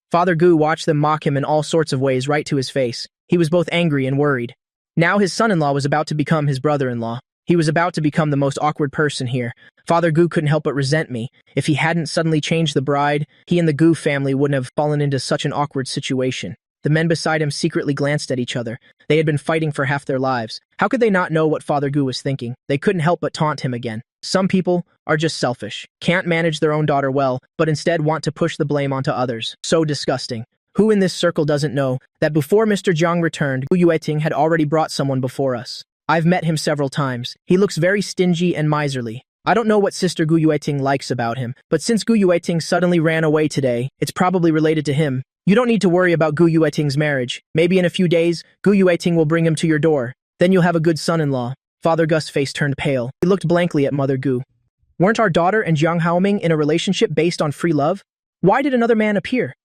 Father Gu watched them mock him in all sorts of ways right to his face. He was both angry and worried. Now his son-in-law was about to become his brother-in-law. He was about to become the most awkward person here. Father Gu couldn't help but resent me. If he hadn't suddenly changed the bride, he and the Gu family wouldn't have fallen into such an awkward situation. The men beside him secretly glanced at each other. They had been fighting for half their lives. How could they not know what Father Gu was thinking? They couldn't help but taunt him again. Some people are just selfish, can't manage their own daughter well, but instead want to push the blame onto others. So disgusting. Who in this circle doesn't know that before Mr. Jiang returned, Gu Yueting had already brought someone before us? I've met him several times. He looks very stingy and miserly. I don't know what Sister Gu Yueting likes about him, but since Gu Yueting suddenly ran away today, it's probably related to him. You don't need to worry about Gu Yueting's marriage. Maybe in a few days, Gu Yueting will bring him to your door. Then you'll have a good son-in-law. Father Gus's face turned pale. He looked blankly at Mother Gu. Weren't our daughter and Jiang Haoming in a relationship based on free love? Why did another man appear?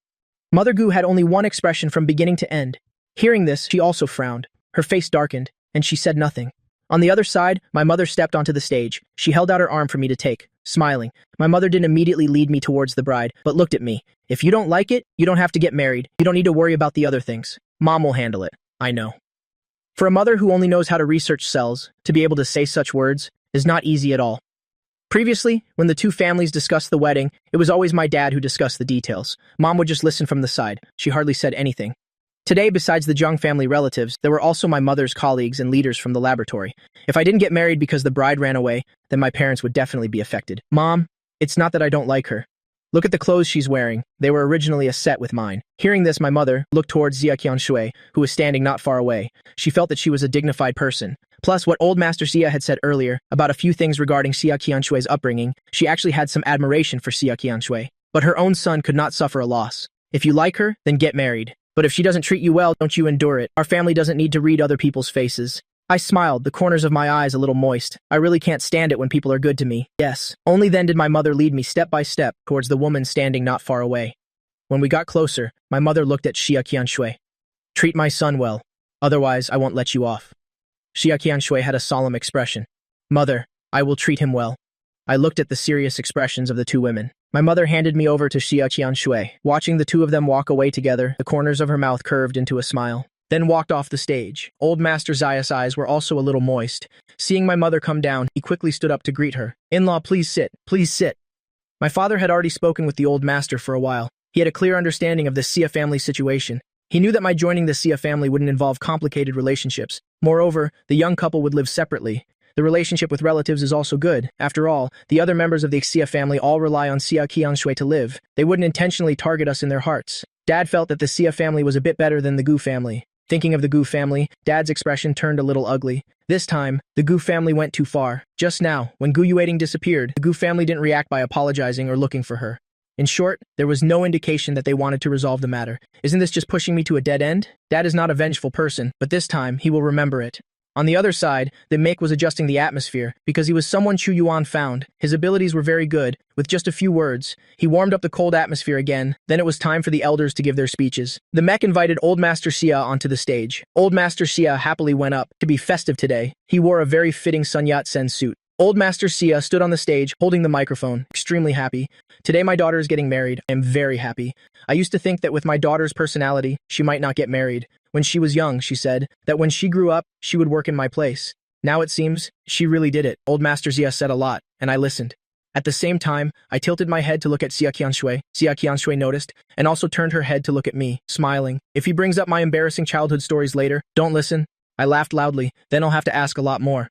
Mother Gu had only one expression from beginning to end. Hearing this, she also frowned. Her face darkened, and she said nothing. On the other side, my mother stepped onto the stage. She held out her arm for me to take, smiling. My mother didn't immediately lead me towards the bride, but looked at me. If you don't like it, you don't have to get married. You don't need to worry about the other things. Mom will handle it. I know. For a mother who only knows how to research cells, to be able to say such words is not easy at all. Previously, when the two families discussed the wedding, it was always my dad who discussed the details. Mom would just listen from the side. She hardly said anything. Today, besides the Jiang family relatives, there were also my mother's colleagues and leaders from the laboratory. If I didn't get married because the bride ran away, then my parents would definitely be affected. Mom, it's not that I don't like her. Look at the clothes she's wearing. They were originally a set with mine. Hearing this, my mother looked towards Xia Qianshui, who was standing not far away. She felt that she was a dignified person. Plus, what old Master Xia had said earlier about a few things regarding Xia Qianshui's upbringing, she actually had some admiration for Xia Qianshui. But her own son could not suffer a loss. If you like her, then get married. But if she doesn't treat you well, don't you endure it. Our family doesn't need to read other people's faces. I smiled, the corners of my eyes a little moist. I really can't stand it when people are good to me. Yes, only then did my mother lead me step by step towards the woman standing not far away. When we got closer, my mother looked at Xia Qianshui. Treat my son well, otherwise I won't let you off. Xia Qianshui had a solemn expression. Mother, I will treat him well. I looked at the serious expressions of the two women. My mother handed me over to Xia Qianshui. Watching the two of them walk away together, the corners of her mouth curved into a smile. Then walked off the stage. Old Master Xia's eyes were also a little moist. Seeing my mother come down, he quickly stood up to greet her. In-law, please sit. Please sit. My father had already spoken with the old master for a while. He had a clear understanding of the Xia family situation. He knew that my joining the Xia family wouldn't involve complicated relationships. Moreover, the young couple would live separately. The relationship with relatives is also good. After all, the other members of the Xia family all rely on Xia Qianshui to live. They wouldn't intentionally target us in their hearts. Dad felt that the Xia family was a bit better than the Gu family. Thinking of the Gu family, Dad's expression turned a little ugly. This time, the Gu family went too far. Just now, when Gu Yueting disappeared, the Gu family didn't react by apologizing or looking for her. In short, there was no indication that they wanted to resolve the matter. Isn't this just pushing me to a dead end? Dad is not a vengeful person, but this time, he will remember it. On the other side, the Mick was adjusting the atmosphere because he was someone Chu Yuan found. His abilities were very good. With just a few words, he warmed up the cold atmosphere again. Then it was time for the elders to give their speeches. The Mech invited Old Master Xia onto the stage. Old Master Xia happily went up. To be festive today, he wore a very fitting Sun Yat-sen suit. Old Master Xia stood on the stage, holding the microphone, extremely happy. Today my daughter is getting married. I am very happy. I used to think that with my daughter's personality, she might not get married. When she was young, she said that when she grew up, she would work in my place. Now it seems, she really did it. Old Master Xia said a lot, and I listened. At the same time, I tilted my head to look at Xia Qianshui. Xia Qianshui noticed, and also turned her head to look at me, smiling. If he brings up my embarrassing childhood stories later, don't listen. I laughed loudly, then I'll have to ask a lot more.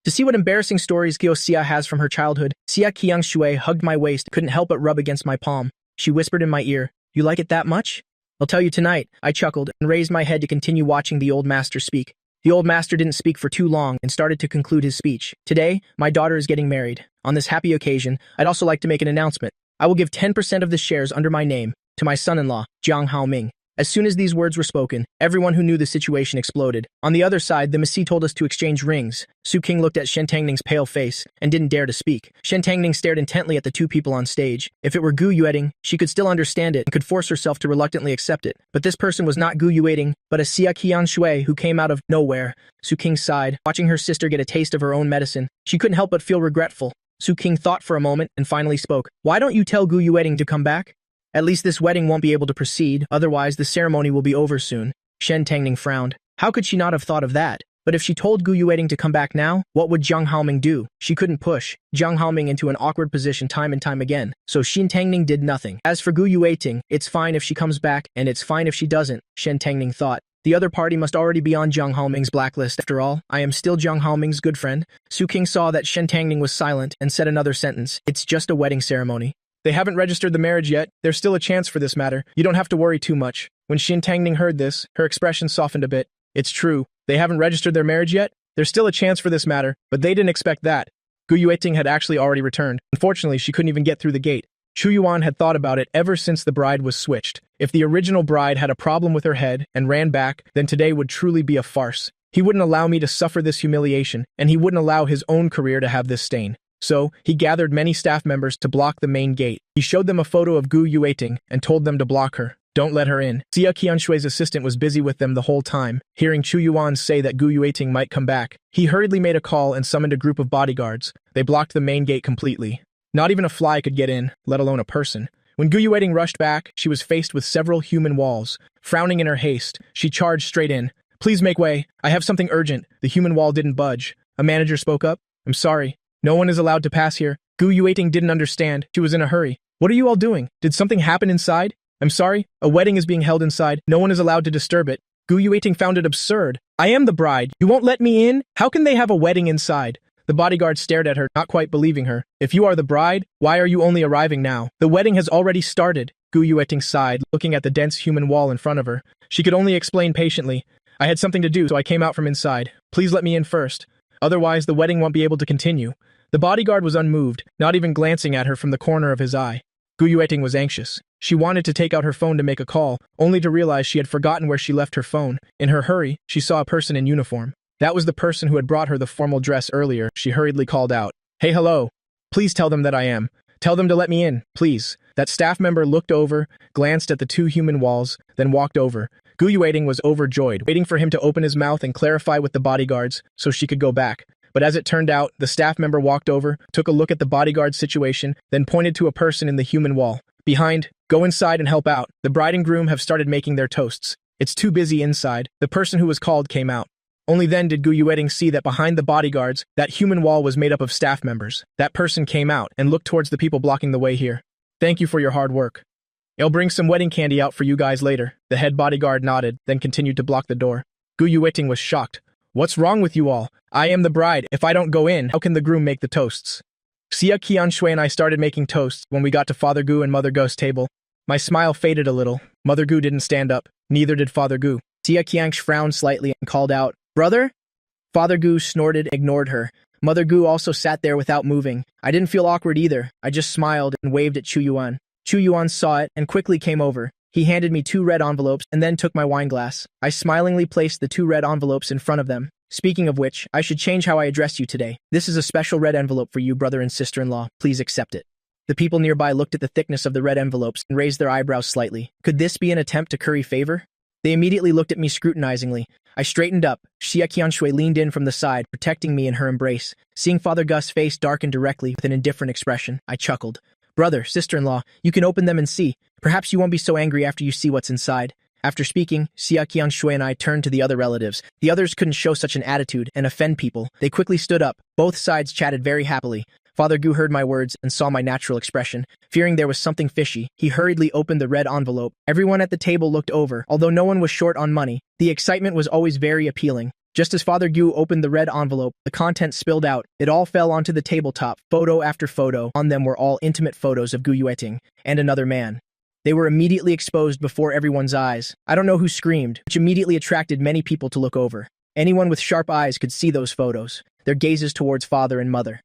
To see what embarrassing stories Gyo Xia has from her childhood, Xia Qianshui hugged my waist, couldn't help but rub against my palm. She whispered in my ear, "You like it that much?" "I'll tell you tonight," I chuckled and raised my head to continue watching the old master speak. The old master didn't speak for too long and started to conclude his speech. Today, my daughter is getting married. On this happy occasion, I'd also like to make an announcement. I will give 10% of the shares under my name to my son-in-law, Jiang Haoming. As soon as these words were spoken, everyone who knew the situation exploded. On the other side, the Messi told us to exchange rings. Su King looked at Shen Tangning's pale face and didn't dare to speak. Shen Tangning stared intently at the two people on stage. If it were Gu Yueting, she could still understand it and could force herself to reluctantly accept it. But this person was not Gu Yueting, but a Xia Qianshui who came out of nowhere. Su King sighed, watching her sister get a taste of her own medicine. She couldn't help but feel regretful. Su King thought for a moment and finally spoke. Why don't you tell Gu Yueting to come back? At least this wedding won't be able to proceed, otherwise the ceremony will be over soon. Shen Tangning frowned. How could she not have thought of that? But if she told Gu Yueting to come back now, what would Jiang Haoming do? She couldn't push Jiang Haoming into an awkward position time and time again, so Shen Tangning did nothing. As for Gu Yueting, it's fine if she comes back, and it's fine if she doesn't, Shen Tangning thought. The other party must already be on Jiang Haoming's blacklist. After all, I am still Jiang Haoming's good friend. Su King saw that Shen Tangning was silent and said another sentence. It's just a wedding ceremony. They haven't registered the marriage yet. There's still a chance for this matter. You don't have to worry too much. When Shen Tangning heard this, her expression softened a bit. It's true. They haven't registered their marriage yet? There's still a chance for this matter, but they didn't expect that. Gu Yueting had actually already returned. Unfortunately, she couldn't even get through the gate. Chu Yuan had thought about it ever since the bride was switched. If the original bride had a problem with her head and ran back, then today would truly be a farce. He wouldn't allow me to suffer this humiliation, and he wouldn't allow his own career to have this stain. So, he gathered many staff members to block the main gate. He showed them a photo of Gu Yueting and told them to block her. Don't let her in. Xia Qianshui's assistant was busy with them the whole time, hearing Chu Yuan say that Gu Yueting might come back. He hurriedly made a call and summoned a group of bodyguards. They blocked the main gate completely. Not even a fly could get in, let alone a person. When Gu Yueting rushed back, she was faced with several human walls. Frowning in her haste, she charged straight in. Please make way. I have something urgent. The human wall didn't budge. A manager spoke up. I'm sorry. No one is allowed to pass here. Gu Yueting didn't understand. She was in a hurry. What are you all doing? Did something happen inside? I'm sorry. A wedding is being held inside. No one is allowed to disturb it. Gu Yueting found it absurd. I am the bride. You won't let me in? How can they have a wedding inside? The bodyguard stared at her, not quite believing her. If you are the bride, why are you only arriving now? The wedding has already started. Gu Yueting sighed, looking at the dense human wall in front of her. She could only explain patiently. I had something to do, so I came out from inside. Please let me in first. Otherwise, the wedding won't be able to continue. The bodyguard was unmoved, not even glancing at her from the corner of his eye. Gu Yueting was anxious. She wanted to take out her phone to make a call, only to realize she had forgotten where she left her phone. In her hurry, she saw a person in uniform. That was the person who had brought her the formal dress earlier. She hurriedly called out, Hey, hello. Please tell them that I am. Tell them to let me in, please. That staff member looked over, glanced at the two human walls, then walked over. Gu Yueting was overjoyed, waiting for him to open his mouth and clarify with the bodyguards so she could go back. But as it turned out, the staff member walked over, took a look at the bodyguard situation, then pointed to a person in the human wall. Behind, go inside and help out. The bride and groom have started making their toasts. It's too busy inside. The person who was called came out. Only then did Gu Yueting see that behind the bodyguards, that human wall was made up of staff members. That person came out and looked towards the people blocking the way here. Thank you for your hard work. I'll bring some wedding candy out for you guys later. The head bodyguard nodded, then continued to block the door. Gu Yueting was shocked. What's wrong with you all? I am the bride. If I don't go in, how can the groom make the toasts? Xia Qianshui and I started making toasts when we got to Father Gu and Mother Gu's table. My smile faded a little. Mother Gu didn't stand up. Neither did Father Gu. Xia Qiangsh frowned slightly and called out, Brother? Father Gu snorted and ignored her. Mother Gu also sat there without moving. I didn't feel awkward either. I just smiled and waved at Chu Yuan. Chu Yuan saw it and quickly came over. He handed me 2 red envelopes and then took my wine glass. I smilingly placed the 2 red envelopes in front of them. Speaking of which, I should change how I address you today. This is a special red envelope for you, brother and sister-in-law. Please accept it. The people nearby looked at the thickness of the red envelopes and raised their eyebrows slightly. Could this be an attempt to curry favor? They immediately looked at me scrutinizingly. I straightened up. Xia Qianshui leaned in from the side, protecting me in her embrace. Seeing Father Gus' face darken directly with an indifferent expression, I chuckled. Brother, sister-in-law, you can open them and see. Perhaps you won't be so angry after you see what's inside. After speaking, Xia Qianshui and I turned to the other relatives. The others couldn't show such an attitude and offend people. They quickly stood up. Both sides chatted very happily. Father Gu heard my words and saw my natural expression. Fearing there was something fishy, he hurriedly opened the red envelope. Everyone at the table looked over. Although no one was short on money, the excitement was always very appealing. Just as Father Gu opened the red envelope, the contents spilled out. It all fell onto the tabletop, photo after photo. On them were all intimate photos of Gu Yueting and another man. They were immediately exposed before everyone's eyes. I don't know who screamed, which immediately attracted many people to look over. Anyone with sharp eyes could see those photos, their gazes towards father and mother.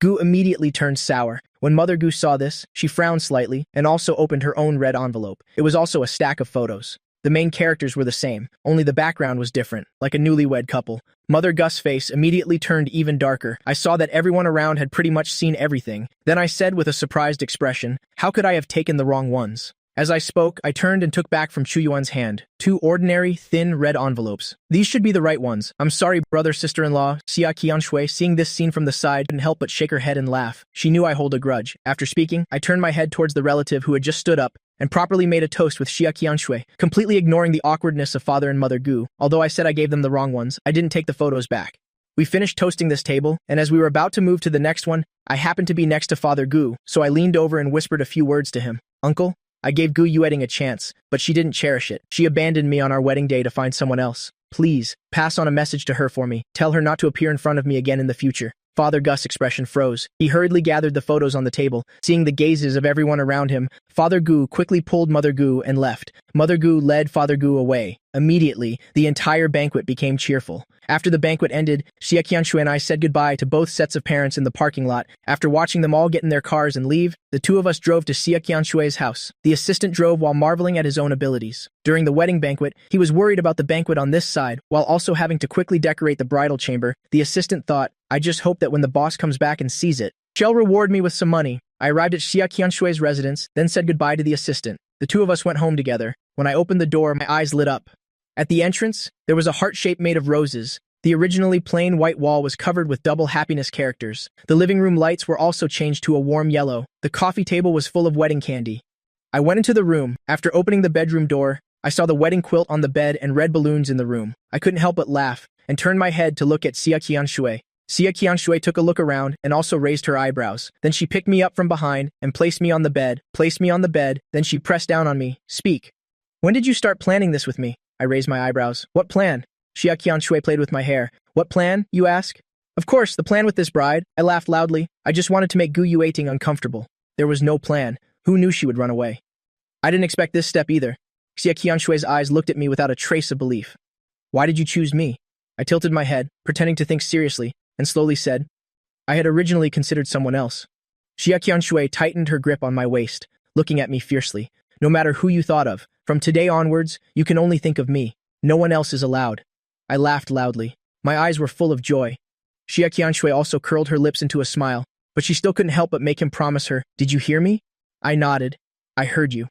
Gu immediately turned sour. When Mother Gu saw this, she frowned slightly and also opened her own red envelope. It was also a stack of photos. The main characters were the same, only the background was different, like a newlywed couple. Mother Gus' face immediately turned even darker. I saw that everyone around had pretty much seen everything. Then I said with a surprised expression, how could I have taken the wrong ones? As I spoke, I turned and took back from Chu Yuan's hand 2 ordinary, thin, red envelopes. These should be the right ones. I'm sorry, brother, sister-in-law. Xia Qianshui, seeing this scene from the side, couldn't help but shake her head and laugh. She knew I hold a grudge. After speaking, I turned my head towards the relative who had just stood up and properly made a toast with Xia Qianshui, completely ignoring the awkwardness of father and mother Gu. Although I said I gave them the wrong ones, I didn't take the photos back. We finished toasting this table, and as we were about to move to the next one, I happened to be next to Father Gu, so I leaned over and whispered a few words to him. Uncle? I gave Gu Yueting a chance, but she didn't cherish it. She abandoned me on our wedding day to find someone else. Please, pass on a message to her for me. Tell her not to appear in front of me again in the future. Father Gus' expression froze. He hurriedly gathered the photos on the table. Seeing the gazes of everyone around him, Father Gu quickly pulled Mother Gu and left. Mother Gu led Father Gu away. Immediately, the entire banquet became cheerful. After the banquet ended, Xia Qianshui and I said goodbye to both sets of parents in the parking lot. After watching them all get in their cars and leave, the 2 of us drove to Xia Qianshui's house. The assistant drove while marveling at his own abilities. During the wedding banquet, he was worried about the banquet on this side, while also having to quickly decorate the bridal chamber. The assistant thought, I just hope that when the boss comes back and sees it, she'll reward me with some money. I arrived at Xia Qianshui's residence, then said goodbye to the assistant. The 2 of us went home together. When I opened the door, my eyes lit up. At the entrance, there was a heart shape made of roses. The originally plain white wall was covered with double happiness characters. The living room lights were also changed to a warm yellow. The coffee table was full of wedding candy. I went into the room. After opening the bedroom door, I saw the wedding quilt on the bed and red balloons in the room. I couldn't help but laugh and turned my head to look at Xia Qianshui. Xia Qianshui took a look around and also raised her eyebrows. Then she picked me up from behind and placed me on the bed. Then she pressed down on me. Speak. When did you start planning this with me? I raised my eyebrows. What plan? Xia Qianshui played with my hair. What plan, you ask? Of course, the plan with this bride. I laughed loudly. I just wanted to make Gu Yueting uncomfortable. There was no plan. Who knew she would run away? I didn't expect this step either. Xia Qianshui's eyes looked at me without a trace of belief. Why did you choose me? I tilted my head, pretending to think seriously, and slowly said, I had originally considered someone else. Xia Qianshui tightened her grip on my waist, looking at me fiercely. No matter who you thought of, from today onwards, you can only think of me. No one else is allowed. I laughed loudly. My eyes were full of joy. Xia Qianshui also curled her lips into a smile, but she still couldn't help but make him promise her, Did you hear me? I nodded. I heard you.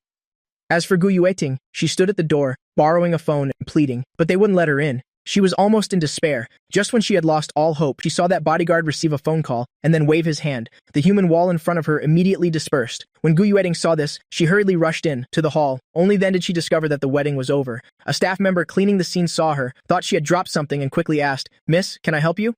As for Gu Yueting, she stood at the door, borrowing a phone and pleading, but they wouldn't let her in. She was almost in despair. Just when she had lost all hope, she saw that bodyguard receive a phone call and then wave his hand. The human wall in front of her immediately dispersed. When Gu Yueting saw this, she hurriedly rushed in to the hall. Only then did she discover that the wedding was over. A staff member cleaning the scene saw her, thought she had dropped something and quickly asked, Miss, can I help you?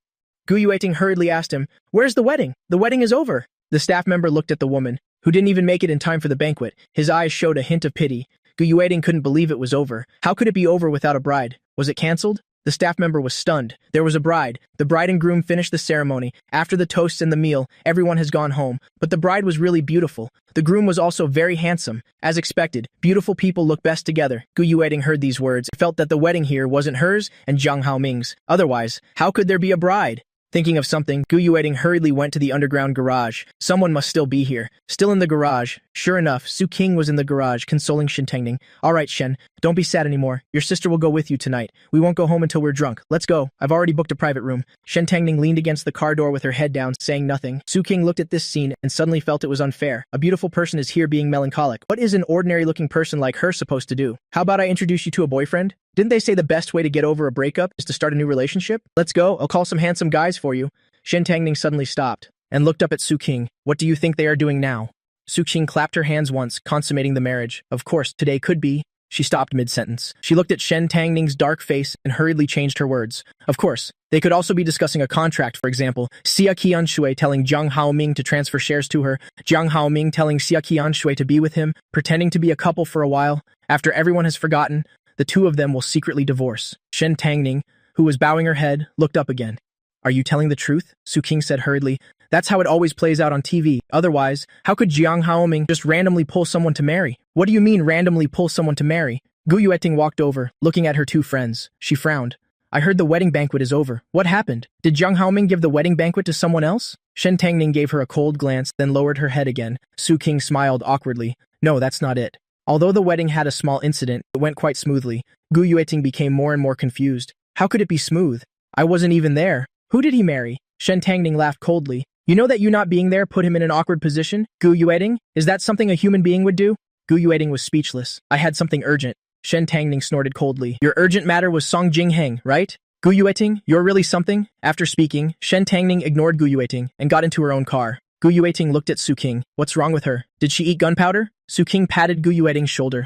Gu Yueting hurriedly asked him, Where's the wedding? The wedding is over. The staff member looked at the woman, who didn't even make it in time for the banquet. His eyes showed a hint of pity. Gu Yueting couldn't believe it was over. How could it be over without a bride? Was it cancelled? The staff member was stunned. There was a bride. The bride and groom finished the ceremony. After the toasts and the meal, everyone has gone home. But the bride was really beautiful. The groom was also very handsome. As expected, beautiful people look best together. Gu Yueting heard these words, felt that the wedding here wasn't hers and Zhang Haoming's. Otherwise, how could there be a bride? Thinking of something, Gu Yueting hurriedly went to the underground garage. Someone must still be here. Still in the garage. Sure enough, Su King was in the garage, consoling Shen Tengning. All right, Shen, don't be sad anymore. Your sister will go with you tonight. We won't go home until we're drunk. Let's go. I've already booked a private room. Shen Tengning leaned against the car door with her head down, saying nothing. Su King looked at this scene and suddenly felt it was unfair. A beautiful person is here being melancholic. What is an ordinary-looking person like her supposed to do? How about I introduce you to a boyfriend? Didn't they say the best way to get over a breakup is to start a new relationship? Let's go. I'll call some handsome guys for you. Shen Tengning suddenly stopped and looked up at Su King. What do you think they are doing now? Su King clapped her hands once, consummating the marriage. Of course, today could be. She stopped mid-sentence. She looked at Shen Tangning's dark face and hurriedly changed her words. Of course, they could also be discussing a contract, for example, Xia Qianshui telling Zhang Haoming to transfer shares to her, Zhang Haoming telling Xia Qianshui to be with him, pretending to be a couple for a while. After everyone has forgotten, the 2 of them will secretly divorce. Shen Tangning, who was bowing her head, looked up again. Are you telling the truth? Su King said hurriedly. That's how it always plays out on TV. Otherwise, how could Jiang Haoming just randomly pull someone to marry? What do you mean randomly pull someone to marry? Gu Yueting walked over, looking at her 2 friends. She frowned. I heard the wedding banquet is over. What happened? Did Jiang Haoming give the wedding banquet to someone else? Shen Tangning gave her a cold glance, then lowered her head again. Su King smiled awkwardly. No, that's not it. Although the wedding had a small incident, it went quite smoothly. Gu Yueting became more and more confused. How could it be smooth? I wasn't even there. Who did he marry? Shen Tangning laughed coldly. You know that you not being there put him in an awkward position? Gu Yueting? Is that something a human being would do? Gu Yueting was speechless. I had something urgent. Shen Tangning snorted coldly. Your urgent matter was Song Jingheng, right? Gu Yueting, you're really something? After speaking, Shen Tangning ignored Gu Yueting and got into her own car. Gu Yueting looked at Su King. What's wrong with her? Did she eat gunpowder? Su King patted Gu Yueting's shoulder.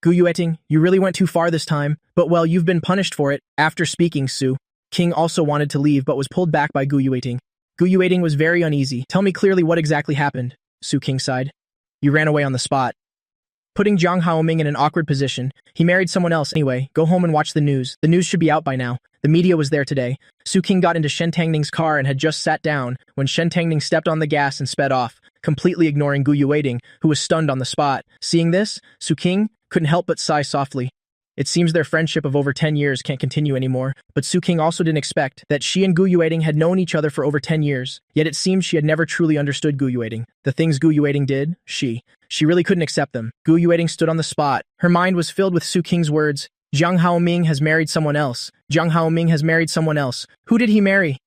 Gu Yueting, you really went too far this time, but well, you've been punished for it. After speaking, Su King also wanted to leave but was pulled back by Gu Yueting. Gu Yueting was very uneasy. Tell me clearly what exactly happened. Su King sighed. You ran away on the spot. Putting Jiang Haoming in an awkward position, he married someone else anyway. Go home and watch the news. The news should be out by now. The media was there today. Su King got into Shen Tangning's car and had just sat down when Shen Tangning stepped on the gas and sped off, completely ignoring Gu Yueting, who was stunned on the spot. Seeing this, Su King couldn't help but sigh softly. It seems their friendship of over 10 years can't continue anymore, but Su King also didn't expect that she and Gu Yueting had known each other for over 10 years, yet it seemed she had never truly understood Gu Yueting. The things Gu Yueting did, she really couldn't accept them. Gu Yueting stood on the spot. Her mind was filled with Su King's words. Jiang Haoming has married someone else. Jiang Haoming has married someone else. Who did he marry?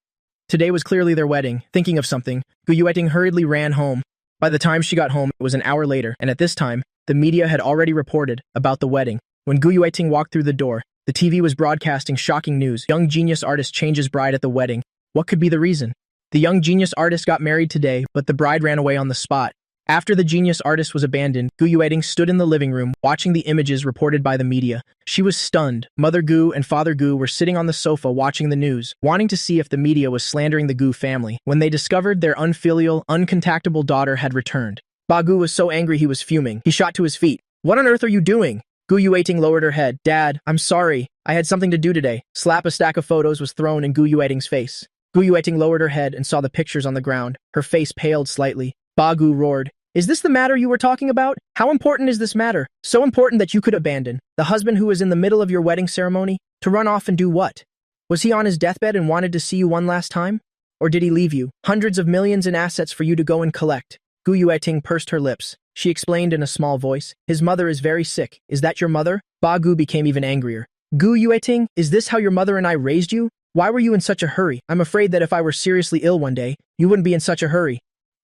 Today was clearly their wedding. Thinking of something, Gu Yueting hurriedly ran home. By the time she got home, it was an hour later, and at this time, the media had already reported about the wedding. When Gu Yueting walked through the door, the TV was broadcasting shocking news. Young genius artist changes bride at the wedding. What could be the reason? The young genius artist got married today, but the bride ran away on the spot. After the genius artist was abandoned, Gu Yueting stood in the living room, watching the images reported by the media. She was stunned. Mother Gu and Father Gu were sitting on the sofa watching the news, wanting to see if the media was slandering the Gu family, when they discovered their unfilial, uncontactable daughter had returned. Ba Gu was so angry he was fuming. He shot to his feet. What on earth are you doing? Gu Yueting lowered her head. Dad, I'm sorry. I had something to do today. Slap a stack of photos was thrown in Gu Yueting's face. Gu Yueting lowered her head and saw the pictures on the ground. Her face paled slightly. Ba Gu roared. Is this the matter you were talking about? How important is this matter? So important that you could abandon the husband who was in the middle of your wedding ceremony? To run off and do what? Was he on his deathbed and wanted to see you one last time? Or did he leave you hundreds of millions in assets for you to go and collect? Gu Yueting pursed her lips. She explained in a small voice, his mother is very sick. Is that your mother? Ba Gu became even angrier. Gu Yueting, is this how your mother and I raised you? Why were you in such a hurry? I'm afraid that if I were seriously ill one day, you wouldn't be in such a hurry.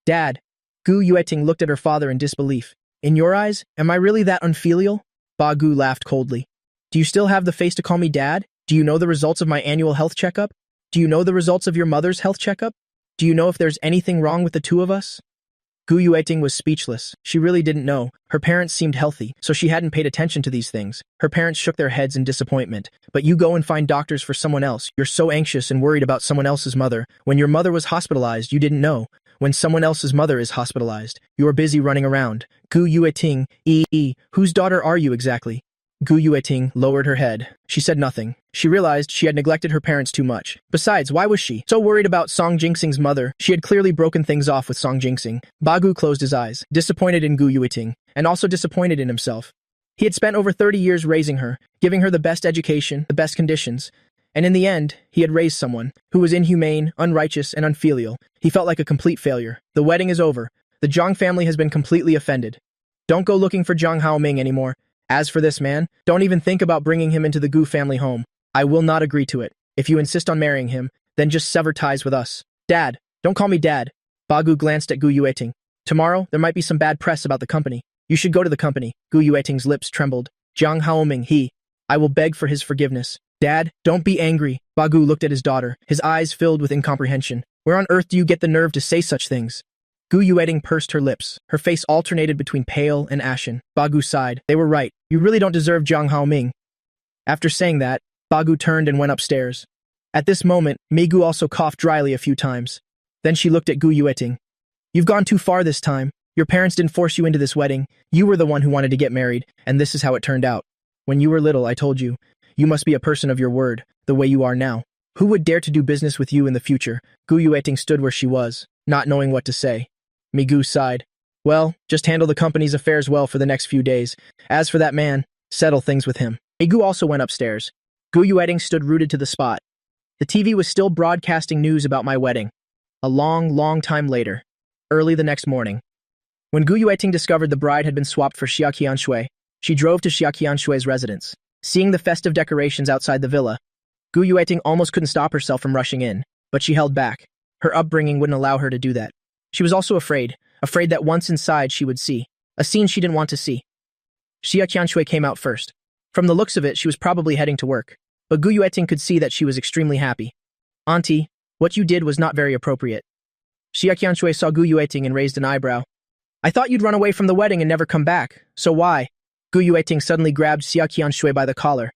Dad. Gu Yueting looked at her father in disbelief. In your eyes, am I really that unfilial? Ba Gu laughed coldly. Do you still have the face to call me dad? Do you know the results of my annual health checkup? Do you know the results of your mother's health checkup? Do you know if there's anything wrong with the two of us? Gu Yueting was speechless. She really didn't know. Her parents seemed healthy, so she hadn't paid attention to these things. Her parents shook their heads in disappointment. But you go and find doctors for someone else. You're so anxious and worried about someone else's mother. When your mother was hospitalized, you didn't know. When someone else's mother is hospitalized, you're busy running around. Gu Yueting, whose daughter are you exactly? Gu Yueting lowered her head. She said nothing. She realized she had neglected her parents too much. Besides, why was she so worried about Song Jinxing's mother? She had clearly broken things off with Song Jinxing. Ba Gu closed his eyes, disappointed in Gu Yueting, and also disappointed in himself. He had spent over 30 years raising her, giving her the best education, the best conditions, and in the end, he had raised someone who was inhumane, unrighteous, and unfilial. He felt like a complete failure. The wedding is over. The Zhang family has been completely offended. Don't go looking for Jiang Haoming anymore. As for this man, don't even think about bringing him into the Gu family home. I will not agree to it. If you insist on marrying him, then just sever ties with us. Dad, don't call me Dad. Ba Gu glanced at Gu Yueting. Tomorrow, there might be some bad press about the company. You should go to the company. Gu Yueting's lips trembled. Jiang Haoming, I will beg for his forgiveness. Dad, don't be angry. Ba Gu looked at his daughter, his eyes filled with incomprehension. Where on earth do you get the nerve to say such things? Gu Yueting pursed her lips. Her face alternated between pale and ashen. Ba Gu sighed. They were right. You really don't deserve Jiang Haoming. After saying that, Ba Gu turned and went upstairs. At this moment, Mi Gu also coughed dryly a few times. Then she looked at Gu Yueting. You've gone too far this time. Your parents didn't force you into this wedding. You were the one who wanted to get married, and this is how it turned out. When you were little, I told you, you must be a person of your word, the way you are now. Who would dare to do business with you in the future? Gu Yueting stood where she was, not knowing what to say. Mi Gu sighed. Well, just handle the company's affairs well for the next few days. As for that man, settle things with him. Mi Gu also went upstairs. Gu Yueting stood rooted to the spot. The TV was still broadcasting news about my wedding. A long time later, early the next morning. When Gu Yueting discovered the bride had been swapped for Xia Qianshui, she drove to Xia Qianshui's residence. Seeing the festive decorations outside the villa, Gu Yueting almost couldn't stop herself from rushing in, but she held back. Her upbringing wouldn't allow her to do that. She was also afraid that once inside she would see a scene she didn't want to see. Xia Qianshui came out first. From the looks of it, she was probably heading to work. But Gu Yueting could see that she was extremely happy. Auntie, what you did was not very appropriate. Xia Qianshui saw Gu Yueting and raised an eyebrow. I thought you'd run away from the wedding and never come back, so why? Gu Yueting suddenly grabbed Xia Qianshui by the collar.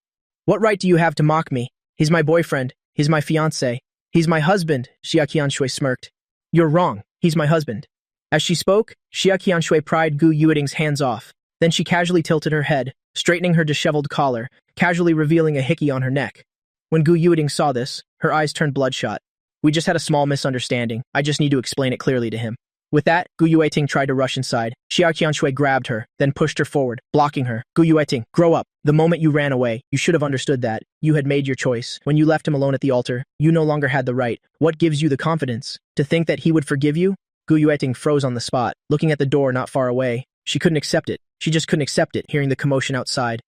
What right do you have to mock me? He's my boyfriend. He's my fiancé. He's my husband, Xia Qianshui smirked. You're wrong. He's my husband. As she spoke, Xia Qianshui pried Gu Yueting's hands off. Then she casually tilted her head, straightening her disheveled collar, casually revealing a hickey on her neck. When Gu Yueting saw this, her eyes turned bloodshot. We just had a small misunderstanding. I just need to explain it clearly to him. With that, Gu Yueting tried to rush inside. Xia Qianshui grabbed her, then pushed her forward, blocking her. Gu Yueting, grow up. The moment you ran away, you should have understood that. You had made your choice. When you left him alone at the altar, you no longer had the right. What gives you the confidence? To think that he would forgive you? Gu Yueting froze on the spot, looking at the door not far away. She couldn't accept it. She just couldn't accept it, hearing the commotion outside.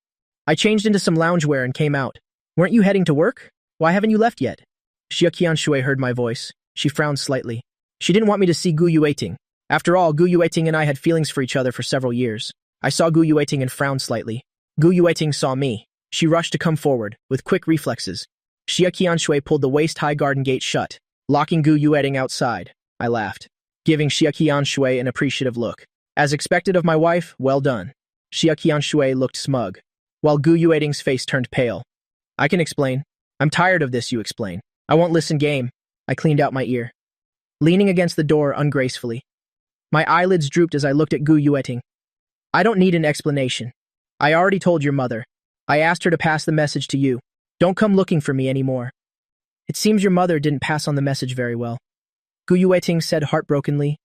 I changed into some loungewear and came out. Weren't you heading to work? Why haven't you left yet? Xia Qianshui heard my voice. She frowned slightly. She didn't want me to see Gu Yueting. After all, Gu Yueting and I had feelings for each other for several years. I saw Gu Yueting and frowned slightly. Gu Yueting saw me. She rushed to come forward, with quick reflexes. Xia Qianshui pulled the waist-high garden gate shut, locking Gu Yueting outside. I laughed, giving Xia Qianshui an appreciative look. As expected of my wife, well done. Xia Qianshui looked smug, while Gu Yueting's face turned pale. I can explain. I'm tired of this, you explain. I won't listen game. I cleaned out my ear. Leaning against the door ungracefully. My eyelids drooped as I looked at Gu Yueting. I don't need an explanation. I already told your mother. I asked her to pass the message to you. Don't come looking for me anymore. It seems your mother didn't pass on the message very well. Gu Yueting said heartbrokenly.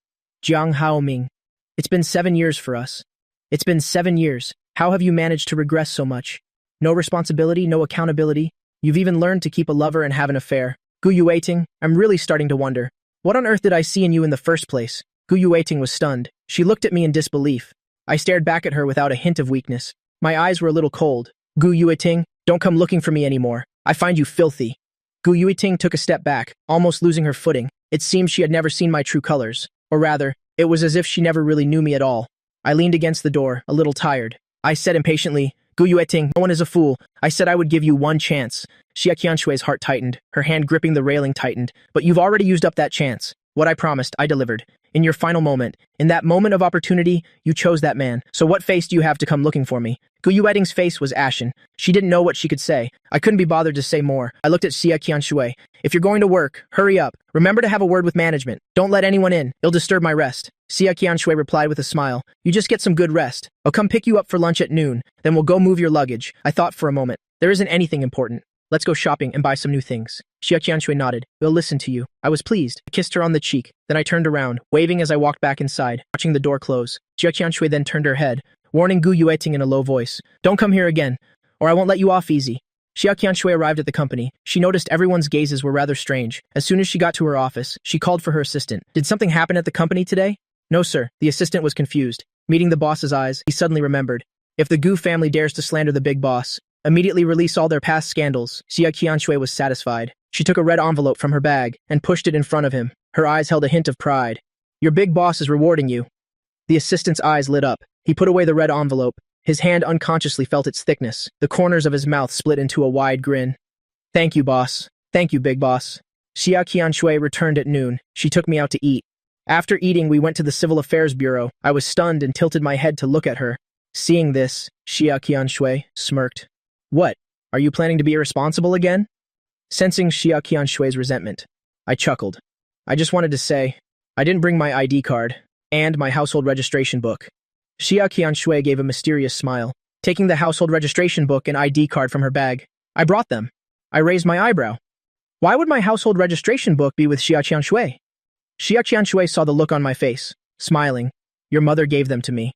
Jiang Haoming. It's been 7 years for us. It's been 7 years. How have you managed to regress so much? No responsibility, no accountability. You've even learned to keep a lover and have an affair. Gu Yueting, I'm really starting to wonder. What on earth did I see in you in the first place? Gu Yueting was stunned. She looked at me in disbelief. I stared back at her without a hint of weakness. My eyes were a little cold. Gu Yueting, don't come looking for me anymore. I find you filthy. Gu Yueting took a step back, almost losing her footing. It seemed she had never seen my true colors. Or rather, it was as if she never really knew me at all. I leaned against the door, a little tired. I said impatiently, Gu Yueting, no one is a fool. I said I would give you one chance. Xia Qianshui's heart tightened, her hand gripping the railing tightened. But you've already used up that chance. What I promised, I delivered. In your final moment, in that moment of opportunity, you chose that man. So what face do you have to come looking for me? Gu Yueting's face was ashen. She didn't know what she could say. I couldn't be bothered to say more. I looked at Xia Qianshui. If you're going to work, hurry up. Remember to have a word with management. Don't let anyone in. It'll disturb my rest. Xia Qianshui replied with a smile. You just get some good rest. I'll come pick you up for lunch at noon. Then we'll go move your luggage. I thought for a moment. There isn't anything important. Let's go shopping and buy some new things. Xia Qianshui nodded. We'll listen to you. I was pleased. I kissed her on the cheek. Then I turned around, waving as I walked back inside, watching the door close. Xia Qianshui then turned her head, warning Gu Yueting in a low voice. Don't come here again, or I won't let you off easy. Xia Qianshui arrived at the company. She noticed everyone's gazes were rather strange. As soon as she got to her office, she called for her assistant. Did something happen at the company today? No, sir. The assistant was confused. Meeting the boss's eyes, he suddenly remembered. If the Gu family dares to slander the big boss, immediately release all their past scandals. Xia Qianshui was satisfied. She took a red envelope from her bag and pushed it in front of him. Her eyes held a hint of pride. Your big boss is rewarding you. The assistant's eyes lit up. He put away the red envelope. His hand unconsciously felt its thickness. The corners of his mouth split into a wide grin. Thank you, boss. Thank you, big boss. Xia Qianshui returned at noon. She took me out to eat. After eating, we went to the Civil Affairs Bureau. I was stunned and tilted my head to look at her. Seeing this, Xia Qianshui smirked. What? Are you planning to be irresponsible again? Sensing Xia Qianshui's resentment, I chuckled. I just wanted to say, I didn't bring my ID card and my household registration book. Xia Qianshui gave a mysterious smile, taking the household registration book and ID card from her bag. I brought them. I raised my eyebrow. Why would my household registration book be with Xia Qianshui? Xia Qianshui saw the look on my face, smiling. Your mother gave them to me.